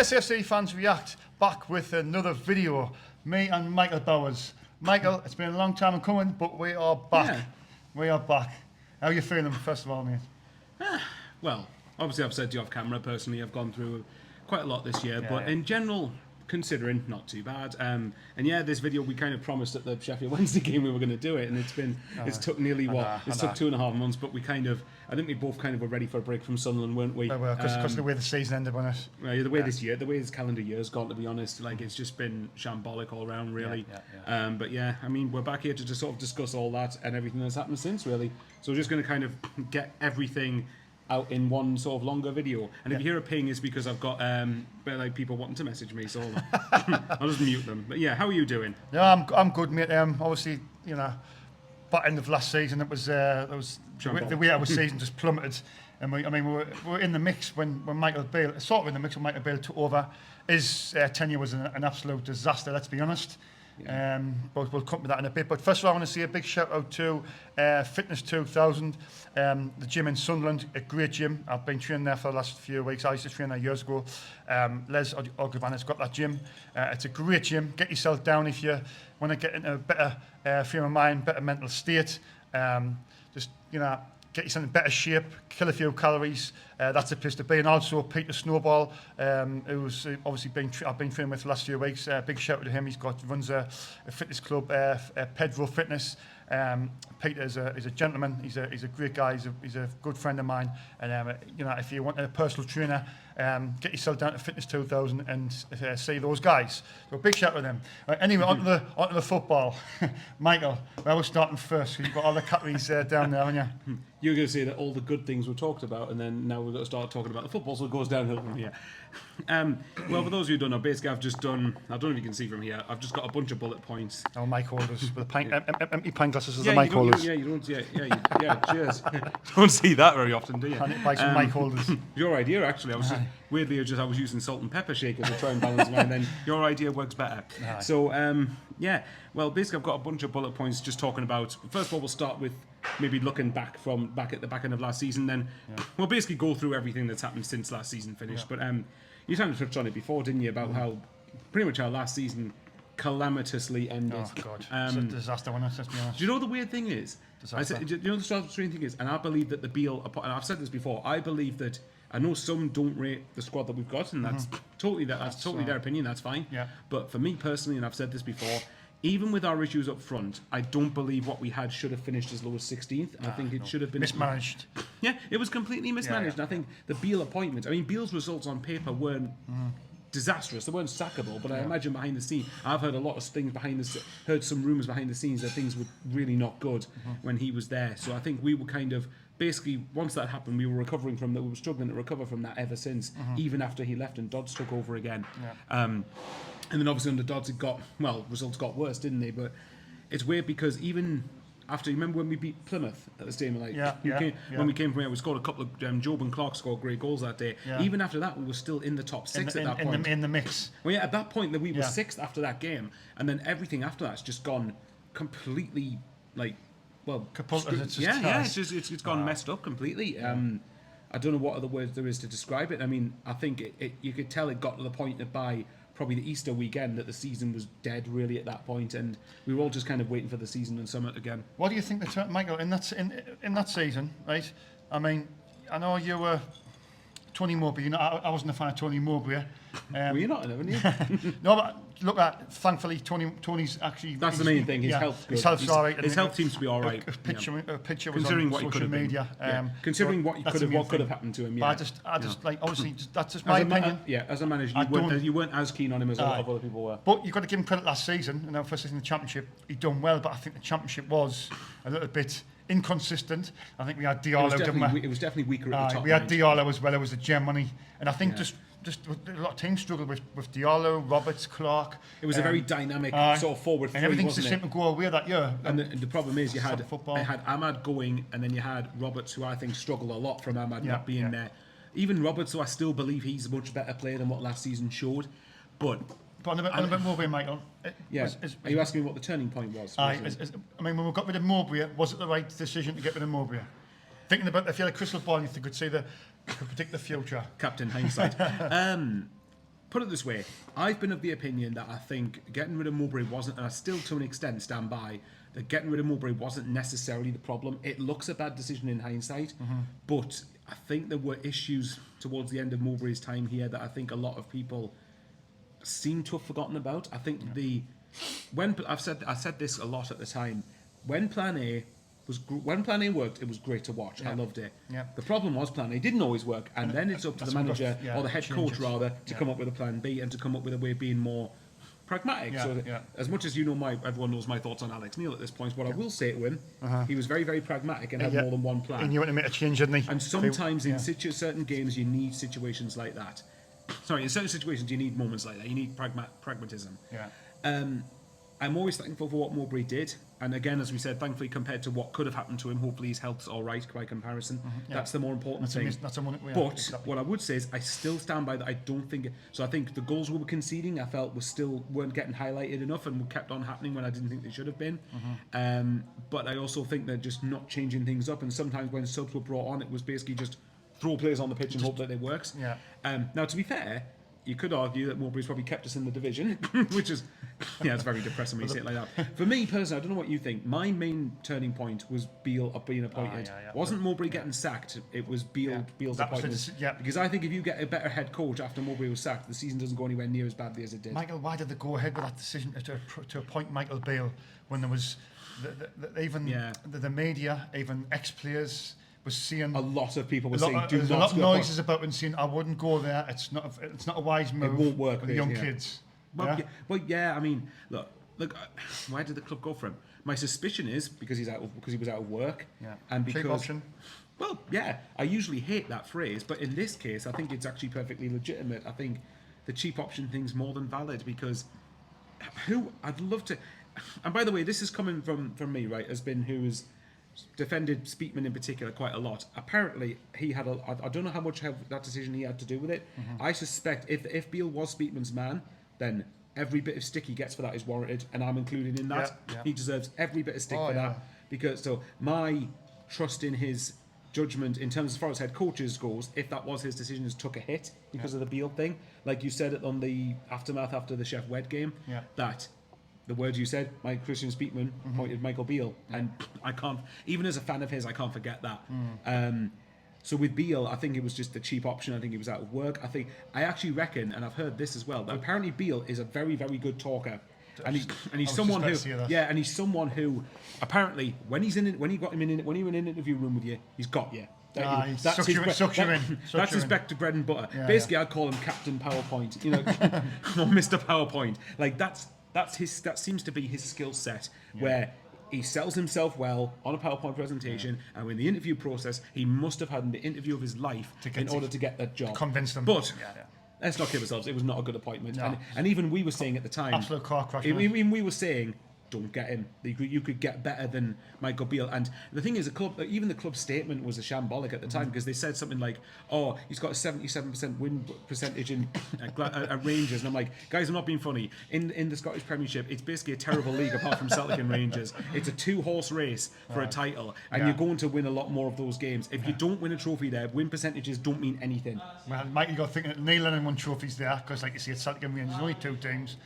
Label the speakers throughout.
Speaker 1: SFC Fans React, back with another video. Me and Michael Bowers. Michael, it's been a long time coming, but we are back.
Speaker 2: Yeah.
Speaker 1: We are back. How are you feeling, first of all, mate?
Speaker 2: Well, obviously I've said to you off camera, personally I've gone through quite a lot this year, but
Speaker 1: yeah.
Speaker 2: in general, considering, not too bad. And yeah, this video we kind of promised at the Sheffield Wednesday game we were going to do it, and it's took nearly took 2.5 months, but I think we both kind of were ready for a break from Sunderland, weren't we?
Speaker 1: Well, because the way the season ended, wasn't it?
Speaker 2: The way this calendar year's gone, to be honest, like it's just been shambolic all around, really. But yeah, I mean, we're back here to just sort of discuss all that and everything that's happened since, really. So we're just going to kind of get everything out in one sort of longer video, and if you hear a ping, it's because I've got like people wanting to message me, so I'll just mute them. But yeah, how are you doing?
Speaker 1: Yeah, I'm good, mate. Obviously, you know, back end of last season, it was the way our season just plummeted, and we were in the mix when Michael Beale, sort of in the mix when Michael Beale took over. His tenure was an absolute disaster, let's be honest. But we'll come to that in a bit. But first of all, I want to say a big shout out to Fitness 2000, the gym in Sunderland, a great gym. I've been training there for the last few weeks. I used to train there years ago. Les Ogilvy has got that gym. It's a great gym. Get yourself down if you want to get into a better frame of mind, better mental state. Just, you know, get yourself in better shape, kill a few calories. That's a place to be. And also Peter Snowball, who's obviously I've been training with the last few weeks. Big shout out to him. He runs a fitness club, Pedro Fitness. Peter is a gentleman. He's a great guy. He's a good friend of mine. And you know, if you want a personal trainer, get yourself down to Fitness 2000 and see those guys. So big shout out to them. Right, anyway, onto the football. Michael, well, we're starting first because you've got all the categories down there, haven't you?
Speaker 2: You're going to say that all the good things were talked about, and then now we're going to start talking about the football, so it goes downhill from here. Well, for those of you who don't know, basically I've just done, I don't know if you can see from here, I've just got a bunch of bullet points.
Speaker 1: Oh, mic holders with empty pine glasses as the mic holders.
Speaker 2: You don't, cheers. Don't see that very often, do you?
Speaker 1: And buy some mic holders.
Speaker 2: Your idea, actually. I was just, weirdly, I was using salt and pepper shakers to try and balance mine, and then your idea works better.
Speaker 1: Aye.
Speaker 2: So, yeah, well, basically I've got a bunch of bullet points just talking about, first of all, we'll start with maybe looking back at the back end of last season, then we'll basically go through everything that's happened since last season finished. But you kind of touched on it before, didn't you, about how pretty much our last season calamitously ended.
Speaker 1: Oh God, it's a disaster, wasn't it? Let's be honest.
Speaker 2: Do you know the weird thing is? Do you know the strange thing is? And I believe that the Beale, and I've said this before, I believe that, I know some don't rate the squad that we've got, and that's totally their opinion, that's fine.
Speaker 1: Yeah.
Speaker 2: But for me personally, and I've said this before, even with our issues up front, I don't believe what we had should have finished as low as 16th. I think it should have been
Speaker 1: mismanaged.
Speaker 2: Yeah, it was completely mismanaged.
Speaker 1: Yeah.
Speaker 2: And I think the Beale appointment, I mean, Beale's results on paper weren't disastrous. They weren't sackable, but I imagine behind the scenes, I've heard a lot of things heard some rumours behind the scenes that things were really not good when he was there. So I think we were kind of, basically, once that happened, we were recovering from that. We were struggling to recover from that ever since, even after he left and Dodds took over again. Yeah. And then obviously under Dodds, results got worse, didn't they? But it's weird because even after, you remember when we beat Plymouth at the stadium? When we came from here, we scored a couple of, Job and Clark scored great goals that day. Yeah. Even after that, we were still in the top six at that point.
Speaker 1: In the mix.
Speaker 2: Well, yeah, at that point, that we were sixth after that game. And then everything after that's just gone completely, like, well, it's gone messed up completely. Yeah. I don't know what other words there is to describe it. I mean, I think you could tell it got to the point that by probably the Easter weekend that the season was dead really at that point, and we were all just kind of waiting for the season and summer again.
Speaker 1: What do you think, Michael, in that season, right? I mean, I know you were Tony Mowbray. You know, I wasn't a fan of Tony Mowbray.
Speaker 2: Were you not, weren't you?
Speaker 1: No, but look at, thankfully, Tony's actually...
Speaker 2: That's the main thing, his health's good.
Speaker 1: His health's all right.
Speaker 2: His health seems to be all right.
Speaker 1: A picture was
Speaker 2: considering
Speaker 1: on social media.
Speaker 2: Considering what could have happened to him, yeah.
Speaker 1: But I just like, obviously, that's just my opinion.
Speaker 2: As a manager, you weren't as keen on him as a lot of other people were.
Speaker 1: But you've got to give him credit last season, and first season in the Championship, he done well, but I think the Championship was a little bit inconsistent. I think we had Diallo.
Speaker 2: It was definitely weaker at the top.
Speaker 1: We had Diallo as well, who was the gem money, and I think just a lot of teams struggled with Diallo, Roberts, Clark.
Speaker 2: It was a very dynamic sort of forward three,
Speaker 1: and everything
Speaker 2: wasn't
Speaker 1: seemed to go away that year.
Speaker 2: And the problem is you had Ahmad going, and then you had Roberts, who I think struggled a lot from Ahmad not being there. Even Roberts, who I still believe he's a much better player than what last season showed. But
Speaker 1: on a bit Mowbray, Michael.
Speaker 2: Are you asking me what the turning point was?
Speaker 1: I mean, when we got rid of Mowbray, was it the right decision to get rid of Mowbray? Thinking about, if you had a crystal ball, you could predict the future.
Speaker 2: Captain Hindsight. put it this way, I've been of the opinion that I think getting rid of Mowbray wasn't, and I still to an extent stand by, that getting rid of Mowbray wasn't necessarily the problem. It looks a bad decision in hindsight, but I think there were issues towards the end of Mowbray's time here that I think a lot of people seem to have forgotten about. I think I said this a lot at the time, when Plan A worked, it was great to watch. I loved it.
Speaker 1: Yeah.
Speaker 2: The problem was Plan A didn't always work, and then it's up to the manager or the head coach rather to come up with a Plan B and to come up with a way of being more pragmatic. As much as everyone knows my thoughts on Alex Neil at this point, what I will say to him, he was very, very pragmatic and had more than one plan.
Speaker 1: And you want to make a change, didn't he?
Speaker 2: And sometimes in certain games you need situations like that. Sorry, in certain situations you need moments like that. You need pragmatism. I'm always thankful for what Mowbray did, and again, as we said, thankfully compared to what could have happened to him, hopefully his health's all right by comparison. That's the more important thing. What I would say is, I still stand by that. I don't think so. I think the goals we were conceding, I felt weren't getting highlighted enough, and kept on happening when I didn't think they should have been. But I also think they're just not changing things up, and sometimes when subs were brought on, it was basically just throw players on the pitch and hope that it works. Now, to be fair, you could argue that Mowbray's probably kept us in the division, which is, it's very depressing when you say it like that. For me personally, I don't know what you think. My main turning point was Beale being appointed. It wasn't Mowbray getting sacked. It was Beale's appointment. Because I think if you get a better head coach after Mowbray was sacked, the season doesn't go anywhere near as badly as it did.
Speaker 1: Michael, why did they go ahead with that decision to appoint Michael Beale when there was the media, even ex-players, was seeing
Speaker 2: a lot of people were saying,
Speaker 1: there's a lot of noises about and saying I wouldn't go there. It's not a wise move.
Speaker 2: It won't work
Speaker 1: with the young kids.
Speaker 2: Well, I mean, look. Why did the club go for him? My suspicion is because he was out of work, and because
Speaker 1: cheap option.
Speaker 2: Well, I usually hate that phrase, but in this case, I think it's actually perfectly legitimate. I think the cheap option thing's more than valid because I'd love to. And by the way, this is coming from me, right? Who has defended Speakman in particular quite a lot. Apparently, he had I don't know how much that decision he had to do with it. I suspect if Beale was Speakman's man, then every bit of stick he gets for that is warranted, and I'm included in that. He deserves every bit of stick for that, because my trust in his judgment in terms as far as head coaches goes, if that was his decision, has took a hit because of the Beale thing. Like you said on the aftermath after the Chef Wed game, that the words you said, Christian Speakman appointed Michael Beale, and I can't, even as a fan of his, I can't forget that. So with Beale, I think it was just the cheap option. I think he was out of work. I actually reckon, and I've heard this as well, that apparently Beale is a very, very good talker. And he's someone who apparently when you got him in when you're in an interview room with you, he's got you. That's his back to bread and butter. Basically, I'd call him Captain PowerPoint, or Mr. PowerPoint. Like that seems to be his skill set, where he sells himself well on a PowerPoint presentation, and in the interview process, he must have had the interview of his life in order to get that job.
Speaker 1: Convince them.
Speaker 2: But let's not kid ourselves, it was not a good appointment. No. And even we were saying at the time,
Speaker 1: absolute car crash.
Speaker 2: Even we were saying, don't get him. You could get better than Michael Beale. And the thing is, even the club statement was a shambolic at the time, because they said something like, "Oh, he's got a 77% win percentage in at Rangers." And I'm like, guys, I'm not being funny. In the Scottish Premiership, it's basically a terrible league apart from Celtic and Rangers. It's a 2-horse race for a title, and you're going to win a lot more of those games. If you don't win a trophy there, win percentages don't mean anything.
Speaker 1: Well, Mike, you got thinking that Neil Lennon won trophies there, because like you see, at Celtic and Rangers, there's only 2 teams.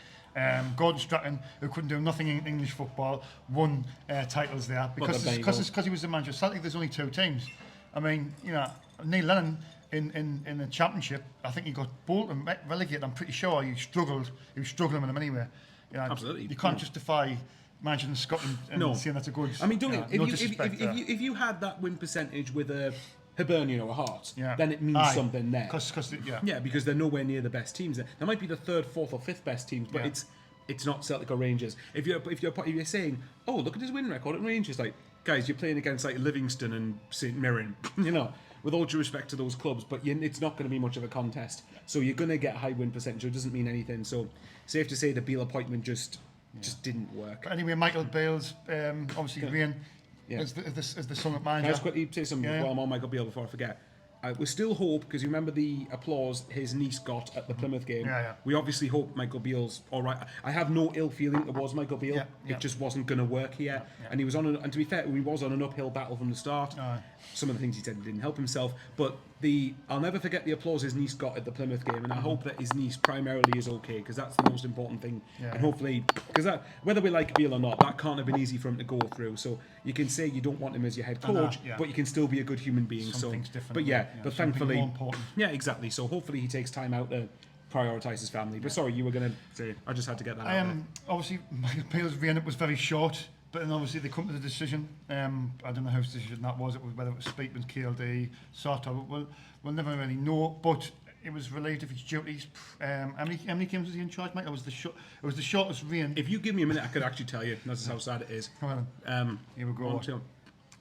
Speaker 1: Gordon Stratton, who couldn't do nothing in English football, won titles there because he was the manager of Celtic. There's only 2 teams. I mean, Neil Lennon in the Championship, I think he got Bolton relegated. I'm pretty sure he was struggling with them anyway.
Speaker 2: Absolutely,
Speaker 1: you can't justify managing Scotland and saying that's a good.
Speaker 2: I mean, if you had that win percentage with a Hibernian or a Hearts, then it means something there. Because they're nowhere near the best teams. They might be the 3rd, 4th, or 5th best teams, but it's not Celtic or Rangers. If you're saying, oh, look at his win record at Rangers, like, guys, you're playing against like Livingston and St Mirren, with all due respect to those clubs, but it's not going to be much of a contest. So you're going to get a high win percentage. It doesn't mean anything. So safe to say the Beale appointment just didn't work.
Speaker 1: But anyway, Michael Beale's obviously reign. As the Summit manager.
Speaker 2: Can I just quickly say something while I'm on Michael Beale before I forget? we still hope, because you remember the applause his niece got at the Plymouth game.
Speaker 1: Yeah.
Speaker 2: We obviously hope Michael Beale's all right. I have no ill feeling towards Michael Beale.
Speaker 1: Yeah.
Speaker 2: It just wasn't going to work here. And he was and to be fair, he was on an uphill battle from the start. Some of the things he said didn't help himself. But I'll never forget the applause his niece got at the Plymouth game, and I hope that his niece primarily is okay, because that's the most important thing. And hopefully, because whether we like Beale or not, that can't have been easy for him to go through. So you can say you don't want him as your head coach, but you can still be a good human being.
Speaker 1: Something's different.
Speaker 2: But thankfully,
Speaker 1: more important.
Speaker 2: yeah, exactly. So hopefully he takes time out to prioritise his family. But sorry, you were going to say, I just had to get that out there.
Speaker 1: Obviously, Michael Beale's re-up was very short, but then obviously they come to the decision. I don't know whose decision that was. Whether it was Speakman's, KLD, Sartor. We'll never really know. But it was related to his duties. How many games was he in charge, Mike? It was the shortest reign.
Speaker 2: If you give me a minute, I could actually tell you. That's how sad it is.
Speaker 1: Here we go.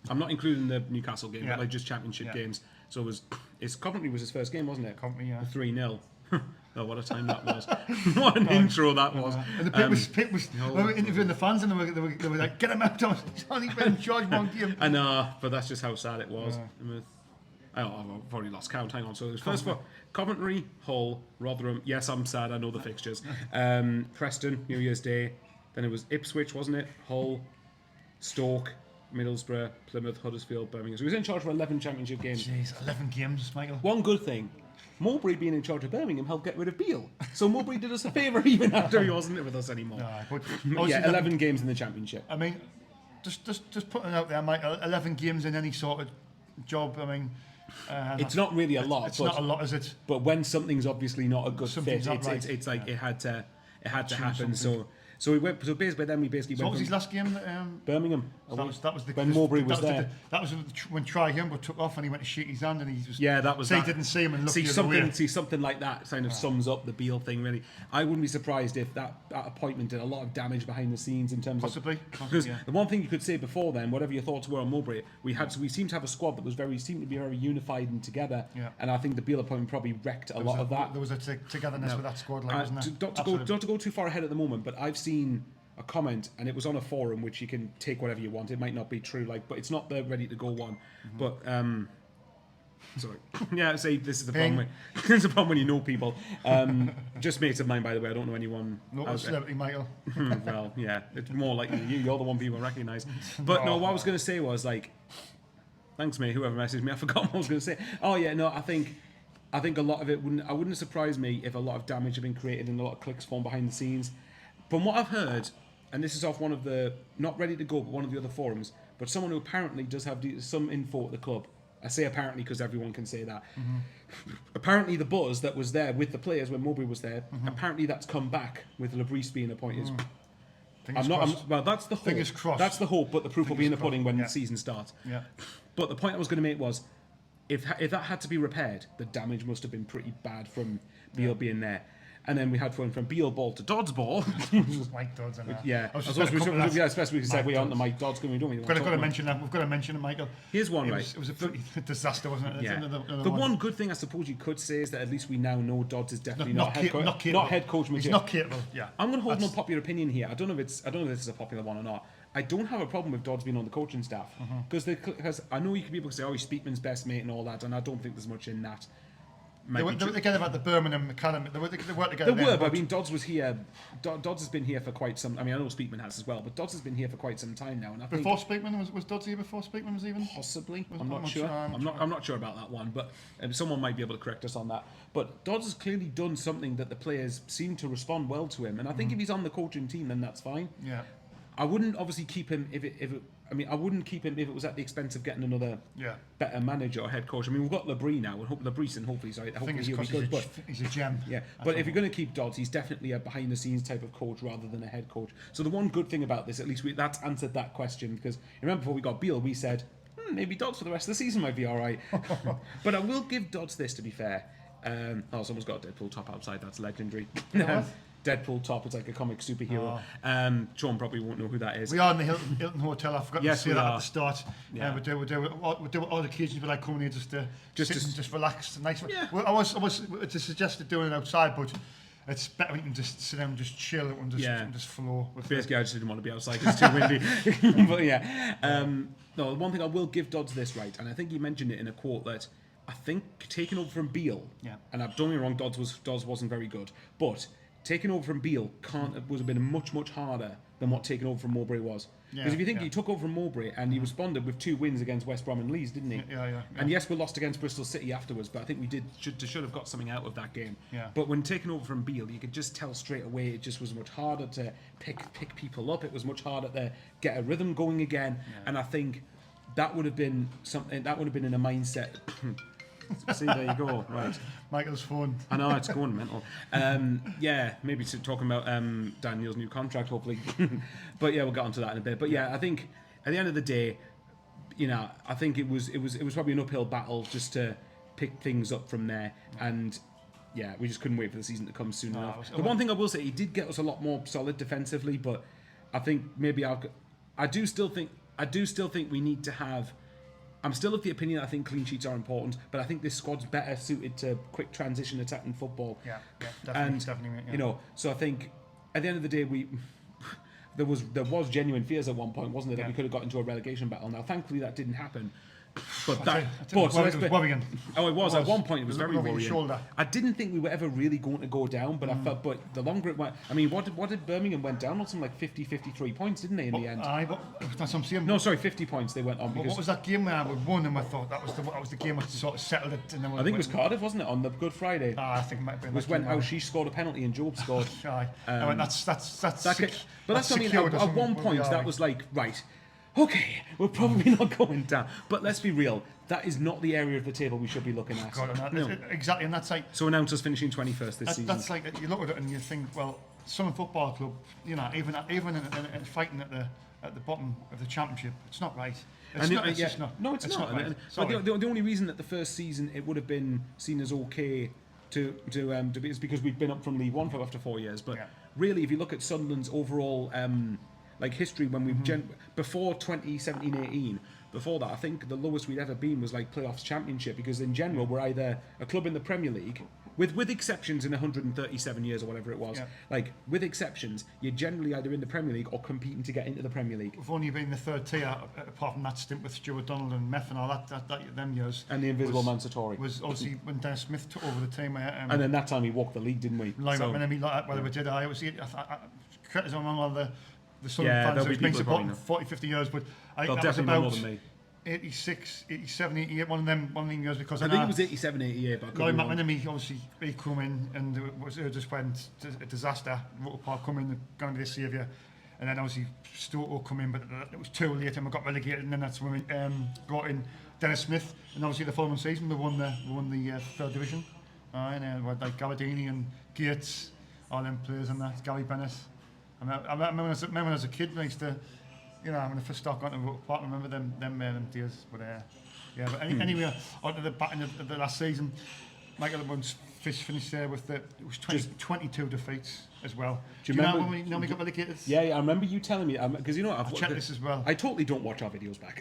Speaker 2: I'm not including the Newcastle game, but like just championship games. So Coventry was his first game, wasn't it?
Speaker 1: Coventry, yeah.
Speaker 2: 3-0. Oh, what a time that was! What an intro that was.
Speaker 1: And the Pip was we were interviewing the fans, and they were like, "Get him out! He's only been in charge one game."
Speaker 2: I know, but that's just how sad it was. I've already lost count. Hang on. So it was first for Coventry, Hull, Rotherham. Yes, I'm sad. I know the fixtures. Preston, New Year's Day. Then it was Ipswich, wasn't it? Hull, Stoke, Middlesbrough, Plymouth, Huddersfield, Birmingham. So he was in charge for 11 championship games.
Speaker 1: Jeez, 11 games, Michael.
Speaker 2: One good thing. Mowbray being in charge of Birmingham helped get rid of Beale. So Mowbray did us a favour even after he wasn't with us anymore.
Speaker 1: But
Speaker 2: 11 games in the championship.
Speaker 1: I mean, just putting it out there, Michael, 11 games in any sort of job, I mean...
Speaker 2: it's not really a lot.
Speaker 1: It's not a lot, is it?
Speaker 2: But when something's obviously not a good fit,
Speaker 1: right.
Speaker 2: it's like it had to happen. So we went. So basically, then we basically went.
Speaker 1: What was his last game?
Speaker 2: Birmingham.
Speaker 1: That was the
Speaker 2: when Mowbray was there.
Speaker 1: That was when Troy Youngber took off and he went to shake his hand and he just
Speaker 2: that was.
Speaker 1: He didn't see him and looked the other way.
Speaker 2: Something like that kind of sums up the Beale thing. Really, I wouldn't be surprised if that appointment did a lot of damage behind the scenes in terms
Speaker 1: of
Speaker 2: because the one thing you could say before then, whatever your thoughts were on Mowbray, we seemed to have a squad that seemed to be very unified and together. And I think the Beale appointment probably wrecked a lot of that.
Speaker 1: There was a togetherness with that squad, like, wasn't there?
Speaker 2: Not to go too far ahead at the moment, but I've seen a comment, and it was on a forum, which you can take whatever you want. It might not be true, but it's not the ready to go one. But sorry, say this is the problem. This is the problem when you know people. Just mates of mine, by the way. I don't know anyone.
Speaker 1: Not celebrity, Michael.
Speaker 2: Well, yeah, it's more likely you're the one people recognise. But no, what I was going to say was thanks, mate. Whoever messaged me, I forgot what I was going to say. Oh yeah, no, I think a lot of it wouldn't surprise me if a lot of damage had been created and a lot of clicks formed behind the scenes. From what I've heard, and this is off one of the, not ready to go, but one of the other forums, but someone who apparently does have some info at the club. I say apparently because everyone can say that. Apparently the buzz that was there with the players when Mowbray was there, apparently that's come back with Lebris being appointed. Well, that's the hope.
Speaker 1: Fingers crossed.
Speaker 2: That's the hope, but the proof will be in the pudding when the season starts.
Speaker 1: Yeah.
Speaker 2: But the point I was going to make was, if that had to be repaired, the damage must have been pretty bad from Beale being there. And then we had from Beale ball to Dodds ball.
Speaker 1: Mike Dodds, I know.
Speaker 2: Yeah, especially we said we aren't the Mike Dodds. We've got to
Speaker 1: mention that. We've got to mention it, Michael.
Speaker 2: Here's one,
Speaker 1: It was a pretty disaster, wasn't it?
Speaker 2: Yeah. The one good thing I suppose you could say is that at least we now know Dodds is definitely not head coach material.
Speaker 1: He's not capable. Yeah.
Speaker 2: I'm going to hold an unpopular opinion here. I don't know if this is a popular one or not. I don't have a problem with Dodds being on the coaching staff because I know you can people say, he's Speakman's best mate and all that, and I don't think there's much in that.
Speaker 1: They were together about the Birmingham Academy. They were together.
Speaker 2: They were, but I mean, Dodds was here. Dodds has been here for quite some. I mean, I know Speakman has as well, but Dodds has been here for quite some time now. And
Speaker 1: before Speakman was Dodds here before Speakman was even?
Speaker 2: Possibly, I'm not sure. I'm not sure about that one, but someone might be able to correct us on that. But Dodds has clearly done something that the players seem to respond well to him, and I think if he's on the coaching team, then that's fine.
Speaker 1: Yeah.
Speaker 2: I wouldn't obviously keep him I wouldn't keep him if it was at the expense of getting another better manager or head coach. I mean, we've got Lebris now, and hopefully he'll be good. But
Speaker 1: he's a gem.
Speaker 2: Yeah, but if you're going to keep Dodds, he's definitely a behind-the-scenes type of coach rather than a head coach. So the one good thing about this, at least that's answered that question, because remember before we got Beale, we said maybe Dodds for the rest of the season might be all right. But I will give Dodds this, to be fair. Someone's got a Deadpool top outside. That's legendary. Deadpool top, it's like a comic superhero. Sean probably won't know who that is.
Speaker 1: We are in the Hilton Hotel. I forgot to say that at the start.
Speaker 2: Yeah.
Speaker 1: We do all occasions. We like coming here just to relax. Nice.
Speaker 2: Yeah.
Speaker 1: I was suggested doing it outside, but it's better when you can just sit down and just chill and just flow.
Speaker 2: Basically, I just didn't want to be outside because it's too windy. But yeah. No, the one thing I will give Dodds this right, and I think he mentioned it in a quote that I think taking over from Beale, and don't get me wrong, Dodds wasn't very good, but taking over from Beale would have been much harder than what taking over from Mowbray was. Because if you think he took over from Mowbray and he responded with 2 wins against West Brom and Leeds, didn't he?
Speaker 1: Yeah.
Speaker 2: And yes, we lost against Bristol City afterwards, but I think we should have got something out of that game.
Speaker 1: Yeah.
Speaker 2: But when taking over from Beale, you could just tell straight away it just was much harder to pick people up. It was much harder to get a rhythm going again. Yeah. And I think that would have been something. That would have been in a mindset. See, there you go. Right.
Speaker 1: Michael's phone.
Speaker 2: I know, it's going mental. Maybe talking about Daniel's new contract, hopefully. But yeah, we'll get onto that in a bit. But yeah, I think at the end of the day, I think it was probably an uphill battle just to pick things up from there. And yeah, we just couldn't wait for the season to come soon enough. The one thing I will say, he did get us a lot more solid defensively, but I think maybe I do still think we need to have. I'm still of the opinion I think clean sheets are important, but I think this squad's better suited to quick transition attacking football.
Speaker 1: Yeah, definitely.
Speaker 2: Yeah. So I think at the end of the day, there was genuine fears at one point, wasn't there, that we could have got into a relegation battle. Now, thankfully, that didn't happen. But it was
Speaker 1: worrying.
Speaker 2: Oh, it was. At one point, it was very worrying.
Speaker 1: Shoulder.
Speaker 2: I didn't think we were ever really going to go down, but I felt. But the longer it went, I mean, what did Birmingham went down on? Something like 53 points, didn't they, in the end?
Speaker 1: But that's what I'm saying.
Speaker 2: No, sorry, 50 points they went on. Because
Speaker 1: what was that game where we won and I thought that was the game that sort of settled it? And then
Speaker 2: I think it was Cardiff, wasn't it, on the Good Friday?
Speaker 1: I think it might have been.
Speaker 2: It was when she scored a penalty and Job scored.
Speaker 1: That's
Speaker 2: but that's what I mean. At one point, that was like, right, okay, we're probably not going down. But let's be real, that is not the area of the table we should be looking at.
Speaker 1: No. Exactly, and that's like.
Speaker 2: So announce us finishing 21st this season.
Speaker 1: That's like you look at it and you think, well, Sunderland Football Club, even in fighting at the bottom of the championship, it's not right. It's not.
Speaker 2: No, it's not.
Speaker 1: Right.
Speaker 2: But the only reason that the first season it would have been seen as okay to be is because we've been up from League One for after 4 years. But really, if you look at Sunderland's overall history, when we've before 2017-18. Before that, I think the lowest we'd ever been was like playoffs championship, because in general we're either a club in the Premier League, with exceptions in 137 years or whatever it was. Yeah. Like with exceptions, you're generally either in the Premier League or competing to get into the Premier League.
Speaker 1: We've only been in the third tier, apart from that stint with Stuart Donald and Meff and all that them years.
Speaker 2: And the Invisible Man Satori
Speaker 1: was obviously when Dennis Smith took over the team.
Speaker 2: And then that time he walked the league, didn't we?
Speaker 1: Whether we did, I credit on all the Sunderland fans who've been supporting 40, 50 years, but I think that was about 86, 87, 88, one of them years, because
Speaker 2: I think it was 87, 88. But
Speaker 1: Lloyd McMenemy, obviously, he come in and it just went a disaster. Rotor Park come in, going to be the saviour, and then obviously Stuart will come in, but it was too late and we got relegated, and then that's when we brought in Dennis Smith, and obviously the following season we won the third division, and we had like Galladini and Gates, all them players and that, Gary Bennett. I remember when I was a kid, I used to, when I first started going to Rotor Park, I remember them days. But anyway, on to the back end of the last season, Michael once finished there with it was 22 defeats as well. Do you remember when we got relegated?
Speaker 2: Yeah, I remember you telling me, because I've
Speaker 1: checked this as well.
Speaker 2: I totally don't watch our videos back,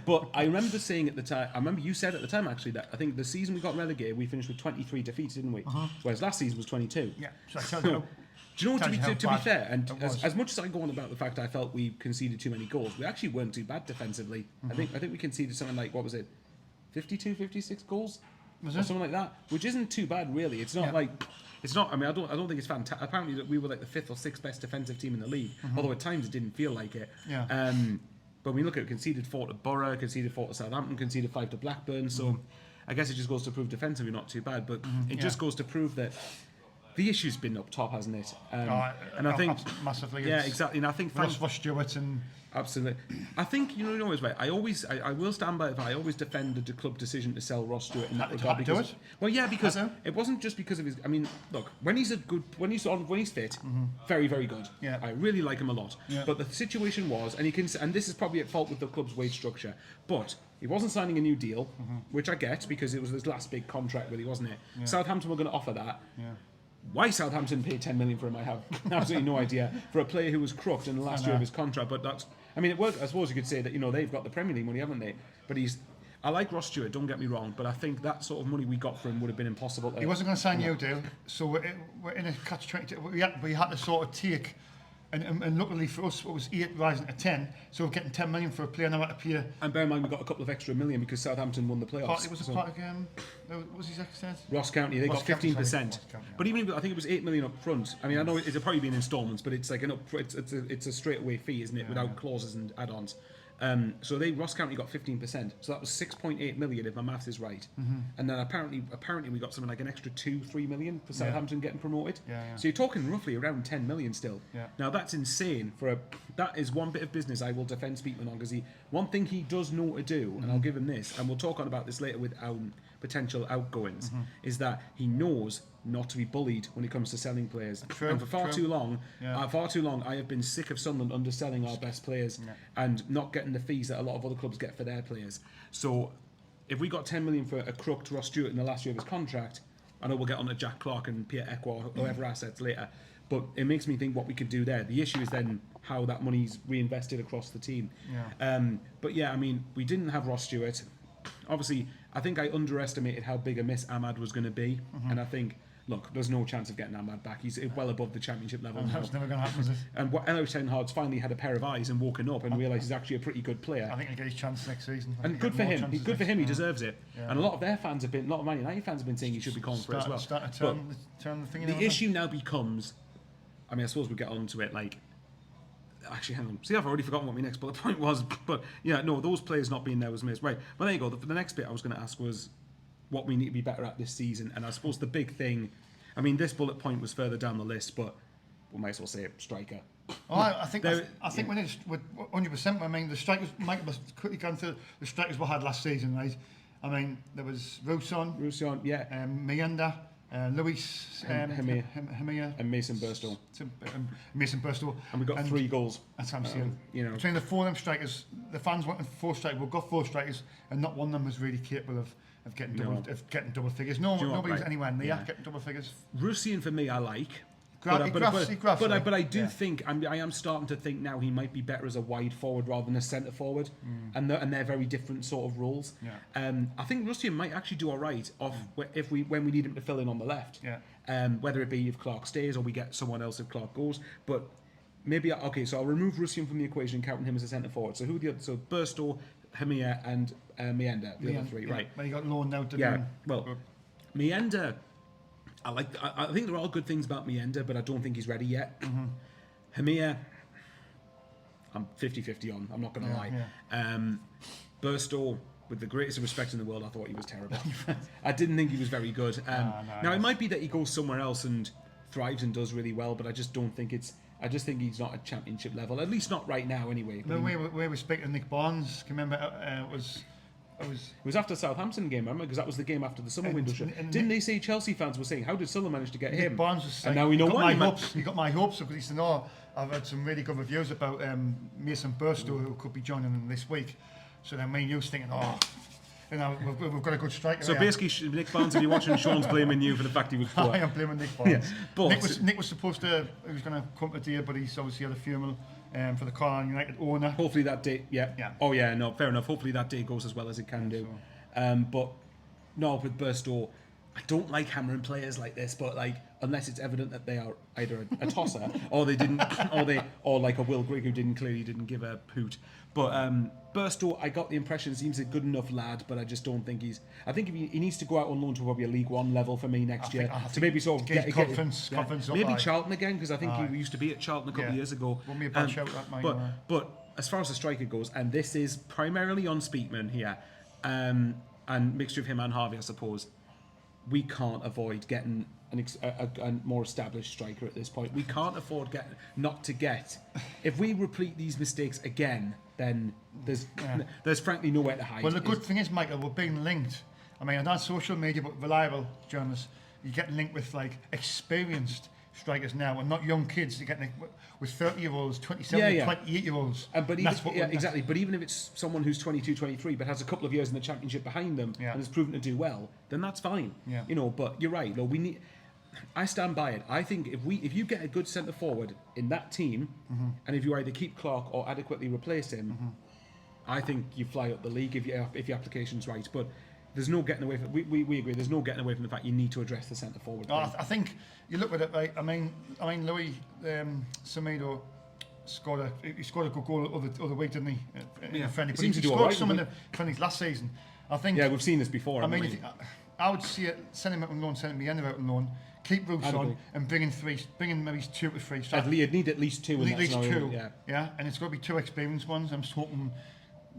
Speaker 2: but I remember saying at the time. I remember you said at the time actually that I think the season we got relegated, we finished with 23 defeats, didn't we? Whereas last season was 22.
Speaker 1: Yeah, so I tell you.
Speaker 2: Do you know what, to be fair, and as much as I go on about the fact I felt we conceded too many goals, we actually weren't too bad defensively. I think we conceded something like, what was it, 52, 56 goals? Was it? Something like that, which isn't too bad really. It's not it's not, I mean, I don't think it's fantastic. Apparently we were like the 5th or 6th best defensive team in the league, although at times it didn't feel like it.
Speaker 1: Yeah.
Speaker 2: But when you look at it, conceded 4 to Borough, conceded 4 to Southampton, conceded 5 to Blackburn, so I guess it just goes to prove defensively not too bad, but it just goes to prove that the issue's been up top, hasn't it? And I think
Speaker 1: massively.
Speaker 2: Yeah, exactly. And I think
Speaker 1: for Stuart and
Speaker 2: absolutely. I think you know right. I will stand by it. I always defended the club decision to sell Ross Stewart in that regard. Because it wasn't just because of his. I mean, look, when he's fit, very very good.
Speaker 1: Yeah.
Speaker 2: I really like him a lot.
Speaker 1: Yeah.
Speaker 2: But the situation was, and this is probably at fault with the club's wage structure, but he wasn't signing a new deal, which I get because it was his last big contract, really, wasn't it? Yeah. Southampton were going to offer that.
Speaker 1: Yeah.
Speaker 2: Why Southampton paid 10 million for him, I have absolutely no idea. For a player who was crooked in the last year of his contract, but that's, I mean, it worked. I suppose you could say that they've got the Premier League money, haven't they? But I like Ross Stewart, don't get me wrong, but I think that sort of money we got for him would have been impossible.
Speaker 1: He wasn't going to sign a new deal, so we're in a catch-22. We had to sort of take And luckily for us, it was 8 rising to 10, so we're getting 10 million for a player now at a player.
Speaker 2: And bear in mind, we got a couple of extra million because Southampton won the playoffs.
Speaker 1: It was a part of what was his accent?
Speaker 2: Ross County, they
Speaker 1: Ross
Speaker 2: got 15%.
Speaker 1: County, sorry. Ross County, yeah.
Speaker 2: But even if, I think it was 8 million up front. I mean, I know it'll probably be in instalments, but it's like it's a straight away fee, isn't it, without clauses and add-ons. So Ross County got 15%. So that was 6.8 million if my maths is right. And then apparently we got something like an extra 2-3 million for Southampton getting promoted. So you're talking roughly around 10 million still. Now that's insane that is one bit of business I will defend Speakman on, because one thing he does know to do, and I'll give him this, and we'll talk on about this later with potential outgoings, is that he knows not to be bullied when it comes to selling players. And for far too long, I have been sick of Sunderland underselling our best players and not getting the fees that a lot of other clubs get for their players. So if we got 10 million for a crook to Ross Stewart in the last year of his contract, I know we'll get on to Jack Clark and Pierre Ekwa or whoever assets later, but it makes me think what we could do there. The issue is then how that money's reinvested across the team. But yeah, I mean, we didn't have Ross Stewart. Obviously, I think I underestimated how big a miss Ahmad was going to be, and I think, look, there's no chance of getting Ahmad back. He's well above the championship level now.
Speaker 1: That's never going to happen, is it?
Speaker 2: And Elo Ten Hag's finally had a pair of eyes and woken up and realised he's actually a pretty good player.
Speaker 1: I think he'll get his chance next season.
Speaker 2: And good for him. Good for him. He deserves it. And a lot of their fans have been, a lot of Man United fans have been saying he should be calling for it as well.
Speaker 1: Turn the thing.
Speaker 2: The issue now becomes, I mean, I suppose we get on to it like. Actually, hang on. See, I've already forgotten what my next bullet point was. But yeah, no, those players not being there was missed. Right. Well, there you go. The next bit I was going to ask was what we need to be better at this season. And I suppose the big thing, I mean, this bullet point was further down the list, but we might as well say it, striker.
Speaker 1: Oh, I think we need 100%. I mean, the strikers, Mike was quickly gone through the strikers we had last season, right? I mean, there was Rouson,
Speaker 2: yeah.
Speaker 1: Miranda, Luis,
Speaker 2: Hemia, and Mason Burstall.
Speaker 1: Mason Burstall.
Speaker 2: And we got 3 goals.
Speaker 1: That's what I'm saying.
Speaker 2: You know,
Speaker 1: between the 4 of them strikers, the fans wanted 4 strikers. We've got 4 strikers, and not one of them was really capable of getting double figures. Nobody was anywhere near getting double figures.
Speaker 2: Russian for me, I like.
Speaker 1: But
Speaker 2: I do think I am starting to think now he might be better as a wide forward rather than a centre forward, and they're very different sort of roles. I think Russian might actually do all right when we need him to fill in on the left. Whether it be if Clark stays or we get someone else if Clark goes, but maybe so I'll remove Russian from the equation, counting him as a centre forward. So who are the other? So Burstall, Hemia, and Meander, the other 3, right?
Speaker 1: But he got loaned out.
Speaker 2: Well, Meander. I think there are good things about Meander, but I don't think he's ready yet. Hemia, I'm 50-50 on. I'm not going to lie. Burstall, with the greatest respect in the world, I thought he was terrible. I didn't think he was very good. Now, it might be that he goes somewhere else and thrives and does really well, but I just don't think it's... I just think he's not at championship level, at least not right now anyway.
Speaker 1: The way we speak to Nick Barnes, can you remember,
Speaker 2: it was after the Southampton game, remember? Because that was the game after the summer window shut. Didn't they say Chelsea fans were saying, how did Sunderland manage to get him?
Speaker 1: Barnes was saying,
Speaker 2: and now we know why.
Speaker 1: He got my hopes up, because he said, I've had some really good reviews about Mason Burstall, who could be joining them this week. So then me and you was thinking, we've got a good striker.
Speaker 2: So basically, Nick Barnes, if you're watching, Shaun's blaming you for the fact he was poor.
Speaker 1: I am blaming Nick Barnes.
Speaker 2: But
Speaker 1: Nick was supposed to, he was going to come today, but he's obviously had a funeral for the Carlisle United owner.
Speaker 2: Hopefully that day, Oh yeah, no, fair enough. Hopefully that day goes as well as it can do. But no, with Burstall, I don't like hammering players like this, but like unless it's evident that they are either a tosser or they didn't, or like a Will Grigg who didn't give a hoot. But Burstall, I got the impression seems a good enough lad, but I just don't think he's. I think he needs to go out on loan to probably a League One level for me next year to maybe sort of get
Speaker 1: confidence up.
Speaker 2: Maybe Charlton again, because I think he used to be at Charlton a couple of years ago.
Speaker 1: Wouldn't be a bad shout, that might.
Speaker 2: But as far as the striker goes, and this is primarily on Speakman here, and mixture of him and Harvey, I suppose. We can't avoid getting a more established striker at this point. We can't afford not to get. If we repeat these mistakes again, then there's frankly nowhere to hide.
Speaker 1: Well, the good thing is, Michael, we're being linked. I mean, not social media, but reliable journalists. You're getting linked with like experienced strikers now, and not young kids. You're getting with 30-year-olds, 27, 28-year-olds.
Speaker 2: Exactly. But even if it's someone who's 22, 23, but has a couple of years in the championship behind them and has proven to do well, then that's fine. You know. But you're right. No, we need. I stand by it. I think if you get a good centre forward in that team, and if you either keep Clark or adequately replace him, I think you fly up the league if your application's right. But there's no getting away from. We agree. There's no getting away from the fact you need to address the centre forward.
Speaker 1: I think you look at it, right? I mean, Louis Semedo scored a good goal other week, didn't he? In a friendly.
Speaker 2: He
Speaker 1: But
Speaker 2: seems
Speaker 1: he
Speaker 2: to do
Speaker 1: scored
Speaker 2: all right,
Speaker 1: some in
Speaker 2: doesn't
Speaker 1: the friendlies last season. I think.
Speaker 2: Yeah, we've seen this before.
Speaker 1: I mean,
Speaker 2: haven't we?
Speaker 1: I would see it, send him out on loan, send him out on loan, keep Roos
Speaker 2: I'd
Speaker 1: on,
Speaker 2: agree.
Speaker 1: and bring in maybe 2 to 3.
Speaker 2: You'd need at least 2 in that
Speaker 1: At least
Speaker 2: scenario.
Speaker 1: 2,
Speaker 2: Yeah.
Speaker 1: and it's got to be 2 experienced ones. I'm just hoping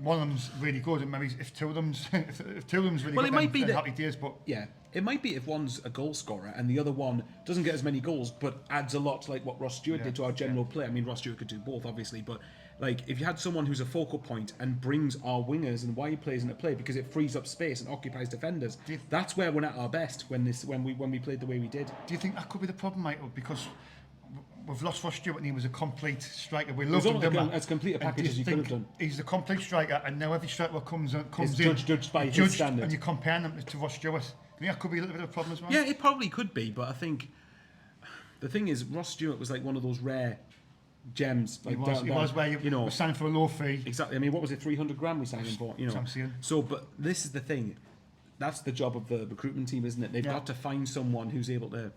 Speaker 1: one of them's really good, and maybe if 2 of them's if 2 of them's really
Speaker 2: Well,
Speaker 1: good,
Speaker 2: it might be
Speaker 1: then
Speaker 2: that-
Speaker 1: happy days. But
Speaker 2: Yeah, it might be if one's a goal scorer and the other one doesn't get as many goals but adds a lot, like what Ross Stewart did to our general play. I mean, Ross Stewart could do both, obviously, but like if you had someone who's a focal point and brings our wingers and wide players into play because it frees up space and occupies defenders, that's where we're at our best when we played the way we did.
Speaker 1: do you think that could be the problem, Michael? Because we've lost Ross Stewart and he was a complete striker. We loved him, didn't we?
Speaker 2: As complete a package as you could have done.
Speaker 1: He's the complete striker, and now every striker comes
Speaker 2: It's
Speaker 1: in,
Speaker 2: judged by his
Speaker 1: judged,
Speaker 2: standard.
Speaker 1: and you're comparing him to Ross Stewart. I think that could be a little bit of a problem as well.
Speaker 2: Yeah, it probably could be, but I think the thing is, Ross Stewart was like one of those rare gems. Like
Speaker 1: He was where you
Speaker 2: know,
Speaker 1: were signing for a low fee.
Speaker 2: exactly. I mean, what was it? 300 grand we signed him for. You know.
Speaker 1: That's what I'm saying.
Speaker 2: So, but this is the thing. That's the job of the recruitment team, isn't it? They've got to find someone who's able to.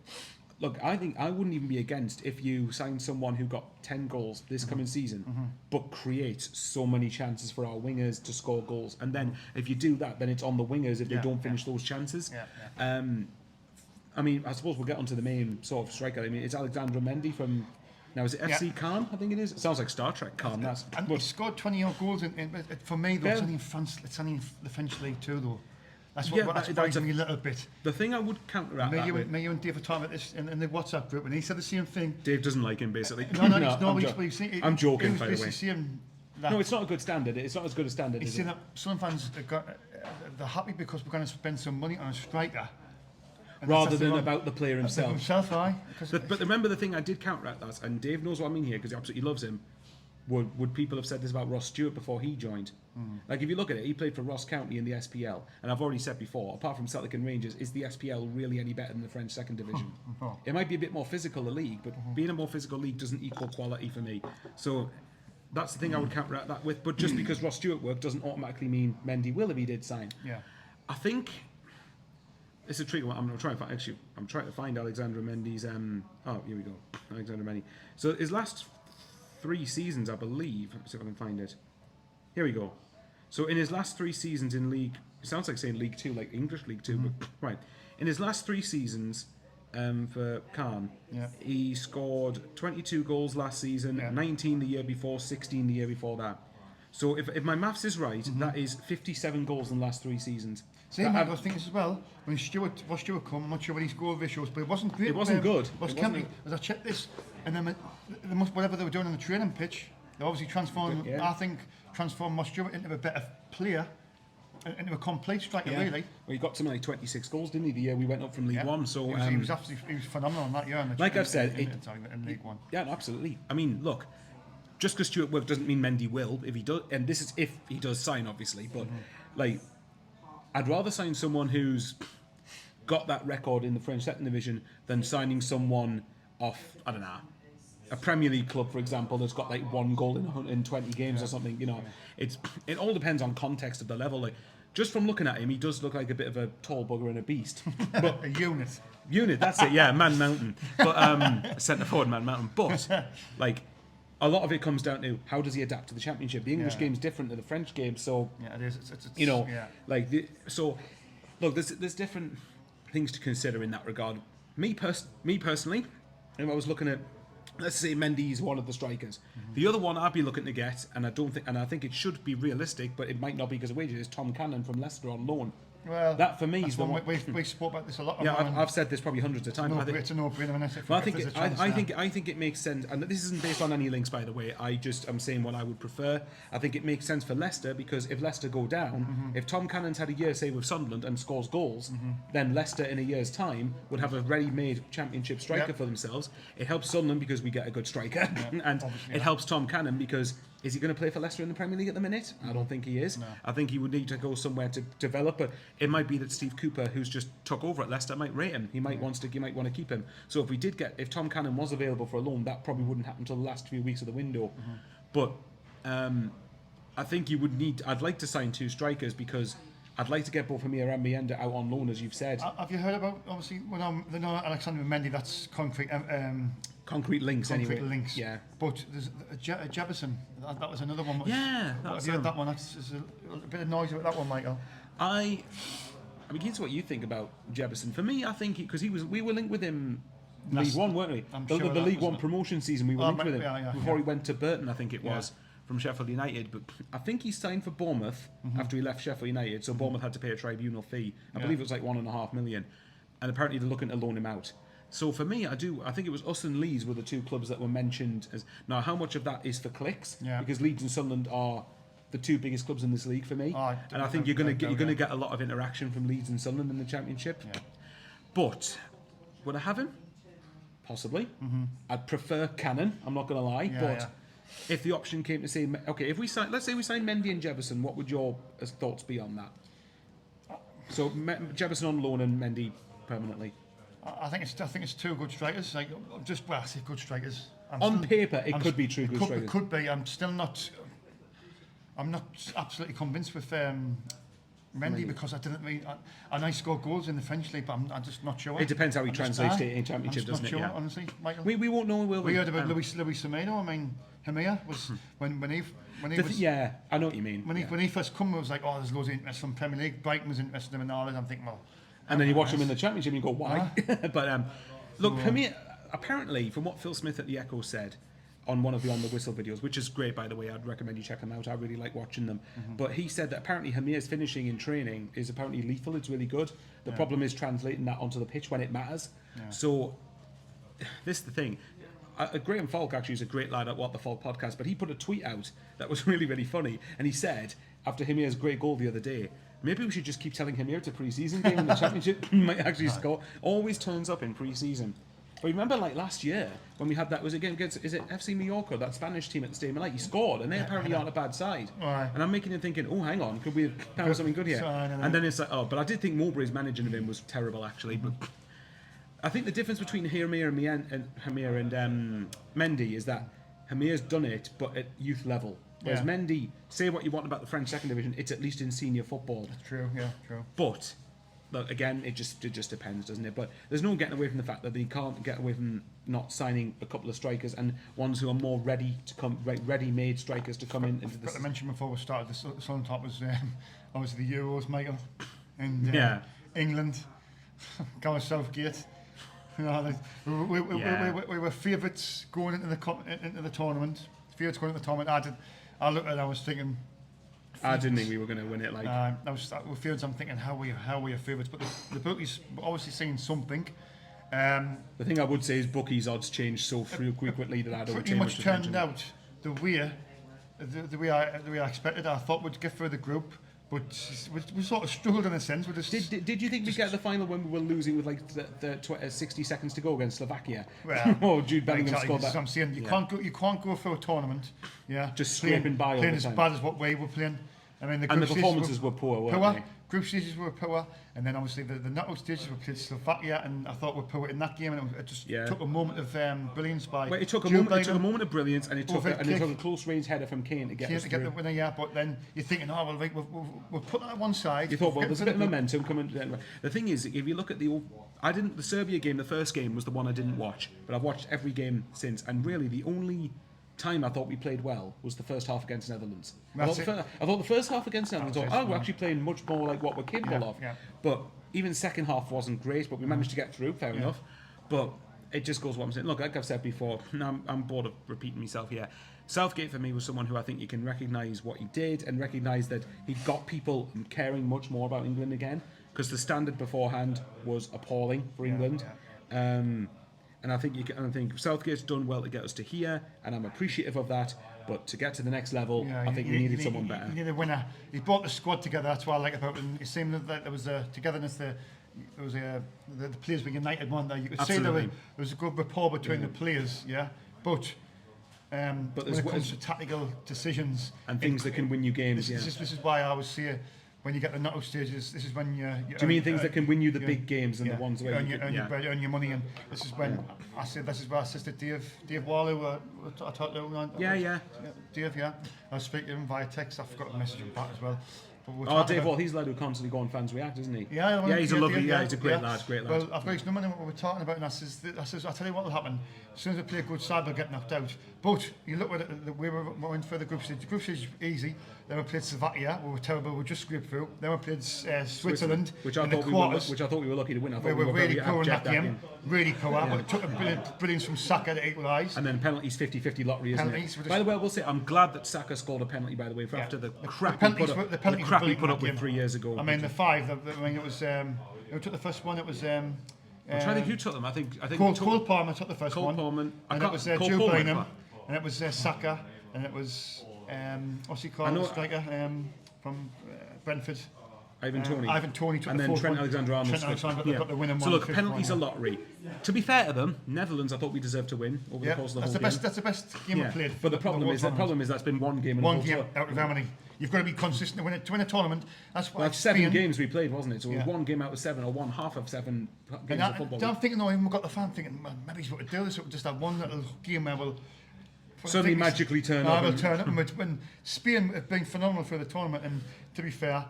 Speaker 2: Look, I think I wouldn't even be against if you signed someone who got 10 goals this coming season, but creates so many chances for our wingers to score goals. And then if you do that, then it's on the wingers if they don't finish those chances. I mean, I suppose we'll get onto the main sort of striker. I mean, it's Alexandra Mendy from. Now, is it FC Caen? I think it is. It sounds like Star Trek Caen.
Speaker 1: And he scored 20-odd goals. For me, though, it's only in France. It's only in the French League too, though. That's what surprised me a little bit.
Speaker 2: The thing I would counteract
Speaker 1: Me, you and Dave were talking about this in the WhatsApp group, and he said the same thing.
Speaker 2: Dave doesn't like him, basically.
Speaker 1: I'm
Speaker 2: joking, by the way.
Speaker 1: Saying that
Speaker 2: No, it's not a good standard. It's not as good a standard.
Speaker 1: he's
Speaker 2: Is
Speaker 1: saying
Speaker 2: it?
Speaker 1: that some fans they're happy because we're going to spend some money on a striker. And
Speaker 2: Rather
Speaker 1: that's
Speaker 2: than
Speaker 1: wrong.
Speaker 2: about the player himself.
Speaker 1: Himself, aye.
Speaker 2: But remember the thing I did counteract that, and Dave knows what I mean here because he absolutely loves him. Would people have said this about Ross Stewart before he joined? Like if you look at it, he played for Ross County in the SPL, and I've already said before, apart from Celtic and Rangers, is the SPL really any better than the French second division? It might be a bit more physical, the league, but being a more physical league doesn't equal quality for me. So that's the thing I would counteract that with. But just because Ross Stewart worked doesn't automatically mean Mendy will if he did sign.
Speaker 1: Yeah.
Speaker 2: I think it's a tricky one. I'm trying to find Alexandra Mendy's. Oh, here we go. Alexandra Mendy. So his last 3 seasons, I believe. Let's see if I can find it. Here we go. So in his last 3 seasons in League, it sounds like saying League 2, like English League 2, but right. In his last 3 seasons for Caen, he scored 22 goals last season, 19 the year before, 16 the year before that. So if my maths is right, that is 57 goals in the last 3 seasons.
Speaker 1: Same I was thinking as well, when Ross Stewart come, I'm not sure what his goal ratios, but it wasn't great.
Speaker 2: It wasn't good.
Speaker 1: As I checked this, and then whatever they were doing on the training pitch, they obviously transformed, I think, Ross Stewart into a better player, into a complete striker, really.
Speaker 2: Well, he got something like 26 goals, didn't he, the year we went up from League One? So
Speaker 1: he was phenomenal in that year.
Speaker 2: Like I've said,
Speaker 1: in League One.
Speaker 2: Yeah, absolutely. I mean, look, just because Stewart worked doesn't mean Mendy will if he does, and this is if he does sign, obviously. But like, I'd rather sign someone who's got that record in the French second division than signing someone off, I don't know, a Premier League club, for example, that's got like 1 goal in 20 games or something. You know, it all depends on context of the level. Like, just from looking at him, he does look like a bit of a tall bugger and a beast. But
Speaker 1: a unit.
Speaker 2: Unit, that's it. Yeah, Man Mountain. But centre forward, Man Mountain. But like, a lot of it comes down to how does he adapt to the Championship. The English game's different to the French game, so
Speaker 1: it is.
Speaker 2: You know, like so. Look, there's different things to consider in that regard. Me personally, if I was looking at, let's say Mendy's one of the strikers. The other one I'd be looking to get, and I think it should be realistic, but it might not be because of wages, is Tom Cannon from Leicester on loan.
Speaker 1: Well,
Speaker 2: that for me is the one.
Speaker 1: We spoke about this a lot.
Speaker 2: Yeah, I've said this probably hundreds of times.
Speaker 1: It's a no-brainer.
Speaker 2: I think it makes sense, and this isn't based on any links, by the way. I'm saying what I would prefer. I think it makes sense for Leicester because if Leicester go down, if Tom Cannon's had a year, say with Sunderland, and scores goals, then Leicester in a year's time would have a ready-made Championship striker for themselves. It helps Sunderland because we get a good striker, and it helps Tom Cannon because. Is he going to play for Leicester in the Premier League at the minute? I don't think he is. No. I think he would need to go somewhere to develop. But it might be that Steve Cooper, who's just took over at Leicester, might rate him. He might want to keep him. So if Tom Cannon was available for a loan, that probably wouldn't happen until the last few weeks of the window. But I think you would need. I'd like to sign 2 strikers because I'd like to get both Amir and Mienda out on loan, as you've said.
Speaker 1: Have you heard about obviously Alexander Mendy? That's concrete.
Speaker 2: concrete links
Speaker 1: concrete
Speaker 2: anyway.
Speaker 1: links.
Speaker 2: Yeah.
Speaker 1: But there's a Jefferson. That was another one.
Speaker 2: Yeah,
Speaker 1: Have
Speaker 2: that's
Speaker 1: you heard that one? There's a bit of noise about that one, Michael.
Speaker 2: I mean, here's what you think about Jefferson. For me, I think because we were linked with him League One, weren't we?
Speaker 1: I'm
Speaker 2: The
Speaker 1: sure that
Speaker 2: League
Speaker 1: was
Speaker 2: One
Speaker 1: it.
Speaker 2: promotion season, we were linked with him before
Speaker 1: yeah.
Speaker 2: he went to Burton, I think it was, from Sheffield United. But I think he signed for Bournemouth after he left Sheffield United, so Bournemouth had to pay a tribunal fee. I believe it was like $1.5 million, and apparently they're looking to loan him out. So for me, I think it was us and Leeds were the two clubs that were mentioned as. Now, how much of that is for clicks?
Speaker 1: Yeah.
Speaker 2: Because Leeds and Sunderland are the two biggest clubs in this league for me, and I think you're going to get a lot of interaction from Leeds and Sunderland in the Championship. Yeah. But would I have him? Possibly. I'd prefer Cannon. I'm not going to lie, but if the option came to say, okay, if we sign, let's say we sign Mendy and Jefferson, what would your thoughts be on that? So Jefferson on loan and Mendy permanently.
Speaker 1: I think it's two good strikers. Like I say good strikers.
Speaker 2: On paper, it could be true good strikers.
Speaker 1: It could be. I'm not absolutely convinced with Mendy because I didn't mean. And I scored goals in the French league, but I'm just not sure.
Speaker 2: It depends how he translates it in Championship, doesn't it?
Speaker 1: I'm not
Speaker 2: Yeah.
Speaker 1: sure, honestly, Michael.
Speaker 2: We won't know, will we?
Speaker 1: We heard about Louis Semedo. I mean, Hamir was when he was.
Speaker 2: Yeah, I know what you mean.
Speaker 1: When he first come, it was like, oh, there's loads of interest from Premier League. Brighton was interested in him and all that. I'm thinking, well.
Speaker 2: And then you watch him in the Championship and you go, why? But look, Hamir, apparently, from what Phil Smith at the Echo said on one of the On the Whistle videos, which is great, by the way, I'd recommend you check them out. I really like watching them. But he said that apparently Hamir's finishing in training is apparently lethal. It's really good. The problem is translating that onto the pitch when it matters. Yeah. So this is the thing. Graham Falk actually is a great lad at What the Falk podcast, but he put a tweet out that was really, really funny. And he said, after Hamir's great goal the other day, maybe we should just keep telling Hamir it's a pre-season game in the Championship. He might actually score. Always turns up in pre-season. But remember, like last year when we had that, was it against FC Mallorca, that Spanish team at the Stadium of Light? He scored, and they apparently aren't a bad side.
Speaker 1: Right.
Speaker 2: And I'm making him thinking, oh, hang on, could we have found something good here? And then it's like, oh, but I did think Mowbray's managing of him was terrible actually. But I think the difference between Hamir and Mendy is that Hamir's done it, but at youth level. Whereas Mendy, say what you want about the French second division, it's at least in senior football.
Speaker 1: That's true, yeah, true.
Speaker 2: But look, again, it just depends, doesn't it? But there's no getting away from the fact that they can't get away from not signing a couple of strikers and ones who are more ready-made strikers to come into this.
Speaker 1: But I mentioned before we started, the sun top was obviously the Euros, Michael, and England, Gareth Southgate. You know, we were favourites going into the tournament. Favourites going into the tournament. I looked at it, I was thinking.
Speaker 2: I didn't think we were going to win it. Like
Speaker 1: with favourites, I'm thinking how we are favourites, but the bookies were obviously saying something.
Speaker 2: The thing I would say is bookies odds change so frequently that I don't.
Speaker 1: Pretty much turned out the way I expected. I thought we'd get through the group, but we sort of struggled in a sense.
Speaker 2: Did you think we'd get the final when we were losing with like the 60 seconds to go against Slovakia?
Speaker 1: Well,
Speaker 2: oh, Jude Bellingham scored that.
Speaker 1: I'm saying you can't go through a tournament. Yeah,
Speaker 2: just scraping by all the time.
Speaker 1: Playing as bad as what we were playing. I mean, the
Speaker 2: performances were poor, weren't they?
Speaker 1: Group stages were poor, and then obviously the knockout stages were played Slovakia, and I thought we were poor in that game, and it just took a moment of brilliance by.
Speaker 2: Well, it took a moment of brilliance, and it took a close range header from Kane to get us through.
Speaker 1: The winner, yeah. But then you're thinking, oh well, we'll put that on one side.
Speaker 2: You thought, well, there's a bit of momentum coming. The thing is, if you look at the Serbia game, the first game was the one I didn't watch, but I've watched every game since, and really the only time I thought we played well was the first half against Netherlands. I thought the first half against Netherlands, we're actually playing much more like what we're capable of. Yeah. But even second half wasn't great, but we managed to get through, fair enough. But it just goes what I'm saying. Look, like I've said before, I'm bored of repeating myself here. Southgate for me was someone who I think you can recognise what he did and recognise that he got people caring much more about England again, because the standard beforehand was appalling for England. And I think Southgate's done well to get us to here, and I'm appreciative of that. But to get to the next level, I think we needed someone better.
Speaker 1: You need a winner. He brought the squad together. That's what I like about it. It seemed that there was a togetherness. The players were united. One there, you could see there was a good rapport between the players. Yeah, but when it comes to tactical decisions
Speaker 2: and things that can win you games,
Speaker 1: this is why I always say, when you get the knockout stages, this is when you.
Speaker 2: Do you mean things that can win you the big games and the ones where
Speaker 1: you earn your money? And this is when I said, this is where I assisted Dave Waller. I talked to him.
Speaker 2: Dave,
Speaker 1: I was speaking to him via text. I forgot to message him back as well. But we're
Speaker 2: Oh,
Speaker 1: talking
Speaker 2: Dave
Speaker 1: about-
Speaker 2: Wall, he's allowed to constantly go on Fans React, isn't he?
Speaker 1: Yeah, well,
Speaker 2: he's a lovely, he's a great lad, great lad.
Speaker 1: Well, I've got his number, and what we're talking about, and I says, I'll tell you what will happen. As soon as we play a good side, they'll get knocked out. But you look at it, we were in for the group stage. The group stage is easy. Then we played Slovakia, we were terrible, we just scraped through. Then we played Switzerland,
Speaker 2: which I
Speaker 1: in the
Speaker 2: thought
Speaker 1: quarters.
Speaker 2: we were lucky to win. I thought
Speaker 1: We were really
Speaker 2: very
Speaker 1: poor in that
Speaker 2: abject
Speaker 1: game. Really poor. But it took a brilliance from Saka to equalise.
Speaker 2: And then penalties, 50-50 lottery, isn't
Speaker 1: Penalties,
Speaker 2: it? By the way, I will say, I'm glad that Saka scored a penalty, by the way, for after the crap he put up,
Speaker 1: the penalties
Speaker 2: crap
Speaker 1: were
Speaker 2: he
Speaker 1: brilliant
Speaker 2: put
Speaker 1: in
Speaker 2: up
Speaker 1: that
Speaker 2: with
Speaker 1: game.
Speaker 2: 3 years ago.
Speaker 1: I mean, the five. I mean, it was. Who took the first one? It was.
Speaker 2: I'm trying to think who took them. I think
Speaker 1: Cole Palmer took the first
Speaker 2: Cole
Speaker 1: one.
Speaker 2: Palmer.
Speaker 1: And it was Joe Bynum. And it was Saka. And it was. What's he called? The striker from Brentford.
Speaker 2: Ivan Toney.
Speaker 1: Ivan Toney took
Speaker 2: and
Speaker 1: the
Speaker 2: then
Speaker 1: fourth
Speaker 2: Trent
Speaker 1: one.
Speaker 2: Alexander-Arnold.
Speaker 1: Trent Alexander got the winning
Speaker 2: so
Speaker 1: one.
Speaker 2: look,
Speaker 1: the
Speaker 2: penalties
Speaker 1: one,
Speaker 2: are lottery. To be fair to them, Netherlands I thought we deserved to win over the course of the whole game.
Speaker 1: That's the best game we played.
Speaker 2: But the problem is that's been one game.
Speaker 1: One game out of how many? You've got to be consistent to win a tournament. That's what.
Speaker 2: Well, 7 games we played, wasn't it? So it was one game out of 7, or one half of 7 games of football.
Speaker 1: I'm thinking, though, we've got the fan thinking, well, maybe he's got to do this. Just that one little game where we'll
Speaker 2: suddenly magically turn up.
Speaker 1: We'll turn up. And Spain have been phenomenal for the tournament. And to be fair,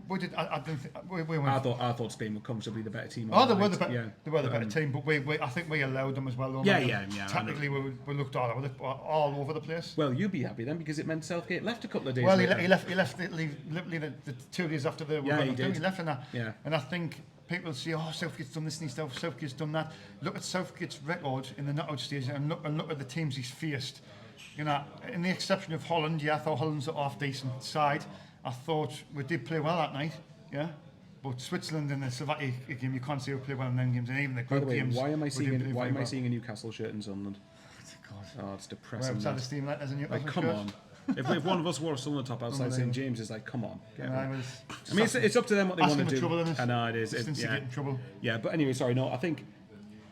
Speaker 1: we did. I didn't think we went.
Speaker 2: I thought Spain were comfortably the better team.
Speaker 1: Oh, they were the better. They were the better team, but I think we allowed them as well. Though,
Speaker 2: Yeah.
Speaker 1: Tactically, we looked all over the place.
Speaker 2: Well, you'd be happy then because it meant Southgate left a couple of days.
Speaker 1: Well,
Speaker 2: later.
Speaker 1: he left the 2 days after the
Speaker 2: Yeah, he did.
Speaker 1: He left in that.
Speaker 2: Yeah.
Speaker 1: And I think people say, oh, Southgate's done this and Southgate's done that. Look at Southgate's record in the knockout stage and look at the teams he's faced. You know, in the exception of Holland, I thought Holland's a half decent side. I thought we did play well that night. Yeah, but Switzerland and the Slovakia game, you can't say we play well in them games, and even the group games.
Speaker 2: Why am I seeing a Newcastle shirt in Sunderland?
Speaker 1: God.
Speaker 2: Oh, it's depressing.
Speaker 1: Well, the steam letters in your
Speaker 2: come on. if one of us wore a Sunderland top outside St James, it's like, come on.
Speaker 1: I
Speaker 2: mean, it's up to them what they want to do.
Speaker 1: Trouble in it.
Speaker 2: I know it is.
Speaker 1: Getting trouble.
Speaker 2: Yeah, but anyway, sorry. No, I think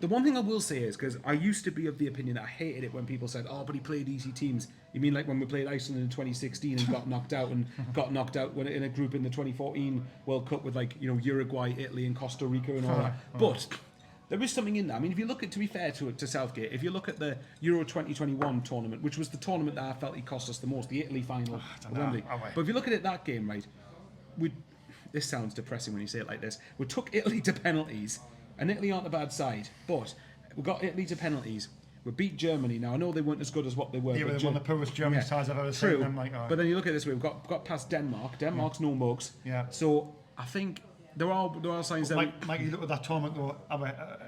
Speaker 2: the one thing I will say is because I used to be of the opinion that I hated it when people said, "Oh, but he played easy teams." You mean like when we played Iceland in 2016 and got knocked out when in a group in the 2014 World Cup with Uruguay, Italy, and Costa Rica and all that. But there is something in that. I mean, if you look at, to be fair to Southgate, if you look at the Euro 2021 tournament, which was the tournament that I felt he cost us the most, the Italy final at Wembley. But if you look at that game, right, this sounds depressing when you say it like this. We took Italy to penalties, and Italy aren't a bad side, but we got Italy to penalties. We beat Germany. Now I know they weren't as good as what they were.
Speaker 1: Yeah, but they're one of the poorest German sides I've ever seen.
Speaker 2: True. But then you look at it this way: we've got past Denmark. Denmark's no mugs.
Speaker 1: Yeah.
Speaker 2: So I think there are signs that.
Speaker 1: Mike, you look at that tournament though,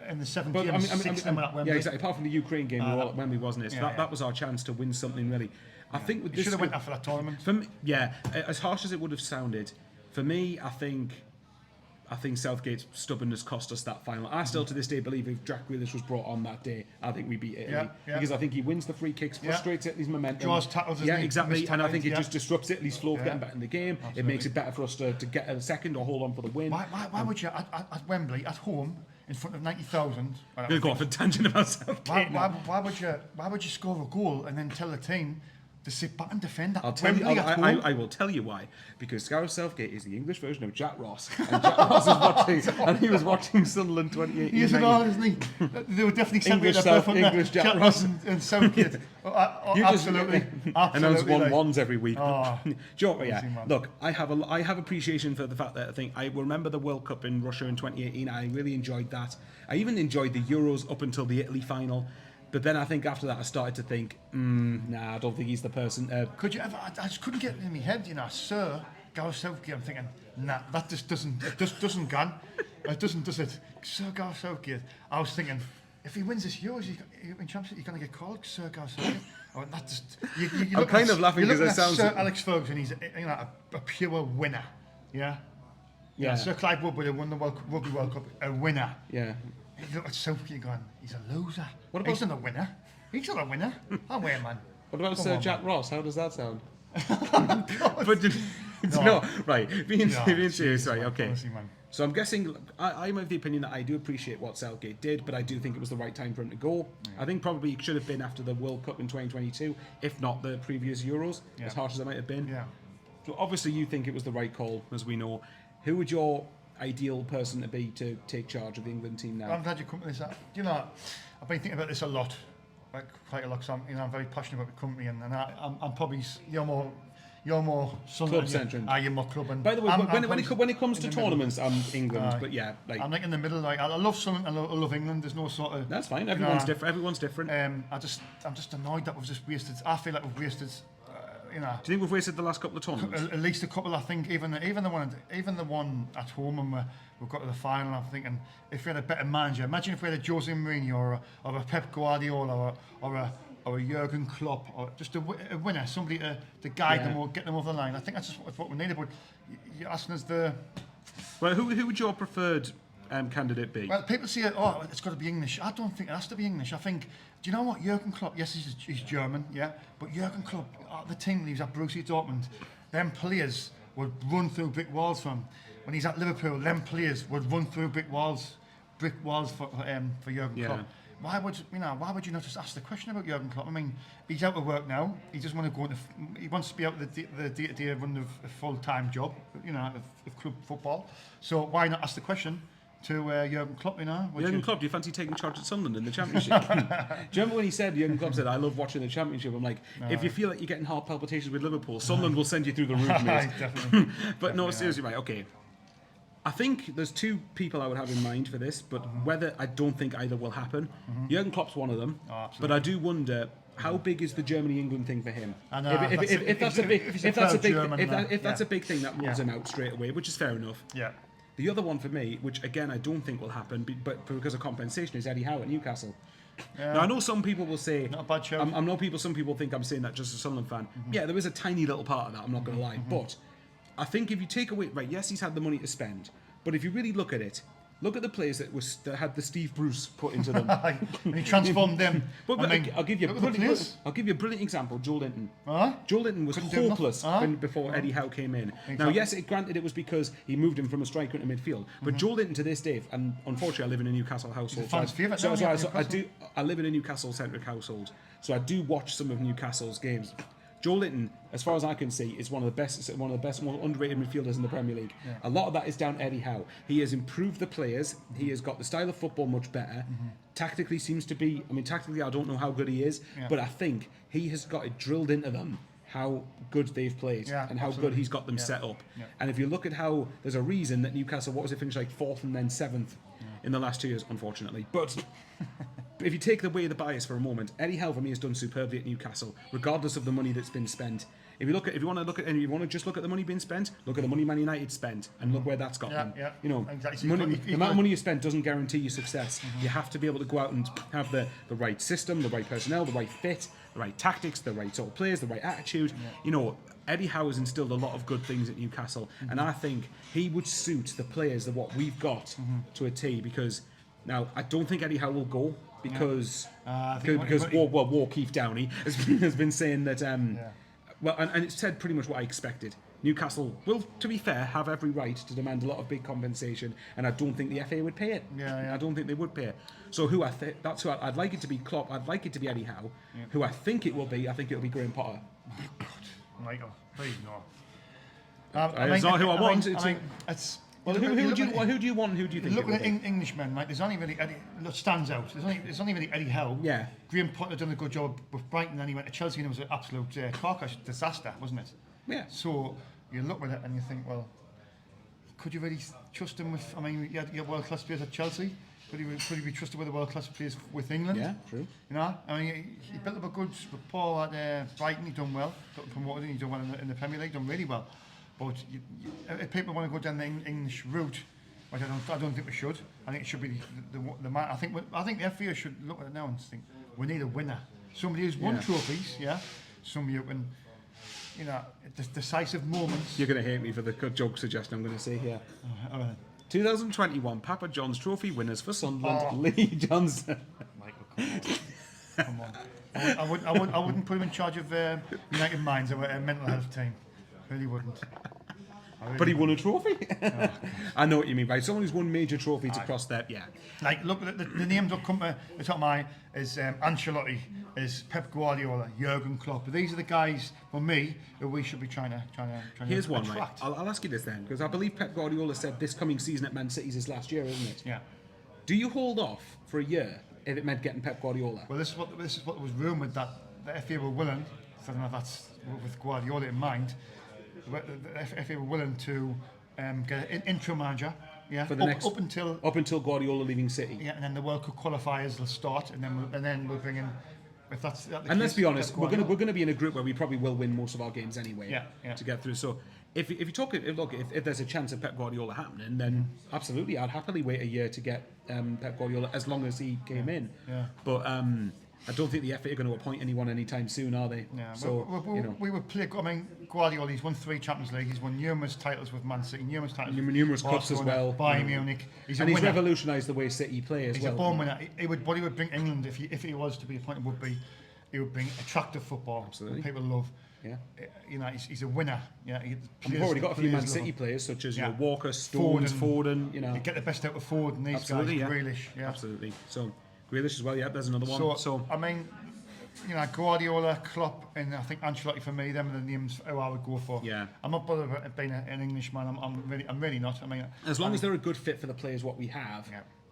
Speaker 1: in the 7
Speaker 2: But
Speaker 1: games, 6 of them were at Wembley.
Speaker 2: Yeah, exactly. Apart from the Ukraine game, we were all at Wembley, wasn't it? So that was our chance to win something really. I think with
Speaker 1: You
Speaker 2: this,
Speaker 1: should have went after that tournament.
Speaker 2: For me, as harsh as it would have sounded, for me, I think Southgate's stubbornness cost us that final. I still, to this day, believe if Jack Grealish was brought on that day, I think we beat Italy. Because I think he wins the free kicks, frustrates Italy's momentum.
Speaker 1: Draws tackles,
Speaker 2: exactly. And I think it just disrupts Italy's flow of getting back in the game.
Speaker 1: Absolutely.
Speaker 2: It makes it better for us to get a second or hold on for the win.
Speaker 1: Why would you, at Wembley, at home, in front of 90,000...
Speaker 2: I'm going to go off a tangent about Southgate.
Speaker 1: Why would you score a goal and then tell the team to sit back and defend that?
Speaker 2: I'll tell you. I will tell you why. Because Gareth Southgate is the English version of Jack Ross, and Jack Ross was watching, and he was watching Sunderland 2018.
Speaker 1: He is an all, isn't he? They were definitely separated
Speaker 2: English Jack Ross
Speaker 1: and Southgate. Absolutely.
Speaker 2: And those 1-1s every week.
Speaker 1: Oh,
Speaker 2: Look, I have appreciation for the fact that I remember the World Cup in Russia in 2018. I really enjoyed that. I even enjoyed the Euros up until the Italy final. But then I think after that I started to think, I don't think he's the person.
Speaker 1: Could you ever? I just couldn't get it in my head, Sir Gareth Southgate. I'm thinking, that just doesn't. It just doesn't gan. It doesn't, does it? Sir Gareth Southgate. I was thinking, if he wins this Euros, in Championship, you're going to get called Sir Gareth Southgate. Oh, that just.
Speaker 2: I'm kind of laughing because it sounds.
Speaker 1: Sir Alex Ferguson, he's a pure winner. Yeah. Yeah. Sir Clive Woodward, who won the Rugby World Cup, a winner.
Speaker 2: Yeah.
Speaker 1: You look at Southgate going, he's a loser. He's not a winner. He's not a winner. I'm winning, man.
Speaker 2: What about Sir Jack Ross? How does that sound? Right. Being serious, right? Okay.
Speaker 1: Honestly, man.
Speaker 2: So I'm guessing I'm of the opinion that I do appreciate what Southgate did, but I do think it was the right time for him to go. Yeah. I think probably it should have been after the World Cup in 2022, if not the previous Euros, as harsh as it might have been.
Speaker 1: Yeah.
Speaker 2: So obviously you think it was the right call, as we know. Who would your ideal person to be to take charge of the England team now?
Speaker 1: I'm glad you come to this. I've been thinking about this a lot, quite a lot. So I'm very passionate about the company, and I'm probably more. You're more
Speaker 2: Club-centric.
Speaker 1: You're more club. And
Speaker 2: By the way,
Speaker 1: I'm
Speaker 2: when it comes to
Speaker 1: in the middle.
Speaker 2: tournaments, I'm England, but yeah, like
Speaker 1: I'm like in the middle. Like I love Sunderland, I love England. There's no sort of.
Speaker 2: that's fine. Everyone's different. Everyone's different.
Speaker 1: I'm just annoyed that we've just wasted. I feel like we've wasted.
Speaker 2: Do you think we've wasted the last couple of tournaments?
Speaker 1: At least a couple. I think even the one at home, and we've got to the final. I'm thinking if we had a better manager, imagine if we had a Jose Mourinho or a Pep Guardiola or a Jurgen Klopp or just a winner, somebody to guide them or get them over the line. I think that's just what we needed. But you're asking us
Speaker 2: Well, who would your preferred candidate be?
Speaker 1: Well, people say, it's got to be English. I don't think it has to be English. I think, do you know what? Jurgen Klopp, yes, he's German, yeah, but Jurgen Klopp, the team leaves at Borussia Dortmund, them players would run through brick walls for him. When he's at Liverpool, them players would run through brick walls for Jurgen Klopp. Why would you not just ask the question about Jurgen Klopp? I mean, he's out of work now. He just want to go into. He wants to be out of the day-to-day run of a full-time job, of club football. So why not ask the question to Jurgen Klopp? Jurgen
Speaker 2: Klopp, do you fancy taking charge at Sunderland in the Championship? Do you remember when he said, Jurgen Klopp said, I love watching the Championship? I'm like, if you feel like you're getting heart palpitations with Liverpool, Sunderland will send you through the roof, mate.
Speaker 1: Definitely.
Speaker 2: But no, seriously, right, okay. I think there's two people I would have in mind for this, but whether I don't think either will happen. Jurgen Klopp's one of them, but I do wonder how big is the Germany-England thing for him? If that's a big thing that moves him out straight away, which is fair enough.
Speaker 1: Yeah.
Speaker 2: The other one for me, which again I don't think will happen, but because of compensation, is Eddie Howe at Newcastle. Now I know some people will say,
Speaker 1: not a bad show.
Speaker 2: Some people think I'm saying that just as a Sunderland fan. Yeah, there is a tiny little part of that. I'm not going to lie, but I think if you take away, right, yes, he's had the money to spend, but if you really look at it, look at the players that had the Steve Bruce put into them.
Speaker 1: And he transformed them.
Speaker 2: I'll give you a brilliant example. Joe Linton. Joe Linton was hopeless before Eddie Howe came in. Exactly. Now, yes, granted it was because he moved him from a striker into midfield, but Joe Linton to this day, and unfortunately I live in a Newcastle household. I live in a Newcastle-centric household, so I do watch some of Newcastle's games. Joe Linton, as far as I can see, is one of the best, more underrated midfielders in the Premier League. Yeah. A lot of that is down Eddie Howe. He has improved the players. He has got the style of football much better. Tactically seems to be. I mean, tactically, I don't know how good he is, but I think he has got it drilled into them how good they've played and how good he's got them set up. Yeah. And if you look at how, there's a reason that Newcastle, finished like 4th and then 7th in the last 2 years, unfortunately. But if you take away the bias for a moment, Eddie Howe for me has done superbly at Newcastle, regardless of the money that's been spent. If you want to just look at the money being spent, look at the money Man United spent, and look where that's got them. Yeah. Exactly. The amount of money you spend doesn't guarantee you success. You have to be able to go out and have the right system, the right personnel, the right fit, the right tactics, the right sort of players, the right attitude. Eddie Howe has instilled a lot of good things at Newcastle, and I think he would suit the players that what we've got to a T. Because now I don't think Eddie Howe will go. Because War Keith Downey has been saying that and it's said pretty much what I expected. Newcastle will, to be fair, have every right to demand a lot of big compensation, and I don't think the FA would pay it. I don't think they would pay it. So that's who I'd like it to be. Klopp. I'd like it to be Eddie Howe. Who I think it will be. I think it will be Graham Potter.
Speaker 1: Michael, please no.
Speaker 2: It's not who I want.
Speaker 1: It's.
Speaker 2: Well, who do you want and who do you think?
Speaker 1: Looking at Englishmen, like, there's only really Eddie that stands out. There's only really Eddie Howe.
Speaker 2: Yeah.
Speaker 1: Graham Potter done a good job with Brighton, and he went to Chelsea, and it was an absolute car crash disaster, wasn't it?
Speaker 2: Yeah.
Speaker 1: So you look at it and you think, well, could you really trust him with? I mean, you had world-class players at Chelsea. Could he be trusted with the world-class players with England?
Speaker 2: Yeah, true.
Speaker 1: I mean, he built up a good rapport at Brighton. He done well. Got promoted. He done well in the Premier League. Done really well. But if people want to go down the English route, which I don't think we should. I think it should be the man. I think the FA should look at it now and think we need a winner. Somebody who's won trophies, somebody who can, decisive moments.
Speaker 2: You're going to hate me for the joke suggestion I'm going to say here. 2021 Papa John's Trophy winners for Sunderland, Lee Johnson.
Speaker 1: Michael, come on. I wouldn't put him in charge of United Minds, or a mental health team. Really wouldn't.
Speaker 2: But he won a trophy. I know what you mean, right? Someone who's won major trophies across that,
Speaker 1: Like, look, the names that come to the top of my is Ancelotti, is Pep Guardiola, Jurgen Klopp. These are the guys, for me, that we should be trying to
Speaker 2: Here's one,
Speaker 1: attract.
Speaker 2: right? I'll ask you this then, because I believe Pep Guardiola said this coming season at Man City's his last year, isn't it?
Speaker 1: Yeah.
Speaker 2: Do you hold off for a year if it meant getting Pep Guardiola?
Speaker 1: Well, this is what was rumoured, that the FA were willing. So I don't know if that's with Guardiola in mind, if he were willing to get an interim manager,
Speaker 2: For the next
Speaker 1: up until
Speaker 2: Guardiola leaving City.
Speaker 1: yeah, and then the World Cup qualifiers will start, and then we'll bring in. If that's the
Speaker 2: And
Speaker 1: case,
Speaker 2: let's be honest,
Speaker 1: get
Speaker 2: we're
Speaker 1: Guardiola.
Speaker 2: gonna be in a group where we probably will win most of our games anyway.
Speaker 1: Yeah.
Speaker 2: To get through. So if there's a chance of Pep Guardiola happening, then absolutely, I'd happily wait a year to get Pep Guardiola as long as he came in.
Speaker 1: Yeah.
Speaker 2: But I don't think the FA are going to appoint anyone anytime soon, are they?
Speaker 1: Yeah,
Speaker 2: So
Speaker 1: we would play. I mean, Guardiola, he's won 3 Champions League. He's won numerous titles with Man City, numerous titles,
Speaker 2: Numerous cups as
Speaker 1: Barcelona,
Speaker 2: well.
Speaker 1: Bayern Munich. He's a
Speaker 2: and he's
Speaker 1: winner.
Speaker 2: revolutionised the way City play as
Speaker 1: He's
Speaker 2: well.
Speaker 1: a born winner. What he would bring England if he was to be appointed would be he would bring attractive football.
Speaker 2: Absolutely.
Speaker 1: That people love.
Speaker 2: Yeah.
Speaker 1: You know, he's a winner. Yeah,
Speaker 2: And we've already got a few Man City players such as Walker, Stones, Foden. You know,
Speaker 1: You get the best out of Ford and these
Speaker 2: absolutely,
Speaker 1: guys.
Speaker 2: yeah.
Speaker 1: Grealish. Yeah.
Speaker 2: Absolutely. So Grealish as well. Yeah, there's another one.
Speaker 1: So I mean, you know, Guardiola, Klopp, and I think Ancelotti for me, them are the names who I would go for.
Speaker 2: Yeah.
Speaker 1: I'm not bothered about being an Englishman. I'm really not. I mean,
Speaker 2: as long as they're a good fit for the players what we have,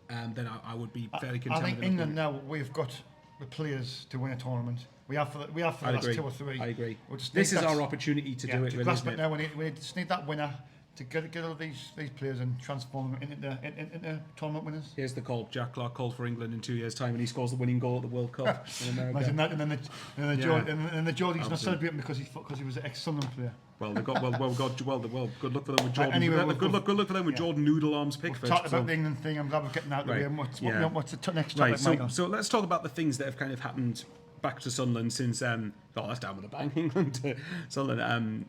Speaker 2: then I would be fairly content.
Speaker 1: I think
Speaker 2: with
Speaker 1: England now we've got the players to win a tournament. We have for the last 2 or 3.
Speaker 2: I agree.
Speaker 1: We'll just
Speaker 2: This
Speaker 1: need
Speaker 2: is
Speaker 1: that-
Speaker 2: our opportunity to do it.
Speaker 1: To
Speaker 2: Really,
Speaker 1: grasp
Speaker 2: isn't
Speaker 1: it now. We just need that winner to get all these players and transform them into tournament winners.
Speaker 2: Here's the call. Jack Clark calls for England in 2 years' time, and he scores the winning goal at the World Cup in America.
Speaker 1: Imagine that, and then the Geordie's not
Speaker 2: Absolutely.
Speaker 1: celebrating because he was an ex-Sunderland player.
Speaker 2: Well, they got good luck for them with Jordan.
Speaker 1: Anyway,
Speaker 2: good luck for them with Jordan Noodle Arms
Speaker 1: We've
Speaker 2: Pickford.
Speaker 1: talked about the England thing. I'm glad we're getting out of the way.
Speaker 2: Right.
Speaker 1: What's the next
Speaker 2: Right,
Speaker 1: topic, Michael?
Speaker 2: so let's talk about the things that have kind of happened back to Sunderland since. That's down with a bang, England to Sunderland.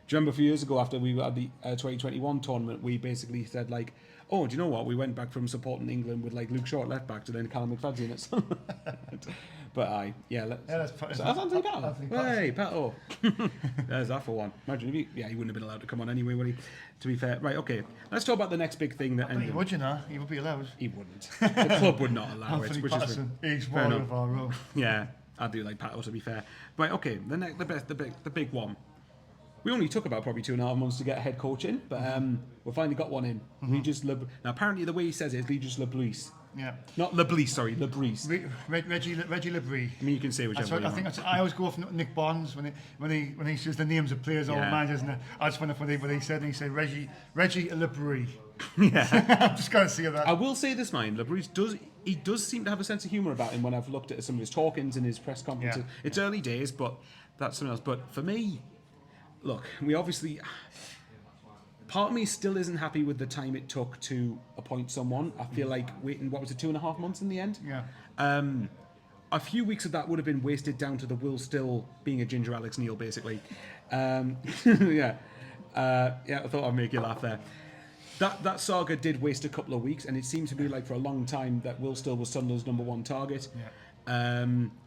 Speaker 2: Do you remember a few years ago after we had the 2021 tournament, we basically said like, oh, do you know what? We went back from supporting England with like Luke Shaw at left back to then Callum McFadden at Sunderland. But that's Anthony Pato. Hey, Pato. There's that for one. Imagine if he wouldn't have been allowed to come on anyway, would he? To be fair. Right, okay. Let's talk about the next big thing that
Speaker 1: He would, you know. He would be allowed.
Speaker 2: He wouldn't. The club would not allow
Speaker 1: Anthony
Speaker 2: it. Which
Speaker 1: Patterson, he's
Speaker 2: fair
Speaker 1: one
Speaker 2: enough.
Speaker 1: of our own.
Speaker 2: Yeah, I do like Pato, to be fair. Right, okay. The big one. We only took about probably 2.5 months to get a head coach in, but we finally got one in. Now apparently the way he says it is Regis Lebris.
Speaker 1: Yeah.
Speaker 2: Not Lebris, sorry, Lebris.
Speaker 1: Reggie Lebris.
Speaker 2: I mean, you can say whichever.
Speaker 1: I think I always go for Nick Barnes when he says the names of players or managers, and I just wonder what he said Reggie Lebris.
Speaker 2: Yeah.
Speaker 1: I'm just going to see that.
Speaker 2: I will say this, mind, Lebris does seem to have a sense of humour about him when I've looked at some of his talkings and his press conferences.
Speaker 1: Yeah.
Speaker 2: It's early days, but that's something else. But for me, look, we obviously. Part of me still isn't happy with the time it took to appoint someone. I feel like waiting, 2.5 months in the end?
Speaker 1: Yeah.
Speaker 2: A few weeks of that would have been wasted down to the Will Still being a ginger Alex Neil, basically. Yeah, I thought I'd make you laugh there. That saga did waste a couple of weeks, and it seemed to be like for a long time that Will Still was Sunderland's #1 target.
Speaker 1: Yeah.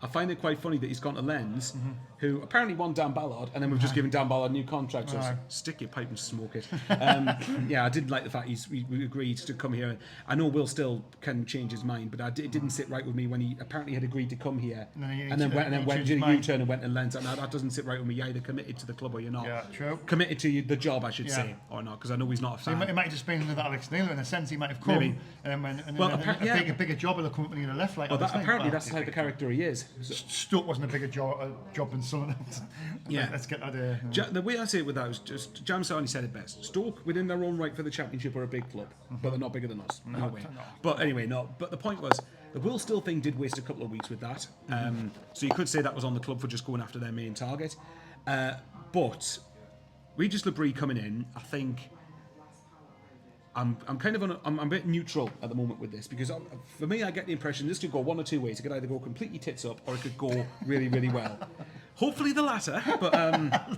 Speaker 2: I find it quite funny that he's gone to Lens, who apparently won Dan Ballard, and then we've just given Dan Ballard a new contract. So stick your pipe and smoke it. I didn't like the fact we agreed to come here. I know Will Still can change his mind, but it didn't sit right with me when he apparently had agreed to come here, and then went did a U-turn and went to Lens. And that doesn't sit right with me. You're either committed to the club or you're not.
Speaker 1: Yeah, true.
Speaker 2: Committed to the job, I should say, or not, because I know he's not a fan.
Speaker 1: It might have just been another Alex Neil in a sense. He might have come,
Speaker 2: Maybe.
Speaker 1: and a bigger job will have come up when he left. Like
Speaker 2: Apparently that's the type of character he is.
Speaker 1: Stoke wasn't a bigger job than Sunderland.
Speaker 2: Yeah.
Speaker 1: Let's get that.
Speaker 2: The way I say it with that is just Jam Sarni said it best. Stoke, within their own right for the Championship, are a big club, but they're not bigger than us. No way. But anyway, no. But the point was, the Will Still thing did waste a couple of weeks with that. So you could say that was on the club for just going after their main target. But Regis Lebris coming in, I think. I'm kind of I'm a bit neutral at the moment with this because for me I get the impression this could go one or two ways. It could either go completely tits up or it could go really, really well. Hopefully the latter, but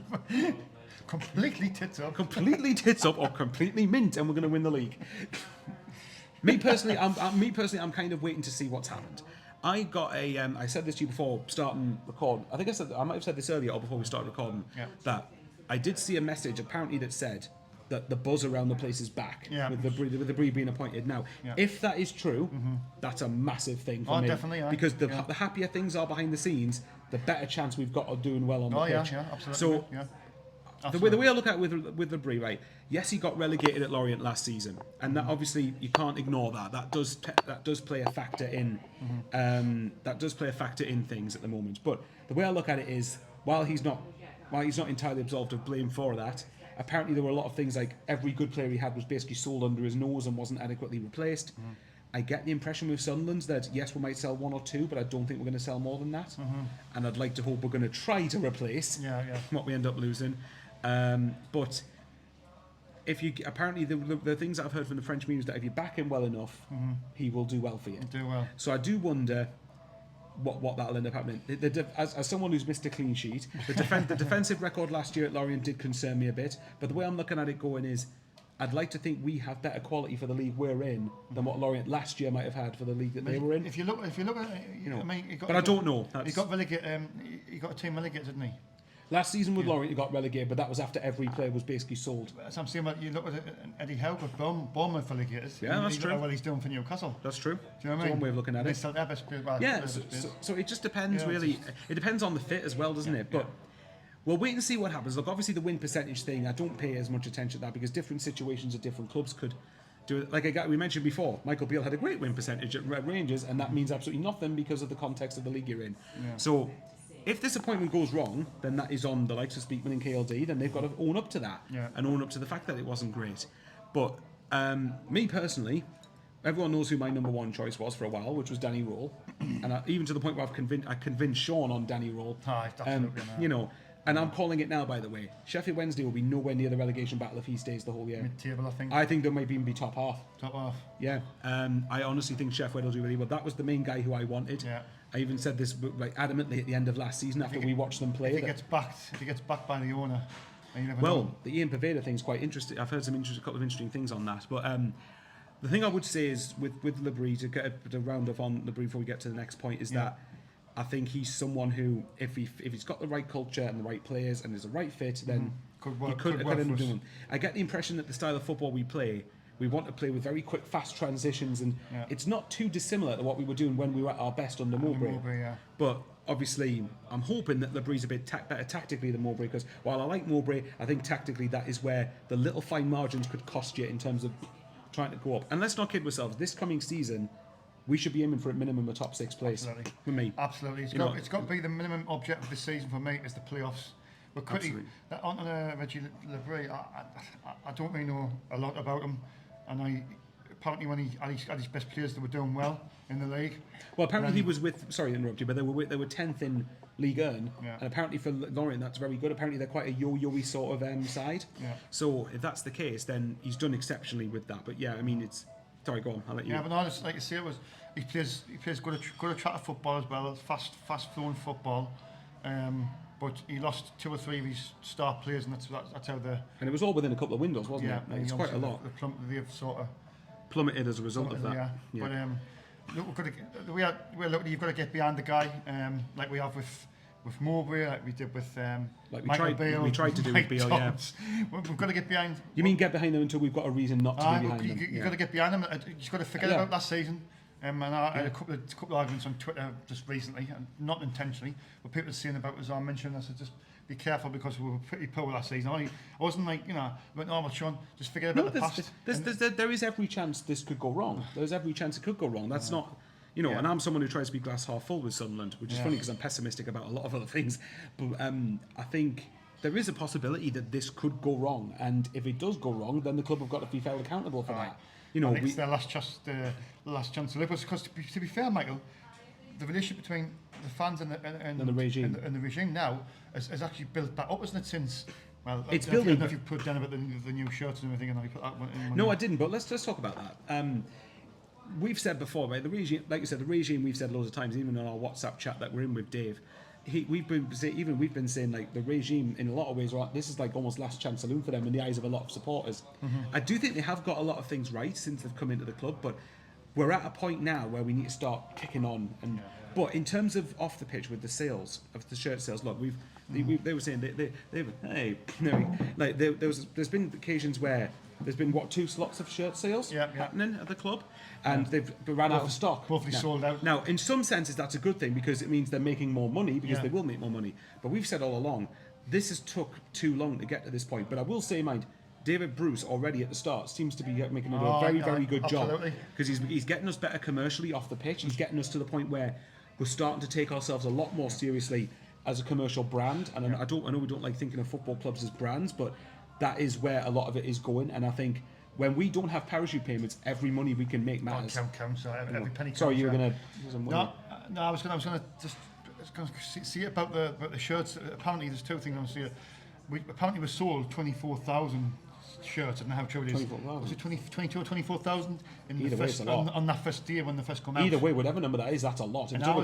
Speaker 1: completely tits up.
Speaker 2: Completely tits up or completely mint, and we're going to win the league. Me personally, I'm kind of waiting to see what's happened. I got a. I said this to you before starting record. I think I might have said this earlier or before we started recording.
Speaker 1: Yeah.
Speaker 2: That I did see a message apparently that said that the buzz around the place is back with the Brie being appointed. Now, if that is true, that's a massive thing for me.
Speaker 1: Definitely,
Speaker 2: because the happier things are behind the scenes, the better chance we've got of doing well on the pitch.
Speaker 1: Yeah, absolutely.
Speaker 2: So,
Speaker 1: absolutely.
Speaker 2: the way I look at it with the Brie, right? Yes, he got relegated at Lorient last season, and that obviously you can't ignore that. That does play a factor in. That does play a factor in things at the moment. But the way I look at it is, while he's not while he's not entirely absolved of blame for that, apparently there were a lot of things like every good player he had was basically sold under his nose and wasn't adequately replaced. I get the impression with Sunderland that yes, we might sell 1 or 2, but I don't think we're going to sell more than that. And I'd like to hope we're going to try to replace what we end up losing. But if you apparently the things that I've heard from the French media is that if you back him well enough, he will do well for you.
Speaker 1: Do well.
Speaker 2: So I do wonder what that'll end up happening. As someone who's missed a clean sheet, the defensive record last year at Lorient did concern me a bit. But the way I'm looking at it going is, I'd like to think we have better quality for the league we're in than what Lorient last year might have had for the league that they were in.
Speaker 1: If you look at, I mean,
Speaker 2: but I don't know.
Speaker 1: He got relegated. He got a team relegated, didn't he?
Speaker 2: Last season with Lorient, he got relegated, but that was after every player was basically sold.
Speaker 1: So I'm saying, you look at Eddie Howe got Bournemouth relegated.
Speaker 2: Yeah, that's true.
Speaker 1: How well he's doing for Newcastle.
Speaker 2: That's true.
Speaker 1: Do you know what I mean?
Speaker 2: That's one way of looking at it.
Speaker 1: They still their best player. Well,
Speaker 2: Yeah, so it just depends, really. It depends on the fit as well, doesn't it? But we'll wait and see what happens. Look, obviously the win percentage thing, I don't pay as much attention to that because different situations at different clubs could do it. Like we mentioned before, Michael Beale had a great win percentage at Red Rangers, and that means absolutely nothing because of the context of the league you're in. Yeah. So if this appointment goes wrong, then that is on the likes of Speakman and KLD, then they've got to own up to that and own up to the fact that it wasn't great. But me personally, everyone knows who my number 1 choice was for a while, which was Danny Role, and even to the point where I convinced Shaun on Danny Role. You know, and I'm calling it now, by the way. Sheffield Wednesday will be nowhere near the relegation battle if he stays the whole year.
Speaker 1: Mid-table, I think.
Speaker 2: I think they might even be top half.
Speaker 1: Top half.
Speaker 2: Yeah. I honestly think Sheffield will do really well. That was the main guy who I wanted. Yeah. I even said this like adamantly at the end of last season after we watched them play.
Speaker 1: If he gets backed by the owner, you never
Speaker 2: well,
Speaker 1: know.
Speaker 2: The Ian Pervader thing's quite interesting. I've heard a couple of interesting things on that. But the thing I would say is with Labrie, to get a round off on Labrie before we get to the next point, is that I think he's someone who, if he's got the right culture and the right players and is the right fit, then he could end up doing. I get the impression that the style of football we play, we want to play with very quick, fast transitions, and it's not too dissimilar to what we were doing when we were at our best under Mowbray. But obviously, I'm hoping that Labrie's a bit better tactically than Mowbray, because while I like Mowbray, I think tactically that is where the little fine margins could cost you in terms of trying to go up. And let's not kid ourselves, this coming season, we should be aiming for a minimum of top 6 place.
Speaker 1: Absolutely.
Speaker 2: For me.
Speaker 1: Absolutely. It's got to be the minimum objective this season for me is the playoffs. We're pretty... On Reggie Labrie, I don't really know a lot about him. And apparently when he had his best players, they were doing well in the league.
Speaker 2: Well, apparently he was with... Sorry to interrupt you, but they were 10th in League Earn. And apparently for Lorient, that's very good. Apparently they're quite a yo-yo-y sort of side. So if that's the case, then he's done exceptionally with that. But yeah, I mean, it's... Sorry, go on. I'll let you.
Speaker 1: Yeah, but no, like you say, he plays good attractive football as well, fast flowing football. But he lost 2 or 3 of his star players, and that's how the.
Speaker 2: And it was all within a couple of windows, wasn't it? It's quite a lot.
Speaker 1: They've sort of
Speaker 2: plummeted as a result of that.
Speaker 1: Yeah. But look, we're lucky. You've got to get behind the guy, like we have with Mowbray, like we did with Michael Beale.
Speaker 2: We tried to do with Beale, yeah.
Speaker 1: We've got to get behind.
Speaker 2: You mean get behind them until we've got a reason not to be behind them?
Speaker 1: You've got to get behind them. You've got to forget about last season. And I had a couple of arguments on Twitter just recently, and not intentionally, but people were saying about, as I mentioned, I said just be careful because we were pretty poor last season. I wasn't like, I went, well, Shaun, just forget about the past.
Speaker 2: There is every chance this could go wrong. There's every chance it could go wrong. That's not... and I'm someone who tries to be glass half full with Sunderland, which is funny because I'm pessimistic about a lot of other things. But I think there is a possibility that this could go wrong, and if it does go wrong, then the club have got to be held accountable for that.
Speaker 1: It's their last chance to live. Because to be fair, Michael, the relationship between the fans and the regime and the regime now has actually built that up, hasn't it? Since
Speaker 2: it's building. I
Speaker 1: don't know if you put down about the new shirts and everything, and you put that one in.
Speaker 2: No, I didn't. But let's talk about that. We've said before, right? The regime, like you said, the regime. We've said loads of times, even on our WhatsApp chat that we're in with Dave. We've been saying like the regime in a lot of ways, right? This is like almost last chance saloon for them in the eyes of a lot of supporters. I do think they have got a lot of things right since they've come into the club, but we're at a point now where we need to start kicking on. But in terms of off the pitch with the sales of the shirt sales, look, they were saying there's been occasions where there's been 2 slots of shirt sales happening at the club, and they've ran out of stock.
Speaker 1: Both sold out.
Speaker 2: Now, in some senses, that's a good thing because it means they're making more money because they will make more money. But we've said all along, this has took too long to get to this point. But I will say, mind, David Bruce already at the start seems to be making a very good job because he's getting us better commercially off the pitch. He's getting us to the point where we're starting to take ourselves a lot more seriously as a commercial brand, and I know we don't like thinking of football clubs as brands, but that is where a lot of it is going. And I think when we don't have parachute payments, every money we can make matters.
Speaker 1: Counts. Every penny counts.
Speaker 2: Sorry, you were gonna.
Speaker 1: No, I was gonna see about the shirts. Apparently, there's two things I want to see. Apparently, we sold 24,000 shirts. I don't know how true it is.
Speaker 2: 24,000.
Speaker 1: Was it 22 or 24,000 on that first day when they first come out?
Speaker 2: Either way, whatever number that is, that's a lot.
Speaker 1: And I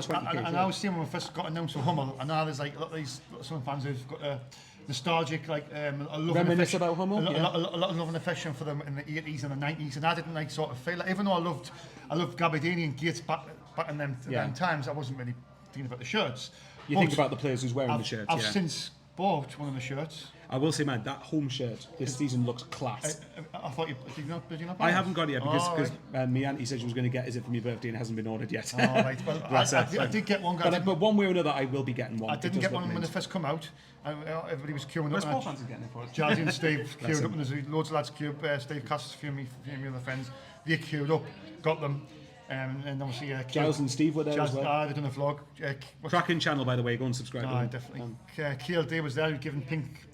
Speaker 1: was seeing when we first got announced for Hummel, and now there's like a lot of these some fans who've got a nostalgic, like a love and affection,
Speaker 2: about Hummel,
Speaker 1: a lot of love and affection for them in the 80s and the 90s, and I didn't like sort of feel like, even though I loved Gabardini and Gates back in them times, I wasn't really thinking about the shirts.
Speaker 2: You think about the players who's wearing the shirts.
Speaker 1: I've since bought one of the shirts.
Speaker 2: I will say, man, that home shirt this season looks class.
Speaker 1: I thought did you not buy
Speaker 2: I
Speaker 1: it?
Speaker 2: haven't got it yet because my auntie said she was going to get it for my birthday and it hasn't been ordered yet.
Speaker 1: Oh, right. Well, I did get one.
Speaker 2: But one way or another, I will be getting one.
Speaker 1: I didn't get one when they first come out. Everybody was queuing up.
Speaker 2: Where's fans getting it for us?
Speaker 1: Jazzy and Steve queued up, and there's loads of lads queued. Steve Cass, a few of my other friends, they queued up, got them. And obviously,
Speaker 2: Giles and Steve were there as well.
Speaker 1: They've done a vlog.
Speaker 2: Cracking channel, by the way. Go and subscribe.
Speaker 1: Definitely. Keil Day was there, giving pink.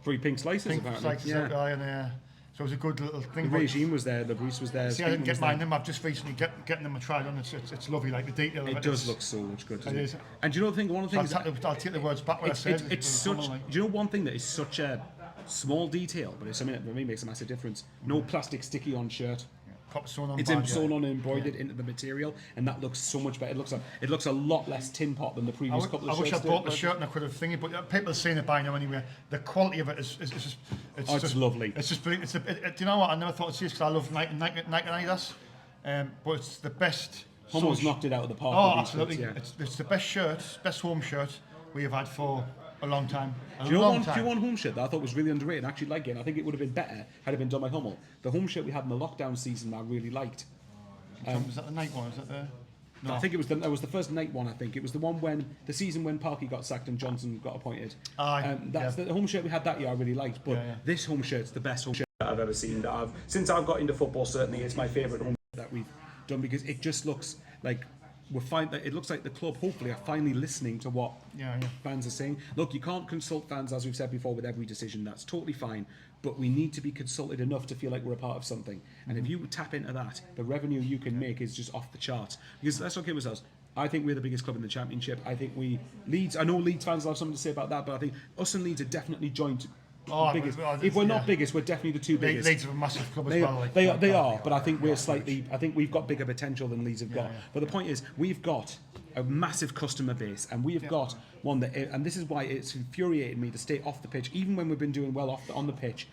Speaker 2: Free pink slices, apparently.
Speaker 1: And so it was a good little thing.
Speaker 2: The regime was there. The Bruce was there.
Speaker 1: See, I didn't get mine. I've just recently getting them a try on. It's lovely. Like the detail of it.
Speaker 2: It does look so much good.
Speaker 1: It is.
Speaker 2: And do you know the thing? One of the things.
Speaker 1: I'll take the words back. What I said.
Speaker 2: It's such. Do you know one thing that is such a small detail, but it's something that for me makes a massive difference? No plastic sticky on shirt.
Speaker 1: Sewn on
Speaker 2: it's sewn on and embroidered into the material, and that looks so much better. It looks a lot less tin pot than the previous couple of shirts.
Speaker 1: I wish I bought the shirt and I could have thingy, but people are saying it by now anyway. The quality of it is just
Speaker 2: it's lovely.
Speaker 1: It's just brilliant. Do you know what? I never thought I'd see this because I love Nike and Adidas, but it's the best.
Speaker 2: Hummel's knocked it out of the park.
Speaker 1: Oh, absolutely! Shirts, It's the best home shirt we have had for a long time.
Speaker 2: Do you know one home shirt that I thought was really underrated and actually liked it? I think it would have been better had it been done by Hummel. The home shirt we had in the lockdown season that I really liked.
Speaker 1: Was that the night one? Was that the? No.
Speaker 2: I think it was the first night one. I think it was the season when Parky got sacked and Johnson got appointed. That's the home shirt we had that year. I really liked, but this home shirt's the best home shirt that I've ever seen. Since I've got into football, certainly it's my favourite home shirt that we've done because it just looks like. It looks like the club hopefully are finally listening to what fans are saying. Look, you can't consult fans, as we've said before, with every decision. That's totally fine. But we need to be consulted enough to feel like we're a part of something. And if you tap into that, the revenue you can make is just off the charts. Because let's not kid ourselves. I think we're the biggest club in the Championship. I think Leeds, I know Leeds fans will have something to say about that, but I think us and Leeds are definitely joint. If we're not biggest, we're definitely the two biggest.
Speaker 1: Leeds are a massive club as well.
Speaker 2: They are, but I think we're slightly. I think we've got bigger potential than Leeds have got. But the point is, we've got a massive customer base, and we've got one that. And this is why it's infuriated me to stay off the pitch, even when we've been doing well on the pitch.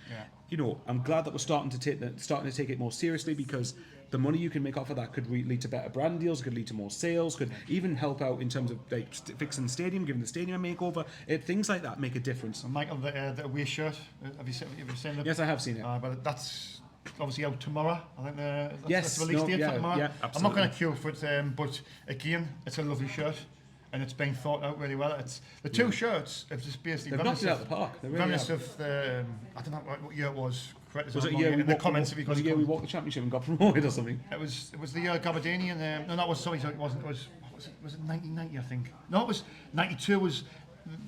Speaker 2: You know, I'm glad that we're starting to take it more seriously because the money you can make off of that could lead to better brand deals, could lead to more sales, could even help out in terms of like fixing the stadium, giving the stadium a makeover. Things like that make a difference.
Speaker 1: And Michael, the away shirt, have you seen that?
Speaker 2: Yes, I have seen it.
Speaker 1: But that's obviously out tomorrow. I think that's the release date for tomorrow.
Speaker 2: Yeah,
Speaker 1: I'm not going to queue for it, but again, it's a lovely shirt. And it's been thought out really well. It's the two shirts. It's just basically.
Speaker 2: They've knocked it out of the park. They really
Speaker 1: of the. I don't know what year it was.
Speaker 2: Was it a year we
Speaker 1: comments?
Speaker 2: Was it a year we walked the championship and got promoted or something?
Speaker 1: It was the year Gabardini and no, that was sorry. It wasn't. Was it 1990? I think. No, it was 92. Was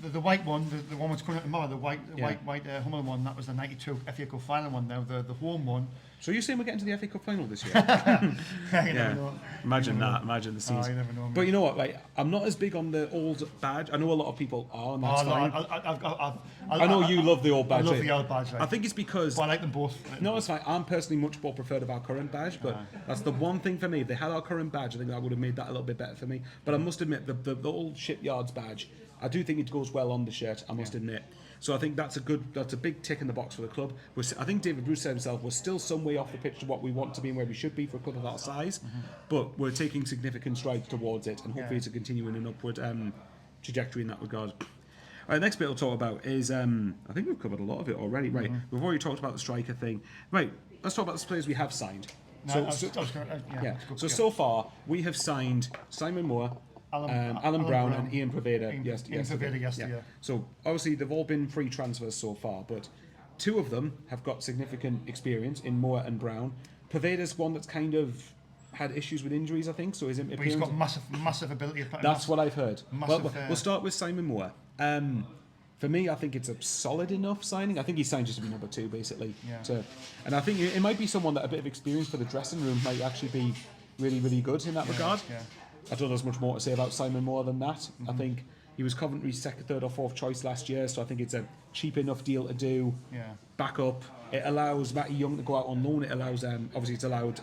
Speaker 1: the white one? The one that's coming out tomorrow. The white Hummel one. That was the 92 FA Cup final one. Now the home one.
Speaker 2: So you're saying we're getting to the FA Cup final this year?
Speaker 1: You never know.
Speaker 2: Imagine that. Imagine the season.
Speaker 1: You never know.
Speaker 2: But you know what? Like, I'm not as big on the old badge. I know a lot of people are, and that's fine. I know you love the old badge.
Speaker 1: I love the old badge. Right?
Speaker 2: I think it's because.
Speaker 1: But I like them both.
Speaker 2: No, it's fine. I'm personally much more preferred of our current badge, but that's the one thing for me. If they had our current badge, I think that would have made that a little bit better for me. But I must admit, the old Shipyards badge, I do think it goes well on the shirt. I must admit. So I think that's a big tick in the box for the club. I think David Bruce said himself, we're still some way off the pitch to what we want to be and where we should be for a club of our size, but we're taking significant strides towards it, and hopefully it's a continuing an upward trajectory in that regard. All right, next bit we'll talk about is, I think we've covered a lot of it already, right? We've already talked about the striker thing. Right, let's talk about the players we have signed. So far, we have signed Simon Moore, Alan Brown and Ian Preveda yesterday. So obviously they've all been free transfers so far, but two of them have got significant experience in Moore and Brown. Preveda's one that's kind of had issues with injuries, I think. So his
Speaker 1: But he's got massive ability.
Speaker 2: That's what I've heard.
Speaker 1: Massive,
Speaker 2: We'll start with Simon Moore. For me, I think it's a solid enough signing. I think he's signed just to be number 2, basically.
Speaker 1: Yeah.
Speaker 2: And I think it might be someone that a bit of experience for the dressing room might actually be really, really good in that regard.
Speaker 1: Yeah.
Speaker 2: I don't know as much more to say about Simon Moore than that. I think he was Coventry's second, third, or fourth choice last year, so I think it's a cheap enough deal to do.
Speaker 1: Yeah.
Speaker 2: Back up. It allows Matty Young to go out on loan. It allows, obviously, it's allowed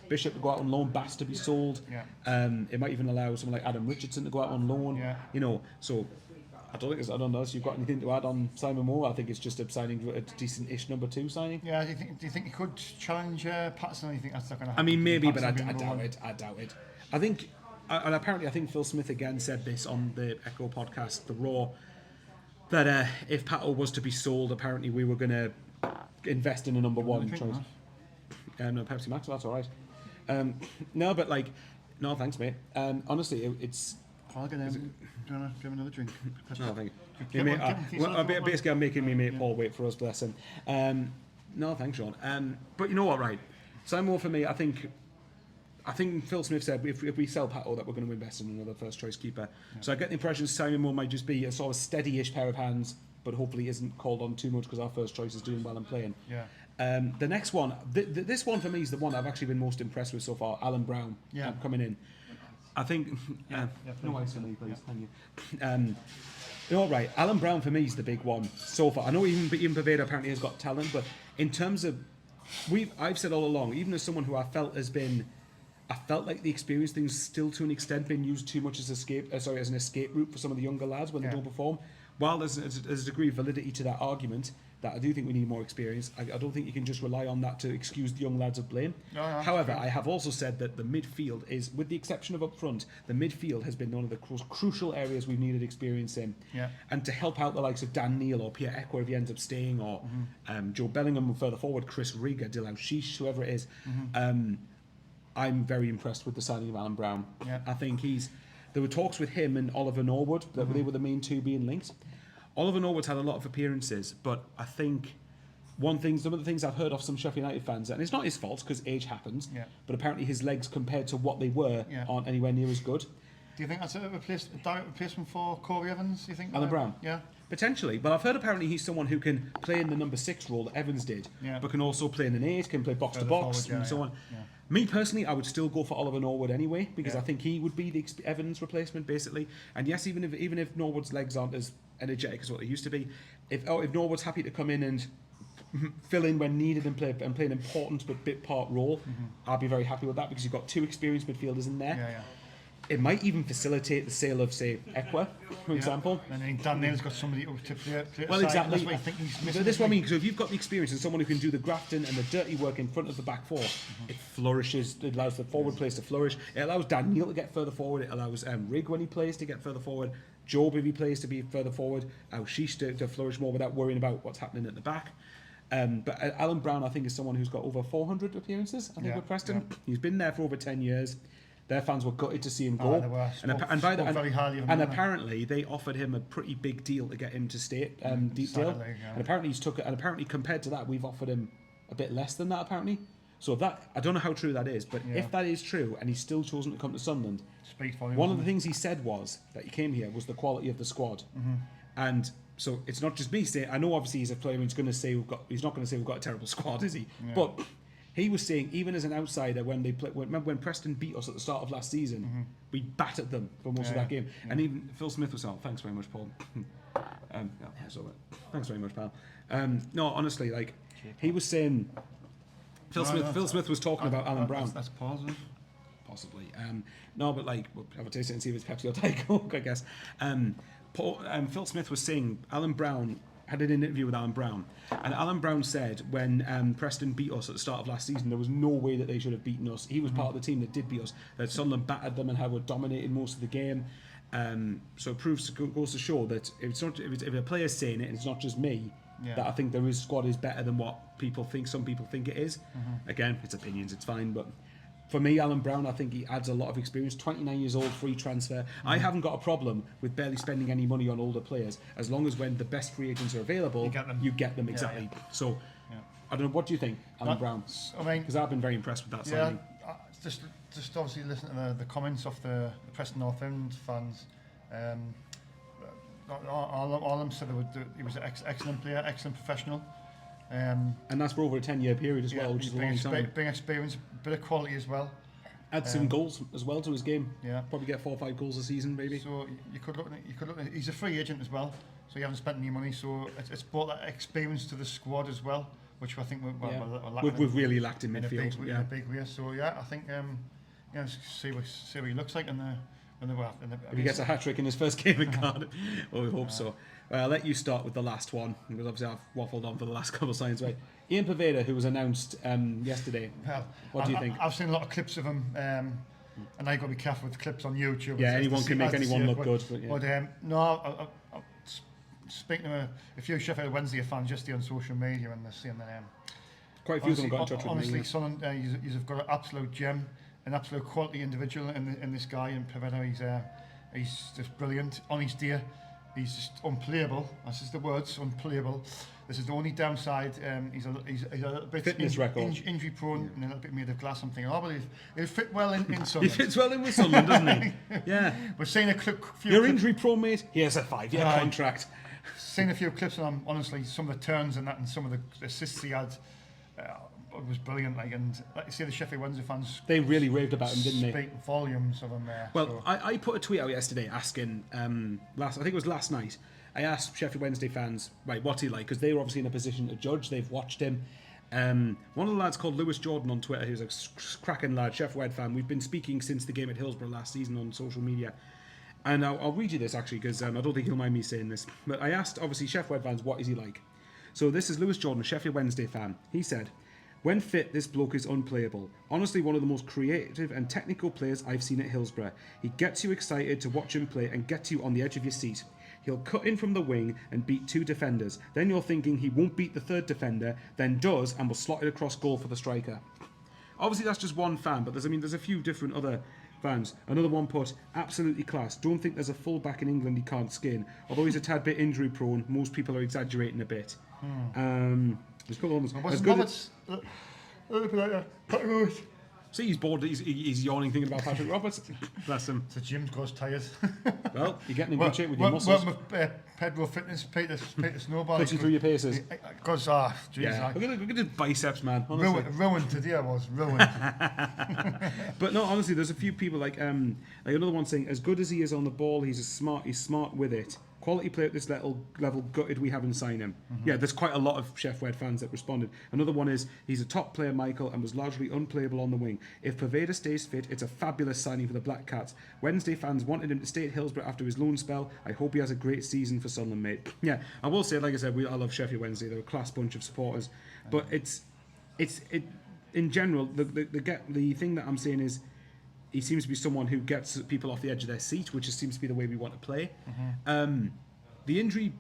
Speaker 2: Bishop to go out on loan, Bass to be sold.
Speaker 1: Yeah.
Speaker 2: It might even allow someone like Adam Richardson to go out on loan.
Speaker 1: Yeah.
Speaker 2: You know, so I don't know if you've got anything to add on Simon Moore. I think it's just a signing, a decent-ish number 2 signing.
Speaker 1: Yeah. Do you think he could challenge Patterson? Or do you think that's not going to happen?
Speaker 2: I mean, maybe, but I doubt it. I doubt it. I think, and apparently, I think Phil Smith again said this on the Echo podcast, The Raw, that if Pato was to be sold, apparently we were going to invest in a number 1 choice. No, Pepsi Max, that's all right. No, but like, no, thanks, mate. Honestly, it's.
Speaker 1: I'll get him. Do you want to give him another drink?
Speaker 2: No, thank you. Basically, I'm making me mate Paul wait for us, bless him. No, thanks, Shaun. But you know what, right? Simon Moore for me, I think Phil Smith said if we sell Pato that we're going to invest in another first choice keeper. Yeah. So I get the impression Simon Moore might just be a sort of steady-ish pair of hands, but hopefully isn't called on too much because our first choice is doing well and playing.
Speaker 1: Yeah.
Speaker 2: The next one, this one for me is the one I've actually been most impressed with so far. Alan Brown coming in. I think. No ice for me, please. Thank you. All right, Alan Brown for me is the big one so far. I know even Paveda apparently has got talent, but in terms of, I've said all along, even as someone who I felt like the experience thing's still to an extent been used too much as an escape route for some of the younger lads when they don't perform. While there's a degree of validity to that argument, that I do think we need more experience, I don't think you can just rely on that to excuse the young lads of blame. However, I have also said that the midfield is, with the exception of up front, the midfield has been one of the crucial areas we've needed experience in.
Speaker 1: Yeah.
Speaker 2: And to help out the likes of Dan Neil or Pierre Ekwah if he ends up staying, or Joe Bellingham further forward, Chris Riga, Dylan Sheesh, whoever it is, I'm very impressed with the signing of Alan Brown.
Speaker 1: Yeah.
Speaker 2: I think there were talks with him and Oliver Norwood, that they were the main 2 being linked. Oliver Norwood's had a lot of appearances, but I think some of the things I've heard off some Sheffield United fans, and it's not his fault because age happens, but apparently his legs compared to what they were aren't anywhere near as good.
Speaker 1: Do you think that's a direct replacement for Corey Evans, do you think?
Speaker 2: Alan Brown?
Speaker 1: Yeah.
Speaker 2: Potentially, but I've heard apparently he's someone who can play in the number 6 role that Evans did, but can also play in an 8, can play box to box and so on. Yeah. Me personally, I would still go for Oliver Norwood anyway, because I think he would be the Evans replacement basically. And yes, even if Norwood's legs aren't as energetic as what they used to be, if Norwood's happy to come in and fill in when needed and play an important but bit part role, I'd be very happy with that because you've got 2 experienced midfielders in there.
Speaker 1: Yeah.
Speaker 2: It might even facilitate the sale of, say, Ekwah, for example.
Speaker 1: And then Dan Neil's got somebody to play
Speaker 2: well, exactly.
Speaker 1: That's what I think he's missing.
Speaker 2: This is what I mean. So if you've got the experience and someone who can do the grafting and the dirty work in front of the back 4, it flourishes. It allows the forward players to flourish. It allows Dan Neil to get further forward. It allows Rig when he plays to get further forward. Job if he plays to be further forward. Sheesh to flourish more without worrying about what's happening at the back. But Alan Brown, I think, is someone who's got over 400 appearances. I think with Preston, he's been there for over 10 years. Their fans were gutted to see him go. And apparently they offered him a pretty big deal to get him to stay Deepdale. And apparently he's took it. And apparently compared to that, we've offered him a bit less than that. Apparently, so that I don't know how true that is, but if that is true, and he's still chosen to come to Sunderland, one of the things he said was that he came here was the quality of the squad, and so it's not just me saying. I know obviously he's a player. He's not going to say we've got a terrible squad, is he? Yeah. But he was saying, even as an outsider, when Preston beat us at the start of last season, we battered them for most of that game. Yeah. And even Phil Smith was like, thanks very much, Paul. Thanks very much, pal. No, honestly, like, he was saying, Phil Smith was talking about Alan Brown.
Speaker 1: That's positive.
Speaker 2: Possibly. No, but like, we'll have a taste and see if it's Pepsi or Diet Coke, I guess. Phil Smith was saying, Alan Brown had an interview with Alan Brown, and Alan Brown said when Preston beat us at the start of last season, there was no way that they should have beaten us. He was part of the team that did beat us. That Sunderland battered them and how we dominated most of the game. So it goes to show that if a player's saying it, and it's not just me, that I think the squad is better than what some people think it is. Again, it's opinions, it's fine, but for me, Alan Brown, I think he adds a lot of experience. 29 years old, free transfer. I haven't got a problem with barely spending any money on older players, as long as when the best free agents are available, you get them exactly. So, I don't know, what do you think, Alan Brown? I mean, because I've been very impressed with that signing.
Speaker 1: just obviously listening to the comments of the Preston North End fans. All of them said he was an excellent player, excellent professional.
Speaker 2: And that's for over a 10-year period as well, which is a long time.
Speaker 1: Bring experience, bit of quality as well.
Speaker 2: Add some goals as well to his game.
Speaker 1: Yeah,
Speaker 2: probably get 4 or 5 goals a season, maybe.
Speaker 1: So you could look at. He's a free agent as well, so you haven't spent any money. So it's brought that experience to the squad as well, which I think
Speaker 2: we've really lacked in midfield.
Speaker 1: In a big way. So yeah, I think see what he looks like
Speaker 2: if he gets a hat trick in his first game at Cardiff. Well, we hope so. I'll let you start with the last one, because obviously I've waffled on for the last couple of signs. Right, Ian Poveda, who was announced yesterday.
Speaker 1: Well,
Speaker 2: what do you think?
Speaker 1: I've seen a lot of clips of him, and I've got to be careful with clips on YouTube.
Speaker 2: Yeah, anyone can make anyone look good.
Speaker 1: But no, I'm speaking to a few Sheffield Wednesday fans yesterday on social media, and they're saying that
Speaker 2: quite a few of them got in touch with me.
Speaker 1: Honestly, Sunderland, you've got an absolute gem, an absolute quality individual in this guy, in Poveda. He's just brilliant. On his day, he's just unplayable. That's just the words, unplayable. This is the only downside. He's a little bit
Speaker 2: fitness record,
Speaker 1: injury prone, and a little bit made of glass. I'm thinking, but he'll fit well in Sunderland.
Speaker 2: He fits well in with Sunderland, doesn't he? Yeah.
Speaker 1: We're seeing a few.
Speaker 2: You're injury prone, mate. Here's a 5-year contract.
Speaker 1: Seen a few clips, and honestly, some of the turns and that, and some of the assists he had. It was brilliant, and like you say, the Sheffield Wednesday fans,
Speaker 2: they really raved about him, didn't they?
Speaker 1: Speak volumes of him there.
Speaker 2: Well, so. I put a tweet out yesterday asking, I think it was last night, I asked Sheffield Wednesday fans, right, what's he like? Because they were obviously in a position to judge, they've watched him. One of the lads called Lewis Jordan on Twitter, who's a cracking lad, Sheffield Wed fan, we've been speaking since the game at Hillsborough last season on social media. And I'll read you this actually, because I don't think he'll mind me saying this. But I asked, obviously, Sheffield Wed fans, what is he like? So this is Lewis Jordan, a Sheffield Wednesday fan. He said, when fit, this bloke is unplayable. Honestly, one of the most creative and technical players I've seen at Hillsborough. He gets you excited to watch him play and gets you on the edge of your seat. He'll cut in from the wing and beat 2 defenders. Then you're thinking he won't beat the 3rd defender, then does and will slot it across goal for the striker. Obviously, that's just one fan, but there's a few different other fans. Another one put, absolutely class. Don't think there's a full-back in England he can't skin. Although he's a tad bit injury prone, most people are exaggerating a bit. See, he's bored. He's yawning, thinking about Patrick Roberts. Bless him.
Speaker 1: So Jim's goes tired.
Speaker 2: Well, you're getting in good shape with your muscles.
Speaker 1: Pedro Fitness, Peter Snowball.
Speaker 2: Puts you through your paces.
Speaker 1: Because,
Speaker 2: yeah. Look at his biceps, man.
Speaker 1: Ruined today, I was ruined.
Speaker 2: But no, honestly, there's a few people like another one saying, as good as he is on the ball, he's smart with it. Quality player at this level, gutted we haven't signed him. Mm-hmm. Yeah, there's quite a lot of Chef Wed fans that responded. Another one is, he's a top player, Michael, and was largely unplayable on the wing. If Poveda stays fit, it's a fabulous signing for the Black Cats. Wednesday fans wanted him to stay at Hillsborough after his loan spell. I hope he has a great season for Sunderland, mate. Yeah, I will say, like I said, I love Sheffield Wednesday. They're a class bunch of supporters. But it's in general, the thing that I'm saying is, he seems to be someone who gets people off the edge of their seat, which seems to be the way we want to play. Mm-hmm. The injury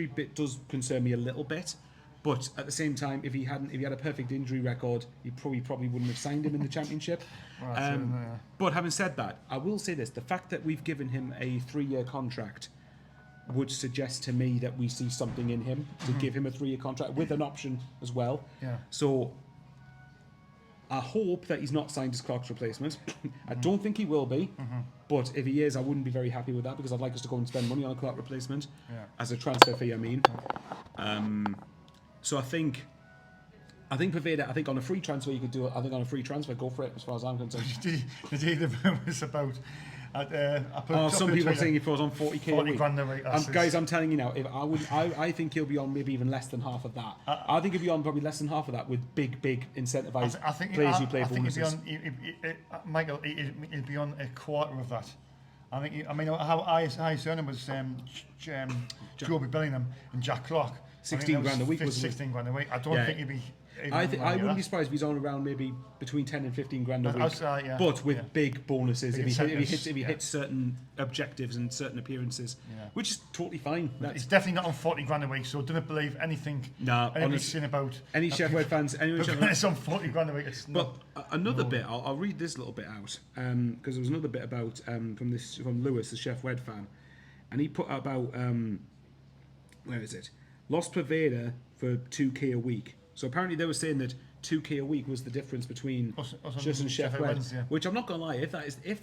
Speaker 2: bit does concern me a little bit, but at the same time, if he had a perfect injury record, he probably wouldn't have signed him in the Championship. But having said that, I will say this: the fact that we've given him a 3-year contract would suggest to me that we see something in him to give him a 3-year contract with an option as well. Yeah. So I hope that he's not signed as Clark's replacement. I don't think he will be, but if he is, I wouldn't be very happy with that, because I'd like us to go and spend money on a Clark replacement as a transfer fee. I mean, so I think Poveda, I think on a free transfer you could do it. I think on a free transfer, go for it. As far as I'm concerned.
Speaker 1: Did you hear the rumours about?
Speaker 2: Some people are saying he falls on 40k
Speaker 1: 40 grand a week.
Speaker 2: Guys, I'm telling you now, if I think he'll be on maybe even less than half of that. I think he'll be on probably less than half of that with big incentivised players who play bonuses.
Speaker 1: Michael, he'll be on a quarter of that. I mean, how his earning was Joby Bellingham and Jack Clark.
Speaker 2: 16 grand a week.
Speaker 1: 16 grand a week. I don't think he'd be.
Speaker 2: I wouldn't be surprised if he's on around maybe between 10 and 15 grand a week, but with big bonuses if he hits certain objectives and certain appearances, which is totally fine.
Speaker 1: He's definitely not on 40 grand a week, so don't believe anything. Anybody's saying about
Speaker 2: any Sheffield fans.
Speaker 1: It's on 40 grand a week. It's not.
Speaker 2: But another bit, I'll read this little bit out because there was another bit about from Lewis, the Chef Wed fan, and he put about where is it? Lost Poveda for 2k a week. So apparently they were saying that 2K a week was the difference between
Speaker 1: Us
Speaker 2: just and Chef Wed.
Speaker 1: Wednesday.
Speaker 2: Which I'm not gonna lie, if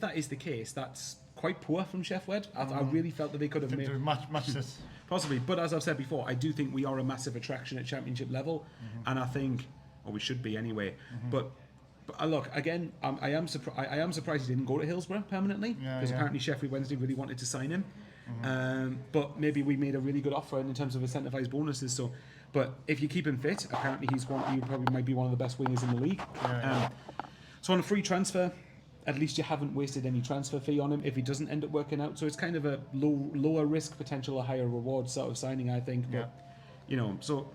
Speaker 2: that is the case, that's quite poor from Chef Wed. I really felt that they could have made
Speaker 1: Match this.
Speaker 2: possibly. But as I've said before, I do think we are a massive attraction at Championship level, and I think, or we should be anyway. But look, again, I am surprised he didn't go to Hillsborough permanently, because apparently Sheffield Wednesday really wanted to sign him. But maybe we made a really good offer in terms of incentivised bonuses. So, but if you keep him fit, apparently he probably might be one of the best wingers in the league. So on a free transfer, at least you haven't wasted any transfer fee on him if he doesn't end up working out. So it's kind of a lower risk potential, a higher reward sort of signing, I think. But so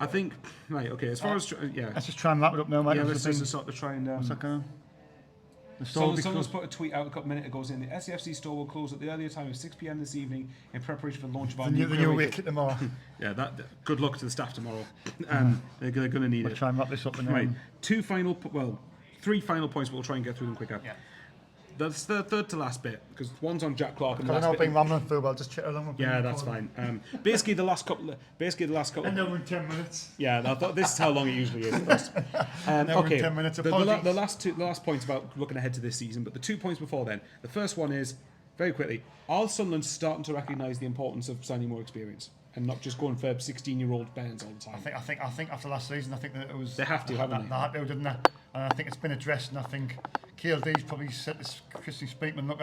Speaker 2: I think right. Okay, as far as
Speaker 1: let's just try and wrap it up now, mate.
Speaker 2: Yeah, let's just sort of try and.
Speaker 1: What's that going? The store
Speaker 2: Someone's put a tweet out a couple minutes ago saying the SCFC store will close at the earlier time of 6 p.m. this evening in preparation for the launch of our
Speaker 1: the new week tomorrow.
Speaker 2: Yeah, good luck to the staff tomorrow. They're going to need
Speaker 1: we'll
Speaker 2: it.
Speaker 1: Try and wrap this up.
Speaker 2: Right, three final points, but we'll try and get through them quicker. Yeah. That's the third to last bit, because one's on Jack Clark and the
Speaker 1: I've
Speaker 2: last
Speaker 1: not
Speaker 2: bit.
Speaker 1: been rambling through, but I'll just check along.
Speaker 2: Yeah, that's fine. Basically the last couple.
Speaker 1: And over in 10 minutes.
Speaker 2: Yeah, I thought this is how long it usually is. Okay.
Speaker 1: 10 minutes.
Speaker 2: The last points about looking ahead to this season, but the 2 points before then. The first one is very quickly. Are Sunderland starting to recognise the importance of signing more experience and not just going for 16-year-old bands all the time?
Speaker 1: I think after last season, I think that it was.
Speaker 2: They have to, haven't they?
Speaker 1: They had to, didn't they? And I think it's been addressed, and I think KLD's probably said this. Christian Speakman, look,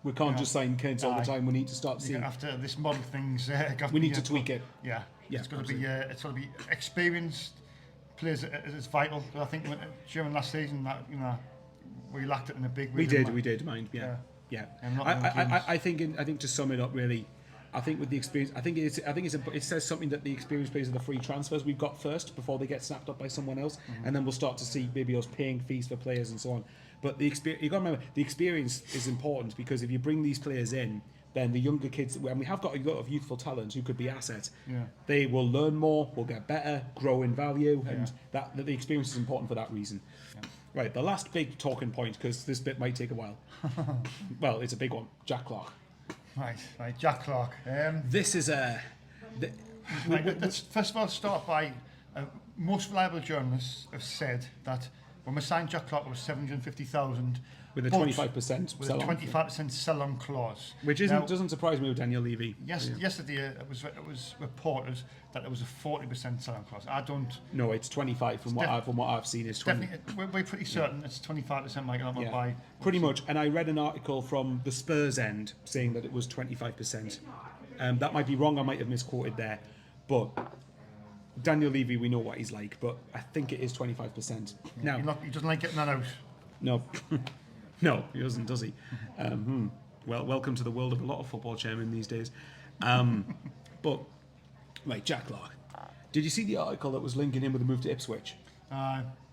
Speaker 2: we can't just sign kids all the time. We need to start seeing.
Speaker 1: After this model things,
Speaker 2: we need to tweak it.
Speaker 1: Yeah, it's got to be. It's got to be experienced players. It's vital. I think during last season, that we lacked it in a big way.
Speaker 2: We did. Mind, yeah. I think to sum it up, really, I think with the experience, it says something that the experienced players are the free transfers we've got first before they get snapped up by someone else, and then we'll start to see maybe us paying fees for players and so on. But the experience, you got to remember, the experience is important, because if you bring these players in, then the younger kids, and we have got a lot of youthful talent who could be assets. They will learn more, will get better, grow in value, and that the experience is important for that reason. Right, the last big talking point, because this bit might take a while. Well, it's a big one. Jack Clark.
Speaker 1: Right, Jack Clark.
Speaker 2: This is a.
Speaker 1: Let's first of all start by most reliable journalists have said that when we signed Jack Clark, it was 750,000
Speaker 2: with a 25%
Speaker 1: with a 25% sell-on clause,
Speaker 2: which doesn't surprise me with Daniel Levy.
Speaker 1: Yesterday it was reported that it was a 40% sell-on clause. I don't.
Speaker 2: No, it's 25 from what I've seen. Is 20.
Speaker 1: Definitely, we're pretty certain it's 25%. Michael, by
Speaker 2: pretty much. And I read an article from the Spurs end saying that it was 25%. That might be wrong. I might have misquoted there, but Daniel Levy, we know what he's like, but I think it is 25%. Now
Speaker 1: he doesn't like getting that out.
Speaker 2: No. No, he doesn't, does he? Well, welcome to the world of a lot of football chairmen these days. But, right, Jack Clark. Did you see the article that was linking him with the move to Ipswich?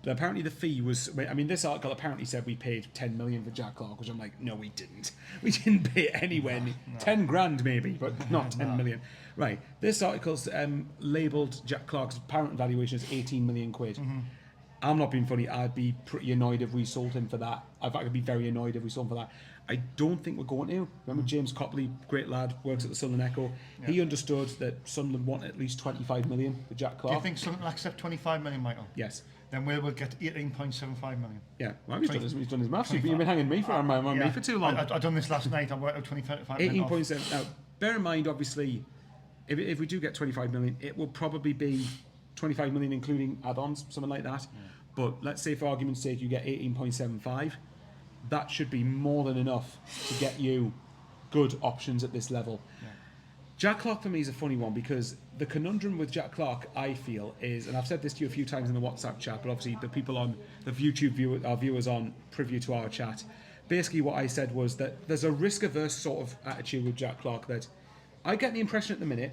Speaker 2: Apparently the fee was... I mean, this article apparently said we paid 10 million for Jack Clark, which I'm like, no, we didn't. We didn't pay anywhere near... 10 grand maybe, but not 10 million. Right, this article's labelled Jack Clark's apparent valuation as 18 million quid. I'm not being funny. I'd be pretty annoyed if we sold him for that. In fact, I'd be very annoyed if we sold him for that. I don't think we're going to. Remember James Copley, great lad, works at the Sunderland Echo. He understood that Sunderland want at least 25 million for Jack Clark.
Speaker 1: Do you think Sunderland will accept 25 million, Michael?
Speaker 2: Yes.
Speaker 1: Then we will get 18.75 million.
Speaker 2: Yeah, well, he's done his maths. You've been hanging me for me for too long.
Speaker 1: I've done this last night. I worked out 25 million.
Speaker 2: 18.7. Now, bear in mind, obviously, if we do get 25 million, it will probably be 25 million including add-ons, something like that. But let's say, for argument's sake, you get 18.75. That should be more than enough to get you good options at this level. Jack Clark for me is a funny one, because the conundrum with Jack Clark, I feel, is, and I've said this to you a few times in the WhatsApp chat, but obviously the people on the YouTube our viewers on privy to our chat, basically what I said was that there's a risk-averse sort of attitude with Jack Clark that I get the impression at the minute,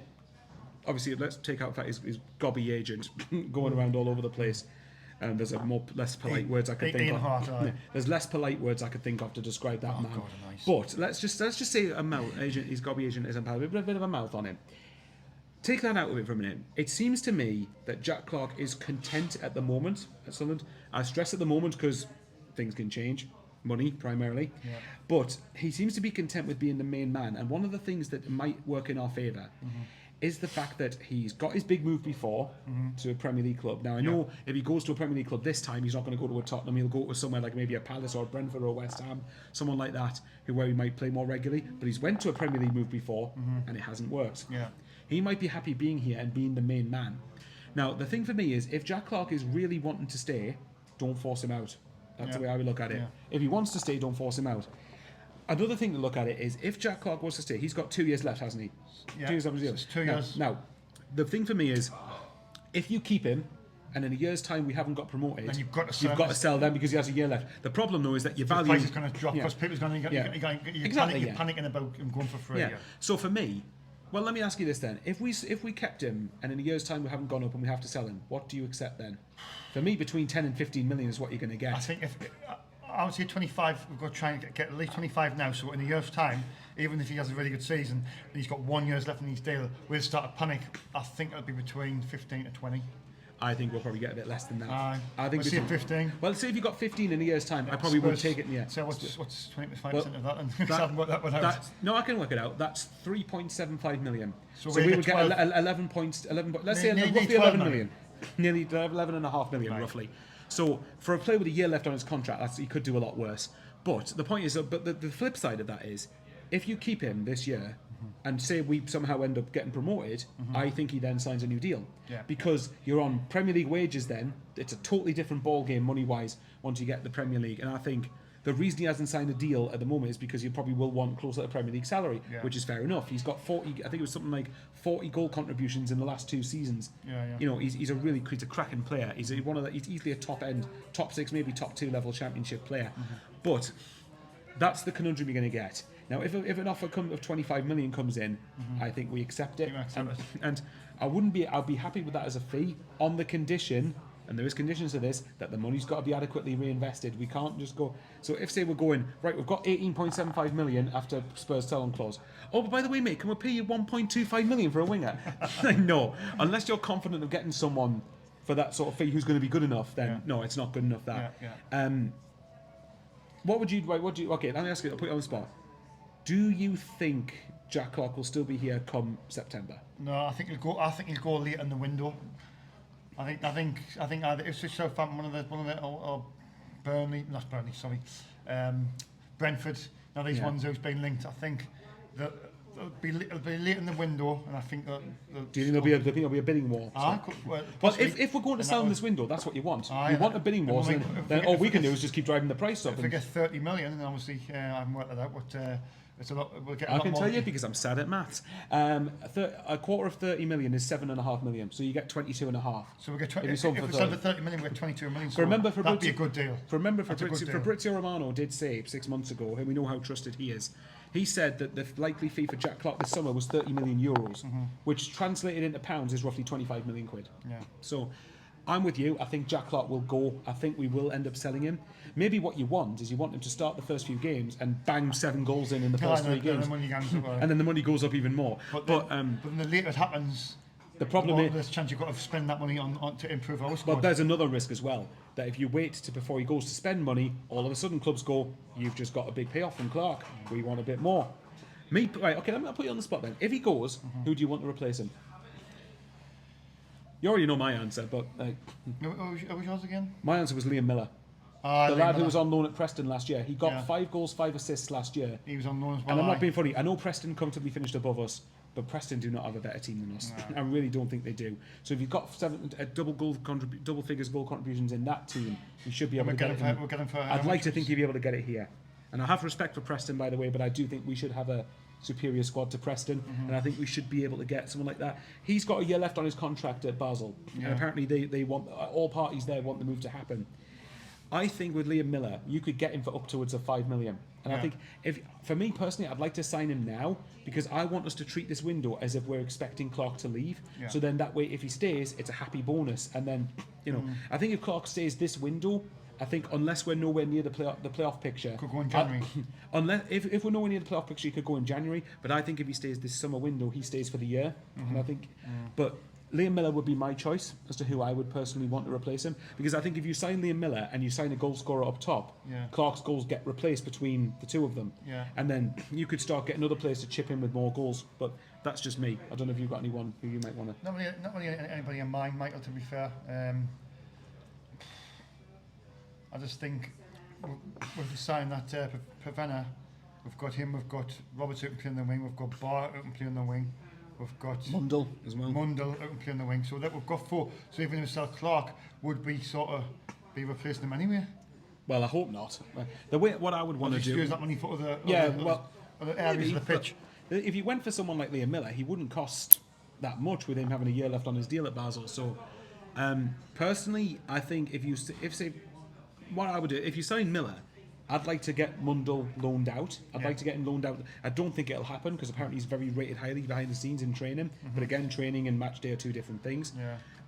Speaker 2: obviously let's take out his gobby agent going around all over the place. There's less polite words I could think of. There's less polite words I could think of to describe that man. God, nice. But let's just say a mouth agent, his gobby agent is a bit of a mouth on him. Take that out of it for a minute. It seems to me that Jack Clark is content at the moment at Sunderland. I stress at the moment because things can change, money primarily. But he seems to be content with being the main man. And one of the things that might work in our favour is the fact that he's got his big move before to a Premier League club. Now, I know if he goes to a Premier League club this time, he's not going to go to a Tottenham. He'll go to somewhere like maybe a Palace or a Brentford or West Ham, someone like that, where he might play more regularly. But he's went to a Premier League move before, and it hasn't worked.
Speaker 1: Yeah.
Speaker 2: He might be happy being here and being the main man. Now, the thing for me is, if Jack Clarke is really wanting to stay, don't force him out. That's the way I would look at it.
Speaker 1: Yeah.
Speaker 2: If he wants to stay, don't force him out. Another thing to look at it is, if Jack Clarke wants to stay, he's got 2 years left, hasn't he?
Speaker 1: Yeah.
Speaker 2: 2 years left on his deal.
Speaker 1: It's 2 years.
Speaker 2: Now, the thing for me is, if you keep him, and in a year's time we haven't got promoted,
Speaker 1: then you've got to
Speaker 2: sell them because he has a year left. The problem though is that your
Speaker 1: the
Speaker 2: value
Speaker 1: price is going to drop because people's going to you're panicking about him going for free.
Speaker 2: Yeah. So for me, well, let me ask you this then: if we kept him, and in a year's time we haven't gone up and we have to sell him, what do you accept then? For me, between 10 and 15 million is what you're going to get.
Speaker 1: I think if I would say 25, we've got to try and get at least 25 now. So in a year's time, even if he has a really good season and he's got 1 year left in his deal, we'll start to panic. I think it'll be between 15 to 20.
Speaker 2: I think we'll probably get a bit less than that.
Speaker 1: I think we'll 15.
Speaker 2: Well, say if you got 15 in a year's time, I probably wouldn't take it in the end.
Speaker 1: So what's 25% of that? And I haven't worked that one out.
Speaker 2: No, I can work it out. That's 3.75 million.
Speaker 1: So
Speaker 2: we would get 11 points. Let's say roughly 11 million. Nearly 11.5 million, roughly. So for a player with a year left on his contract, he could do a lot worse. But the point is, but the flip side of that is, if you keep him this year, and say we somehow end up getting promoted, I think he then signs a new deal.
Speaker 1: Yeah.
Speaker 2: Because you're on Premier League wages then, it's a totally different ball game money-wise once you get the Premier League. And I think the reason he hasn't signed a deal at the moment is because you probably will want closer to Premier League salary, which is fair enough. He's got 40, I think it was something like 40 goal contributions in the last 2 seasons. You know, he's a cracking player. He's easily a top 6, maybe top 2 level championship player. But that's the conundrum you're going to get. Now, if an offer of 25 million comes in, I think we accept it. And I'll be happy with that as a fee on the condition, and there is conditions to this, that the money's got to be adequately reinvested. We can't just go. So if say we're going right, we've got 18.75 million after Spurs sell-on clause. Oh, but by the way, mate, can we pay you 1.25 million for a winger? No, unless you're confident of getting someone for that sort of fee who's going to be good enough, then no, it's not good enough. What would you? Okay, let me ask you. I'll put you on the spot. Do you think Jack Clarke will still be here come September?
Speaker 1: No, I think he'll go late in the window. I think either it's just Southampton, one of the or Brentford. Now these ones who's been linked. I think that it'll be late in the window, and I think that.
Speaker 2: Do you think there'll be a bidding war? Well, if we're going to sell in this window, that's what you want. You want a bidding war. Then all we can do is just keep driving the price up.
Speaker 1: If we get 30 million, and obviously I haven't worked that out, but. It's a lot. We'll get
Speaker 2: I can tell you because I'm sad at maths. A quarter of 30 million is 7.5 million, so you get 22.5.
Speaker 1: So we get 20. If we sell for 30 million, we get 22 million. So that'd be a good deal.
Speaker 2: Fabrizio Romano did say 6 months ago, and we know how trusted he is. He said that the likely fee for Jack Clarke this summer was 30 million euros, which translated into pounds is roughly 25 million quid.
Speaker 1: Yeah.
Speaker 2: So. I'm with you. I think Jack Clarke will go. I think we will end up selling him. Maybe what you want is you want him to start the first few games and bang 7 goals in the first 3 games, and then the money goes up even more.
Speaker 1: But the later it happens,
Speaker 2: the problem is
Speaker 1: there's a chance you've got to spend that money on to improve our squad.
Speaker 2: But there's another risk as well, that if you wait before he goes to spend money, all of a sudden clubs go, you've just got a big payoff from Clarke. We want a bit more. Right, okay, I'm going to put you on the spot then. If he goes, who do you want to replace him? You already know my answer, but...
Speaker 1: What was yours again?
Speaker 2: My answer was Liam Miller. The lad who was on loan at Preston last year. He got 5 goals, 5 assists last year.
Speaker 1: He was on loan as well.
Speaker 2: And I'm not being funny. I know Preston comfortably finished above us, but Preston do not have a better team than us. No. I really don't think they do. So if you've got double figures goal contributions in that team, you should be able to get it. I'd like to think you'd be able to get it here. And I have respect for Preston, by the way, but I do think we should have a superior squad to Preston, and I think we should be able to get someone like that. He's got a year left on his contract at Basel, and apparently they want, all parties there want the move to happen. I think with Liam Miller, you could get him for upwards of 5 million. And I think, for me personally, I'd like to sign him now because I want us to treat this window as if we're expecting Clarke to leave. Yeah. So then that way, if he stays, it's a happy bonus. And then, I think if Clarke stays this window, I think unless we're nowhere near the playoff picture,
Speaker 1: could go in January.
Speaker 2: If we're nowhere near the playoff picture, he could go in January. But I think if he stays this summer window, he stays for the year. And I think, but Liam Miller would be my choice as to who I would personally want to replace him, because I think if you sign Liam Miller and you sign a goal scorer up top, Clark's goals get replaced between the two of them, and then you could start getting other players to chip in with more goals. But that's just me. I don't know if you've got anyone who you might want to.
Speaker 1: Not really anybody in mind, Michael. To be fair, I just think we've signed that Pavena. We've got him. We've got Roberts who can play on the wing. We've got Barr who can play on the wing. We've got
Speaker 2: Mundell as well.
Speaker 1: Mundell who can play on the wing. So that we've got 4. So even if Clark would be sort of be replacing him anyway.
Speaker 2: Well, I hope not. The way what I would want to do.
Speaker 1: Use that money for other
Speaker 2: maybe,
Speaker 1: areas of the pitch.
Speaker 2: If you went for someone like Liam Miller, he wouldn't cost that much with him having a year left on his deal at Basel. So, personally, I think what I would do if you sign Miller, I'd like to get Mundell loaned out. I'd like to get him loaned out. I don't think it'll happen because apparently he's very rated highly behind the scenes in training. But again, training and match day are two different things.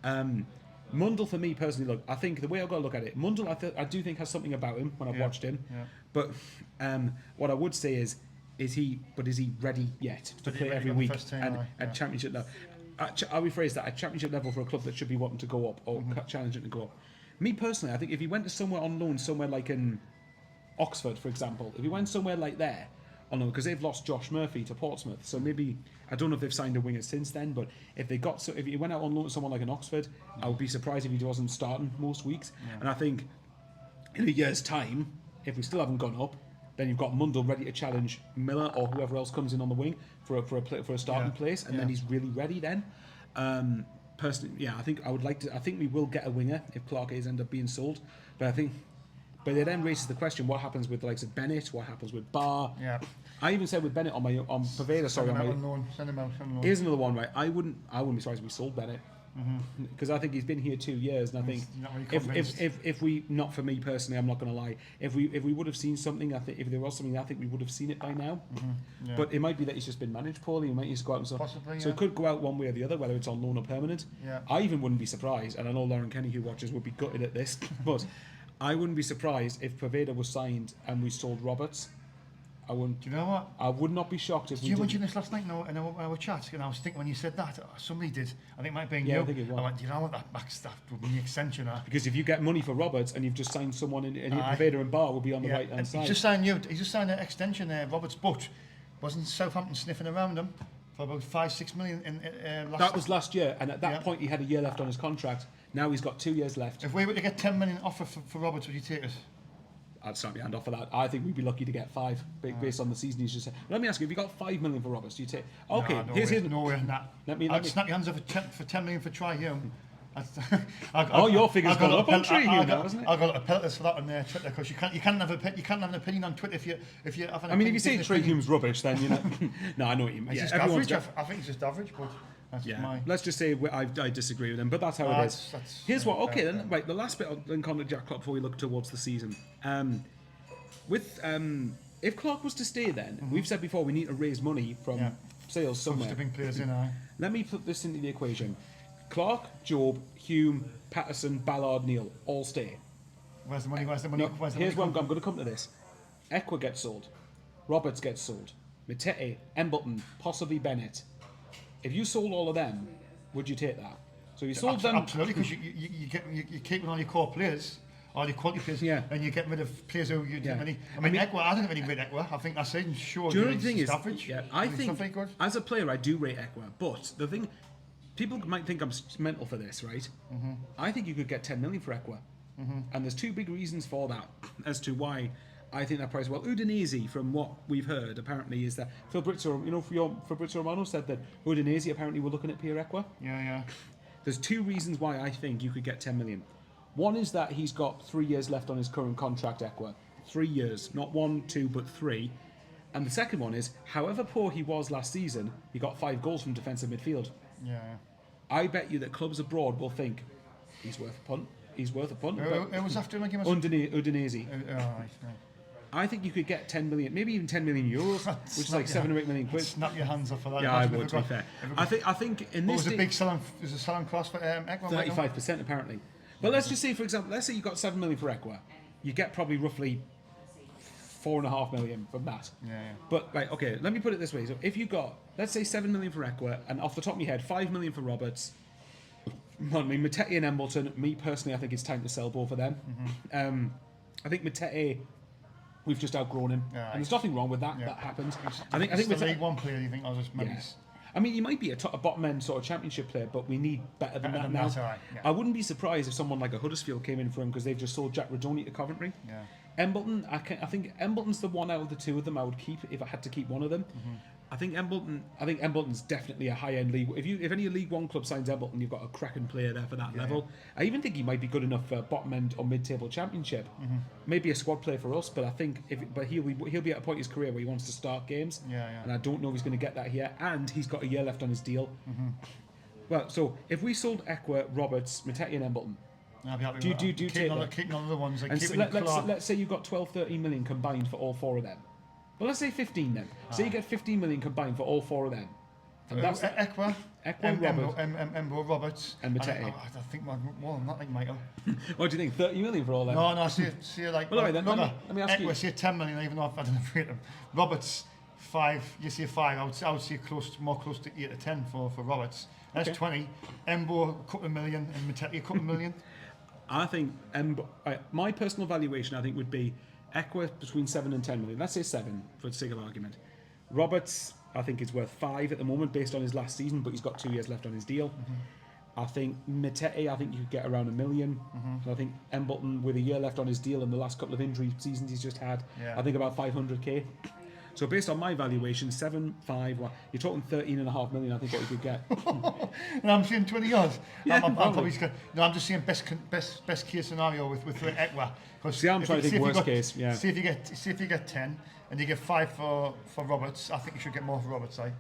Speaker 2: Mundell, for me personally, look, I think the way I've got to look at it, Mundell, I do think has something about him when I've watched him. But what I would say is he ready yet to play every week at championship level? I'll rephrase that, at championship level for a club that should be wanting to go up or challenging to go up. Me personally, I think if he went to somewhere on loan, somewhere like in Oxford, for example, if he went somewhere like there, on loan, because they've lost Josh Murphy to Portsmouth, so maybe, I don't know if they've signed a winger since then, but if he went out on loan to someone like an Oxford, I would be surprised if he wasn't starting most weeks. And I think in a year's time, if we still haven't gone up, then you've got Mundell ready to challenge Miller or whoever else comes in on the wing for a starting place, and then he's really ready then. Personally, I think I think we will get a winger if Clark is end up being sold, but it then raises the question: what happens with the likes of Bennett? What happens with Barr? I even said with Bennett on Paveda. Sorry,
Speaker 1: Send him out.
Speaker 2: Here's another one, right? I wouldn't be surprised if we sold Bennett. Because I think he's been here 2 years, and I think if we, not for me personally, I'm not going to lie, if we would have seen something, I think if there was something, I think we would have seen it by now. But it might be that he's just been managed poorly. He might just go out and so.
Speaker 1: Possibly,
Speaker 2: so it could go out one way or the other, whether it's on loan or permanent. I even wouldn't be surprised, and I know Lauren Kenny, who watches, would be gutted at this, but I wouldn't be surprised if Paveda was signed and we sold Roberts. I wouldn't.
Speaker 1: Do you know what?
Speaker 2: I would not be shocked if
Speaker 1: did you mention this last night in our chat? And I was thinking when you said that, somebody did. I think it might have been you.
Speaker 2: I think it was.
Speaker 1: I went, do you know what, that backstaff would be the extension.
Speaker 2: Because if you get money for Roberts and you've just signed someone in Paveda and Barr will be on the right hand side.
Speaker 1: He just signed an extension there, Roberts, but wasn't Southampton sniffing around him for about 5-6 million in
Speaker 2: that was last year, and at that point he had a year left on his contract. Now he's got 2 years left.
Speaker 1: If we were to get 10 million offer for Roberts, would you take it?
Speaker 2: I'd snap your hand off for that. I think we'd be lucky to get 5 based on the season he's just had. Let me ask you, if you got 5 million for Roberts, do you take? Okay, here's
Speaker 1: no way. I'd snap your hands off for 10 million for Try Hume.
Speaker 2: Your figure's gone up on Try Hume now, hasn't it?
Speaker 1: I got a pellet for that on Twitter because you can't have an opinion on Twitter if you have an.
Speaker 2: I mean, if you say Try Hume's rubbish, then you know. No, I know what you mean.
Speaker 1: It's just average. I think it's just average, but.
Speaker 2: Let's just say I disagree with him, but that's how it is. Here's what. Okay, then. Right, the last bit on contact Jack Clark before we look towards the season. If Clark was to stay, then we've said before we need to raise money from sales somewhere.
Speaker 1: To bring players in.
Speaker 2: Let me put this into the equation: Clark, Job, Hume, Patterson, Ballard, Neil, all stay.
Speaker 1: Where's the money?
Speaker 2: Here's where I'm going to come to this. Equa gets sold. Roberts gets sold. Matete, Embleton, possibly Bennett. If you sold all of them, would you take that? So you sold them
Speaker 1: absolutely because you're keeping all your core players, all your quality players, and you're getting rid of players who you didn't really. I mean, Equa, I don't have any rate Equa. I think that's it. Sure,
Speaker 2: do you know the thing is?
Speaker 1: Average.
Speaker 2: I think as a player, I do rate Equa, but the thing, people might think I'm mental for this, right? I think you could get 10 million for Equa, and there's 2 big reasons for that as to why. I think that price. Well, Udinese, from what we've heard, apparently is that Fabrizio Romano said that Udinese apparently were looking at Pierre Equa.
Speaker 1: Yeah.
Speaker 2: There's 2 reasons why I think you could get 10 million. One is that he's got 3 years left on his current contract, Equa. 3 years, not 1, 2, but 3. And the second one is, however poor he was last season, he got 5 goals from defensive midfield.
Speaker 1: Yeah.
Speaker 2: I bet you that clubs abroad will think he's worth a punt. He's worth a punt.
Speaker 1: It was after him again.
Speaker 2: Udinese.
Speaker 1: Right.
Speaker 2: I think you could get 10 million, maybe even 10 million euros, which is like 7 or 8 million quid.
Speaker 1: Snap your hands off for that.
Speaker 2: Yeah, I would, to be fair. I think in this.
Speaker 1: Was a big selling? Was a selling cost for Equa?
Speaker 2: 35% apparently. But let's just say, for example, let's say you got 7 million for Equa, you get probably roughly 4.5 million from that.
Speaker 1: Yeah.
Speaker 2: But right, okay, let me put it this way: so if you got, let's say 7 million for Equa, and off the top of my head, 5 million for Roberts, I mean, Matete and Embleton, me personally, I think it's time to sell both of them. I think Matete, we've just outgrown him.
Speaker 1: Yeah,
Speaker 2: And there's nothing wrong with that.
Speaker 1: Yeah.
Speaker 2: That happens.
Speaker 1: I think the League One player, you think, I was just maybe...
Speaker 2: Yeah. I mean, he might be a bottom end sort of championship player, but we need better than that now.
Speaker 1: Right. Yeah.
Speaker 2: I wouldn't be surprised if someone like a Huddersfield came in for him because they've just sold Jack Radoni to Coventry.
Speaker 1: Yeah.
Speaker 2: Embleton, I think Embleton's the one out of the two of them I would keep if I had to keep one of them. I think Embleton's definitely a high-end league. If any League One club signs Embleton, you've got a cracking player there for that level. I even think he might be good enough for bottom-end or mid-table championship. Maybe a squad player for us, but I think he'll be at a point in his career where he wants to start games. And I don't know if he's going to get that here. And he's got a year left on his deal. Well, so if we sold Ekwa, Roberts, Matete, and Embleton,
Speaker 1: I'll be happy
Speaker 2: do
Speaker 1: with
Speaker 2: you
Speaker 1: that.
Speaker 2: take that?
Speaker 1: Keeping on the ones. Like
Speaker 2: And let's say you've got 12-13 million combined for all four of them. Well, let's say 15 then. So you get 15 million combined for all four of them. And that's
Speaker 1: Ekwa, Roberts,
Speaker 2: and Matete.
Speaker 1: I think more than that, like Michael.
Speaker 2: What do you think? 30 million for all them?
Speaker 1: No, see like.
Speaker 2: Well, all right, then, let me ask
Speaker 1: Ekwa,
Speaker 2: you.
Speaker 1: say 10 million, even though I didn't rate him. Roberts, 5. You say 5. I would say more close to 8 to 10 for Roberts. That's 20. Embo, a couple of million, and Matete, a couple of million.
Speaker 2: I think my personal valuation, I think, would be Ekwa between 7 and 10 million. Let's say 7 for the sake of argument. Roberts, I think, is worth 5 at the moment based on his last season, but he's got 2 years left on his deal. I think Matete, I think you could get around 1 million. And I think Embleton, with a year left on his deal and the last couple of injury seasons he's just had, I think about 500k. So based on my valuation, 7, 5, well, you're talking 13.5 million. I think what you could get.
Speaker 1: No, I'm saying 20 yards.
Speaker 2: Yeah,
Speaker 1: I'm probably no, I'm just saying best case scenario with Ekwa.
Speaker 2: See, I'm trying to think worst case. Yeah.
Speaker 1: See if you get 10 and you get 5 for Roberts. I think you should get more for Roberts. So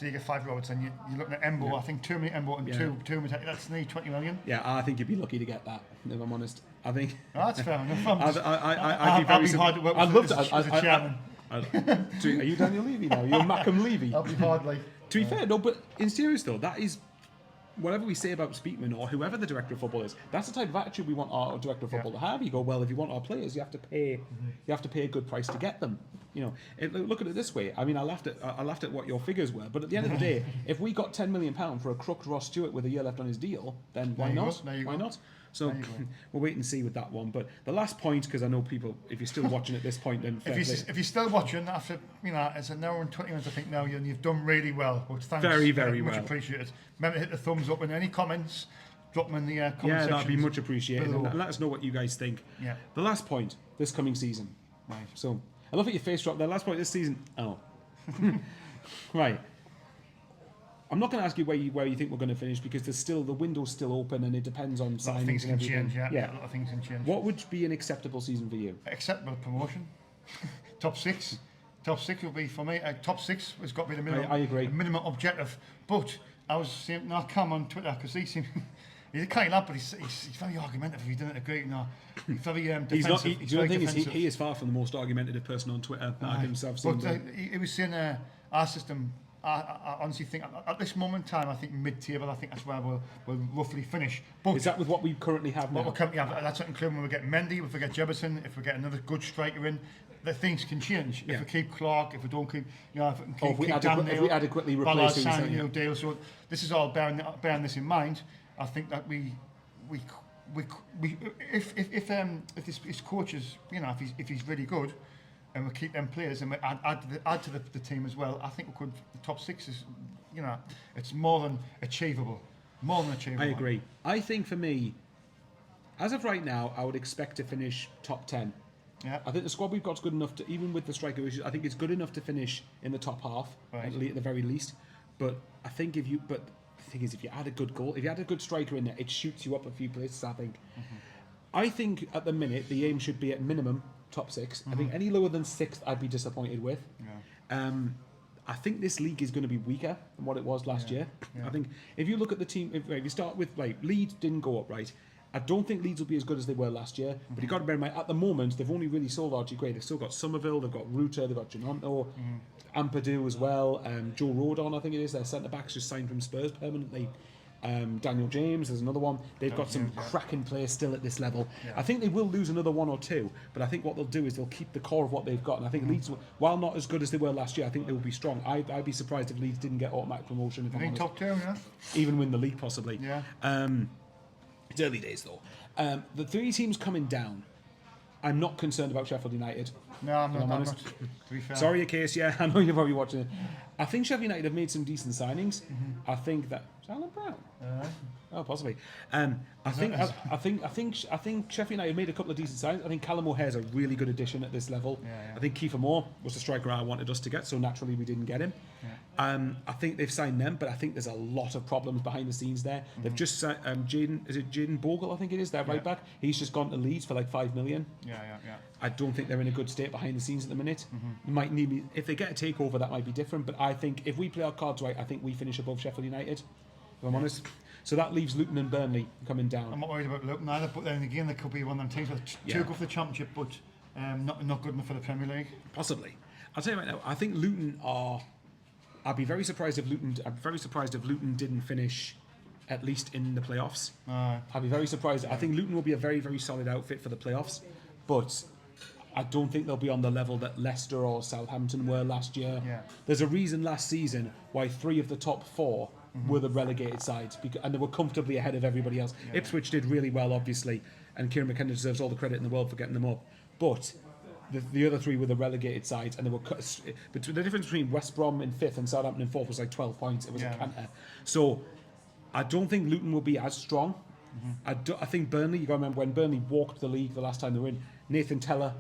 Speaker 1: you get 5 Roberts and you're looking at Embo. I think 2 million Embo and 2 that's nearly 20 million.
Speaker 2: Yeah, I think you'd be lucky to get that. If I'm honest, I think.
Speaker 1: No, that's fair enough.
Speaker 2: I'd be
Speaker 1: hard to work
Speaker 2: I'd
Speaker 1: with
Speaker 2: love to.
Speaker 1: as a chairman.
Speaker 2: Are you Daniel Levy now? You're Malcolm Levy.
Speaker 1: I'll be hard like.
Speaker 2: To be fair, no, but in serious though, that is whatever we say about Speakman or whoever the director of football is. That's the type of attitude we want our director of football to have. You go, well, if you want our players, you have to pay. You have to pay a good price to get them. You know, look at it this way. I mean, I laughed at what your figures were, but at the end of the day, if we got £10 million for a crooked Ross Stewart with a year left on his deal, then why not? Why not? So we'll wait and see with that one. But the last point, because I know people, if you're still watching at this point, then
Speaker 1: if you're still watching after, it's an hour and 20 minutes, I think now, and you've done really well. Well, thanks,
Speaker 2: very
Speaker 1: much
Speaker 2: well.
Speaker 1: appreciated. Remember to hit the thumbs up and any comments, drop them in the comment section.
Speaker 2: Yeah, that'd be much appreciated.
Speaker 1: Below.
Speaker 2: And let us know what you guys think.
Speaker 1: Yeah.
Speaker 2: The last point this coming season.
Speaker 1: Right.
Speaker 2: So I love at your face drop. The last point this season. Oh, right. I'm not going to ask you where you think we're going to finish because the window's still open and it depends on signings
Speaker 1: things
Speaker 2: and
Speaker 1: can
Speaker 2: everything.
Speaker 1: change. Yeah, a lot of things can change.
Speaker 2: What would be an acceptable season for you?
Speaker 1: Acceptable promotion. Top 6. Top 6 will be for me. Top 6 has got to be the minimum.
Speaker 2: I agree.
Speaker 1: The minimum objective. But I was saying, Cam on Twitter because he's a kind lad, but he's very argumentative. He didn't agree. He's very defensive.
Speaker 2: He's not. He is far from the most argumentative person on Twitter. I himself.
Speaker 1: But he was saying our system. I honestly think at this moment in time, I think mid-table. I think that's where we'll roughly finish. But
Speaker 2: is that with what we currently have now?
Speaker 1: What we currently have, that's not including when we get Mendy, if we get Jefferson, if we get another good striker in. The things can change. If we keep Clark, if we don't keep, if we
Speaker 2: adequately replace
Speaker 1: Dale. So this is all bearing this in mind. I think that if his coaches, if he's really good, and we keep them players and we add to the team as well, I think we could. The top 6 is, it's more than achievable. More than achievable.
Speaker 2: I agree. I think for me, as of right now, I would expect to finish top 10.
Speaker 1: Yeah.
Speaker 2: I think the squad we've got is good enough to, even with the striker issues, I think it's good enough to finish in the top half, at the very least. But I think the thing is, if you add a good goal, if you add a good striker in there, it shoots you up a few places, I think. I think at the minute, the aim should be at minimum top 6. I think any lower than 6th, I'd be disappointed with. Yeah. I think this league is going to be weaker than what it was last year. Yeah. I think if you look at the team, if you start with, Leeds didn't go up right. I don't think Leeds will be as good as they were last year, but you've got to bear in mind, at the moment, they've only really sold Archie Gray. They've still got Somerville, they've got Ruter, they've got Janonto, Ampadu as well, Joe Rodon, I think it is, their centre-backs just signed from Spurs permanently. Daniel James, there's another one. They've got some cracking players still at this level. Yeah. I think they will lose another 1 or 2, but I think what they'll do is they'll keep the core of what they've got. And I think Leeds, while not as good as they were last year, I think they will be strong. I'd be surprised if Leeds didn't get automatic promotion. If I'm honest.
Speaker 1: Top 2, yeah.
Speaker 2: Even win the league, possibly.
Speaker 1: Yeah.
Speaker 2: It's early days though. The 3 teams coming down, I'm not concerned about Sheffield United.
Speaker 1: No, I'm not, to be fair.
Speaker 2: Sorry, Case, yeah, I know you're probably watching it. I think Sheffield United have made some decent signings. I think that... Is Alan Brown? Oh, possibly. I think Sheffield United made a couple of decent signings. I think Callum O'Hare's a really good addition at this level.
Speaker 1: Yeah.
Speaker 2: I think Kiefer Moore was the striker I wanted us to get, so naturally we didn't get him. I think they've signed them, but I think there's a lot of problems behind the scenes there. They've just signed Jaden Bogle, I think it is, their right back. He's just gone to Leeds for like 5 million.
Speaker 1: Yeah.
Speaker 2: I don't think they're in a good state behind the scenes at the minute. Might need me, if they get a takeover, that might be different. But I think if we play our cards right, I think we finish above Sheffield United. If I'm honest. So that leaves Luton and Burnley coming down.
Speaker 1: I'm not worried about Luton either, but then again, there could be one of them teams that too good for the Championship, but not good enough for the Premier League.
Speaker 2: Possibly. I'll tell you right now. I think Luton are. I'd be very surprised if Luton. I'd be very surprised if Luton didn't finish at least in the playoffs. I'd be very surprised. I think Luton will be a very, very solid outfit for the playoffs, but I don't think they'll be on the level that Leicester or Southampton were last year.
Speaker 1: Yeah.
Speaker 2: There's a reason last season why 3 of the top 4 were the relegated sides, and they were comfortably ahead of everybody else. Ipswich did really well, obviously, and Kieran McKenna deserves all the credit in the world for getting them up. But the other 3 were the relegated sides, and they were the difference between West Brom in 5th and Southampton in 4th was like 12 points. It was a canter. So I don't think Luton will be as strong. I think Burnley. You got to remember when Burnley walked the league the last time they were in. Nathan Teller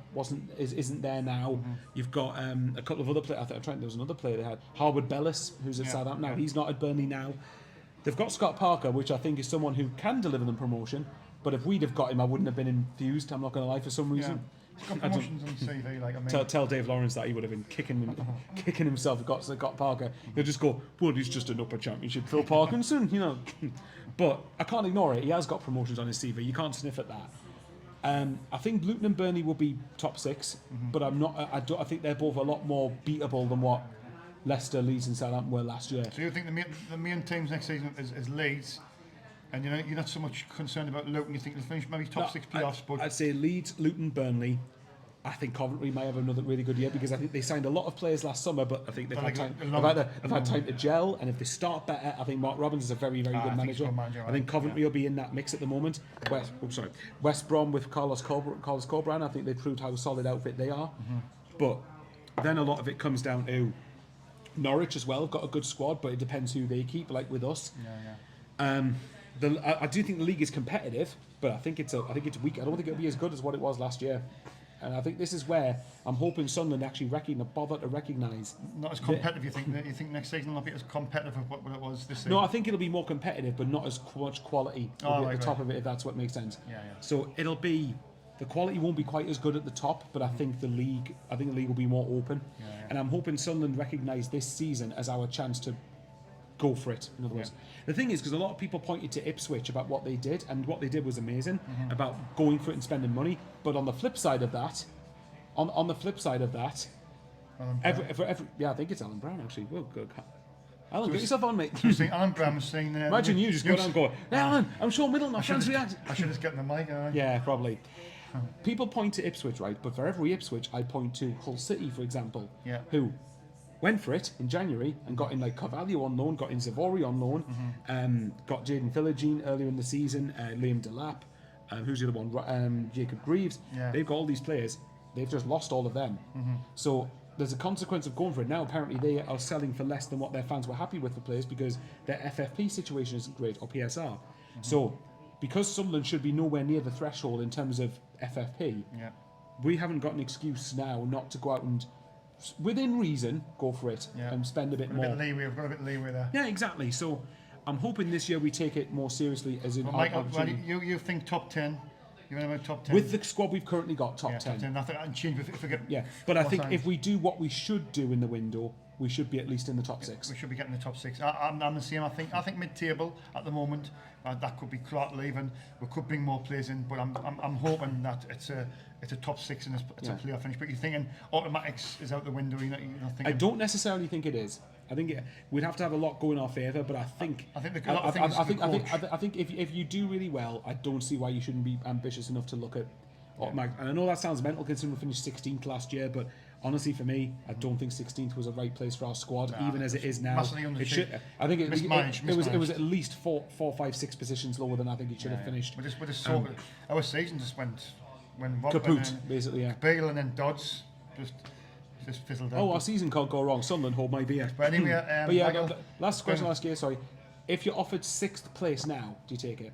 Speaker 2: isn't there now. You've got a couple of other players. There was another player they had, Harwood Bellis, who's at Southampton now. He's not at Burnley now. They've got Scott Parker, which I think is someone who can deliver them promotion. But if we'd have got him, I wouldn't have been enthused. I'm not going to lie, for some reason.
Speaker 1: He's got promotions on CV. Like, I mean,
Speaker 2: tell Dave Lawrence that he would have been kicking himself if he got Parker. He'll just go, well, he's just an upper championship Phil Parkinson, you know. But I can't ignore it. He has got promotions on his CV. You can't sniff at that. I think Luton and Burnley will be top 6, but I'm not. I think they're both a lot more beatable than what Leicester, Leeds, and Southampton were last year.
Speaker 1: So you think the main teams next season is Leeds, and you're not so much concerned about Luton. You think they'll finish maybe top 6 playoffs? But
Speaker 2: I'd say Leeds, Luton, Burnley. I think Coventry might have another really good year because I think they signed a lot of players last summer, but I think they've had time to gel. And if they start better, I think Mark Robbins is a very, very good manager. I think Coventry will be in that mix at the moment. West Brom with Carlos Corberán. I think they proved how solid outfit they are. But then a lot of it comes down to Norwich as well. Got a good squad, but it depends who they keep. Like with us. I do think the league is competitive, but I think it's weak. I don't think it'll be as good as what it was last year. And I think this is where I'm hoping Sunderland actually bother to recognise.
Speaker 1: Not as competitive, you think? You think next season will not be as competitive as what it was this season?
Speaker 2: No, I think it'll be more competitive, but not as much quality at the top of it, if that's what makes sense. So it'll be, the quality won't be quite as good at the top, but I think the league will be more open. And I'm hoping Sunderland recognise this season as our chance to go for it, in other words. The thing is, because a lot of people pointed to Ipswich about what they did, and what they did was amazing, about going for it and spending money. But on the flip side of that, I think it's Alan Brown actually. Well, good. Alan, get yourself on, mate.
Speaker 1: Alan Brown was saying there.
Speaker 2: Imagine you just go down and go, hey, Alan, I'm Shaun Middleton, my fans react.
Speaker 1: I should just get the mic.
Speaker 2: Yeah, probably. People point to Ipswich, right? But for every Ipswich, I point to Hull City, for example, who went for it in January and got in like Carvalho on loan, got in Zavori on loan, got Jaden Philogene earlier in the season, Liam Delap, who's the other one? Jacob Greaves. They've got all these players. They've just lost all of them. So there's a consequence of going for it. Now apparently they are selling for less than what their fans were happy with for players because their FFP situation isn't great, or PSR. So because Sunderland should be nowhere near the threshold in terms of FFP, we haven't got an excuse now not to go out and, within reason, go for it and spend a bit more.
Speaker 1: We've got a bit of leeway there.
Speaker 2: Yeah, exactly. So I'm hoping this year we take it more seriously as in.
Speaker 1: Well, you think top 10? You know about top 10?
Speaker 2: With the squad we've currently got, top 10.
Speaker 1: Top 10. Nothing can change if we get.
Speaker 2: Yeah, but I think if we do what we should do in the window, we should be at least in the top 6.
Speaker 1: We should be getting the top 6. I'm the same. I think mid-table at the moment. That could be Clark leaving. We could bring more players in, but I'm hoping that it's a top 6 and it's a playoff finish. But you're thinking automatics is out the window. You're not thinking.
Speaker 2: I don't necessarily think it is. I think we'd have to have a lot go in our favour, but I think if you do really well, I don't see why you shouldn't be ambitious enough to look at automatic. And I know that sounds mental considering we finished 16th last year, but honestly, for me, I don't think 16th was a right place for our squad, even as it is now.
Speaker 1: Massively
Speaker 2: It should. I think it was at least 4, 5, 6 positions lower than I think it should have finished.
Speaker 1: We just sort of, our season just went
Speaker 2: kaput, basically. Yeah.
Speaker 1: Bale and then Dodds just fizzled out.
Speaker 2: Oh, our season can't go wrong. Sunderland hold my beer.
Speaker 1: But anyway,
Speaker 2: but yeah,
Speaker 1: Michael,
Speaker 2: last question I'll ask you. Sorry, if you're offered 6th place now, do you take it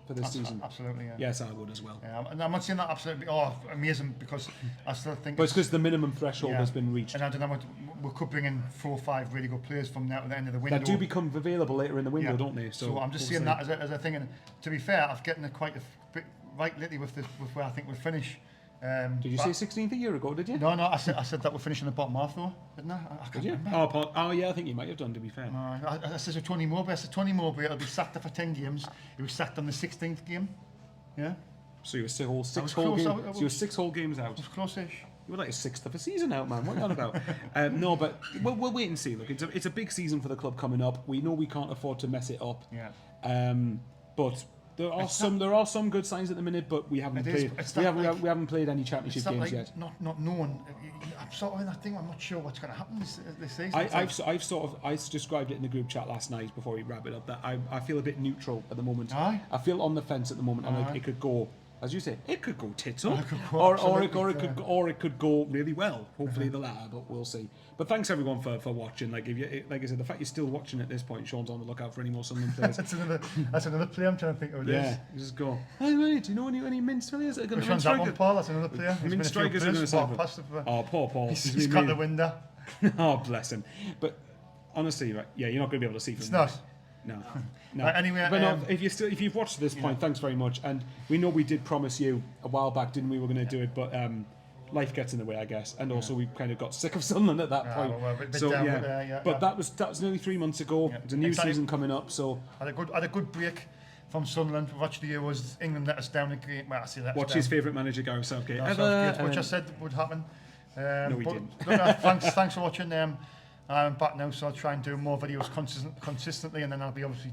Speaker 2: for this season?
Speaker 1: Absolutely, yeah.
Speaker 2: Yes, I would as well.
Speaker 1: Yeah, and I'm not saying that absolutely amazing, because I still think.
Speaker 2: But it's because the minimum threshold has been reached.
Speaker 1: And I don't know, we could bring in 4 or 5 really good players from now to the end of the window.
Speaker 2: That do become available later in the window, don't they?
Speaker 1: So I'm just seeing that as a thing. And to be fair, I've gotten quite a bit right lately with where I think we'll finish.
Speaker 2: Did you say 16th a year ago? Did you?
Speaker 1: No, I said that we're finishing the bottom half though, didn't I? I can't remember.
Speaker 2: Oh, yeah, I think you might have done. To be fair.
Speaker 1: I said to Tony Mowbray. I said Tony Mowbray will be sacked after 10 games. He was sacked on the 16th game. Yeah.
Speaker 2: So you were 6 whole games. So you were 6 whole games out.
Speaker 1: It was close-ish.
Speaker 2: You were like a 6th of a season out, man. What are you on about? No, but we'll wait and see. Look, it's a big season for the club coming up. We know we can't afford to mess it up.
Speaker 1: Yeah.
Speaker 2: But there are some good signs at the minute, but we haven't played. We haven't played any championship games yet.
Speaker 1: Not knowing. I'm sort of in that thing. I'm not sure what's going to happen this season.
Speaker 2: I described it in the group chat last night before we wrap it up that I feel a bit neutral at the moment.
Speaker 1: Aye.
Speaker 2: I feel on the fence at the moment, and it could go. As you say, it could go tits up, or it could go really well. Hopefully the latter, but we'll see. But thanks everyone for watching. Like I said, the fact you're still watching at this point, Sean's on the lookout for any more Sunderland players.
Speaker 1: that's another player I'm trying to think of.
Speaker 2: Yeah, you just go. Hey mate, do you know any mint players that are going to
Speaker 1: that one, Paul? That's another player.
Speaker 2: Mint strikers are going to Oh, poor Paul.
Speaker 1: He's got the window.
Speaker 2: Oh, bless him. But honestly, right? Yeah, you're not going to be able to see from.
Speaker 1: It's not.
Speaker 2: No.
Speaker 1: Right, anyway,
Speaker 2: but no, if you've watched to this point, thanks very much. And we know we did promise you a while back, didn't we? We're going to do it, but life gets in the way, I guess. And also we kind of got sick of Sunderland at that point.
Speaker 1: Well,
Speaker 2: but that was nearly 3 months ago.
Speaker 1: Yeah.
Speaker 2: There's a new season coming up, so
Speaker 1: had a good break from Sunderland. We've watched the Euros. England let us down again. Well, I see that.
Speaker 2: Watch his favourite manager, Gareth Southgate.
Speaker 1: Which I said would happen.
Speaker 2: No, we didn't.
Speaker 1: Look, thanks for watching. I'm back now, so I'll try and do more videos consistently, and then I'll be obviously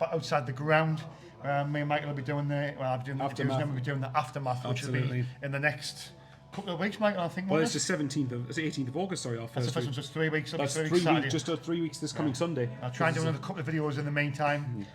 Speaker 1: outside the ground. Me and Michael will be doing I'll be doing the videos, and then we'll be doing the aftermath, which will be in the next couple of weeks, Michael, I think.
Speaker 2: Well, it's the 18th of August, sorry, our first
Speaker 1: week. That's 3 weeks.
Speaker 2: That's 3 weeks, just 3 weeks this coming Sunday.
Speaker 1: I'll try and do another couple of videos in the meantime.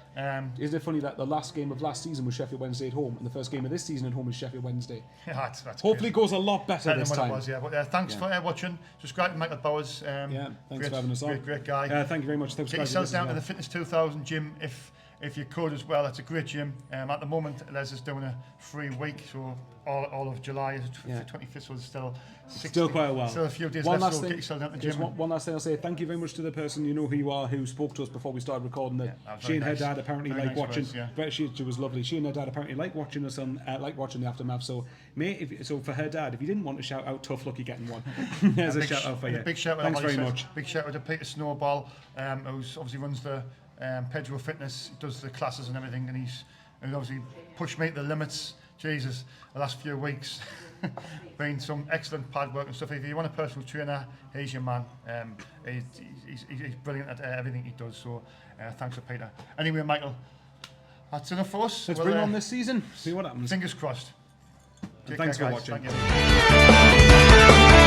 Speaker 2: Isn't it funny that the last game of last season was Sheffield Wednesday at home, and the first game of this season at home is Sheffield Wednesday?
Speaker 1: Yeah, that's
Speaker 2: hopefully it goes a lot better this time.
Speaker 1: It was, yeah. But thanks for watching. Subscribe to Michael Bowers.
Speaker 2: Thanks for having us on.
Speaker 1: Great guy.
Speaker 2: Thank you very much.
Speaker 1: Get yourselves down to the Fitness 2000 gym if you could as well. It's a great gym. At the moment, Les is doing a free week, so all of July is 25th, so there's still
Speaker 2: quite a while.
Speaker 1: Still a few days left, so get yourself down to the gym.
Speaker 2: One last thing I'll say, thank you very much to the person, you know who you are, who spoke to us before we started recording. That she and her dad apparently like watching. She was lovely. She and her dad apparently like watching us on, like watching the aftermath. So, for her dad, if you didn't want to shout out, tough luck, you're getting one. There's a shout out for you.
Speaker 1: Big shout out.
Speaker 2: Thanks very much.
Speaker 1: Big shout out to Peter Snowball, who's obviously runs the Pedro Fitness, does the classes and everything, and he's obviously pushed me to the limits. Jesus, the last few weeks been some excellent pad work and stuff. If you want a personal trainer, he's your man. He's brilliant at everything he does. So thanks for Peter. Anyway, Michael, that's enough for us.
Speaker 2: Let's bring on this season. See what happens.
Speaker 1: Fingers crossed.
Speaker 2: Thanks for watching.
Speaker 1: Thank you.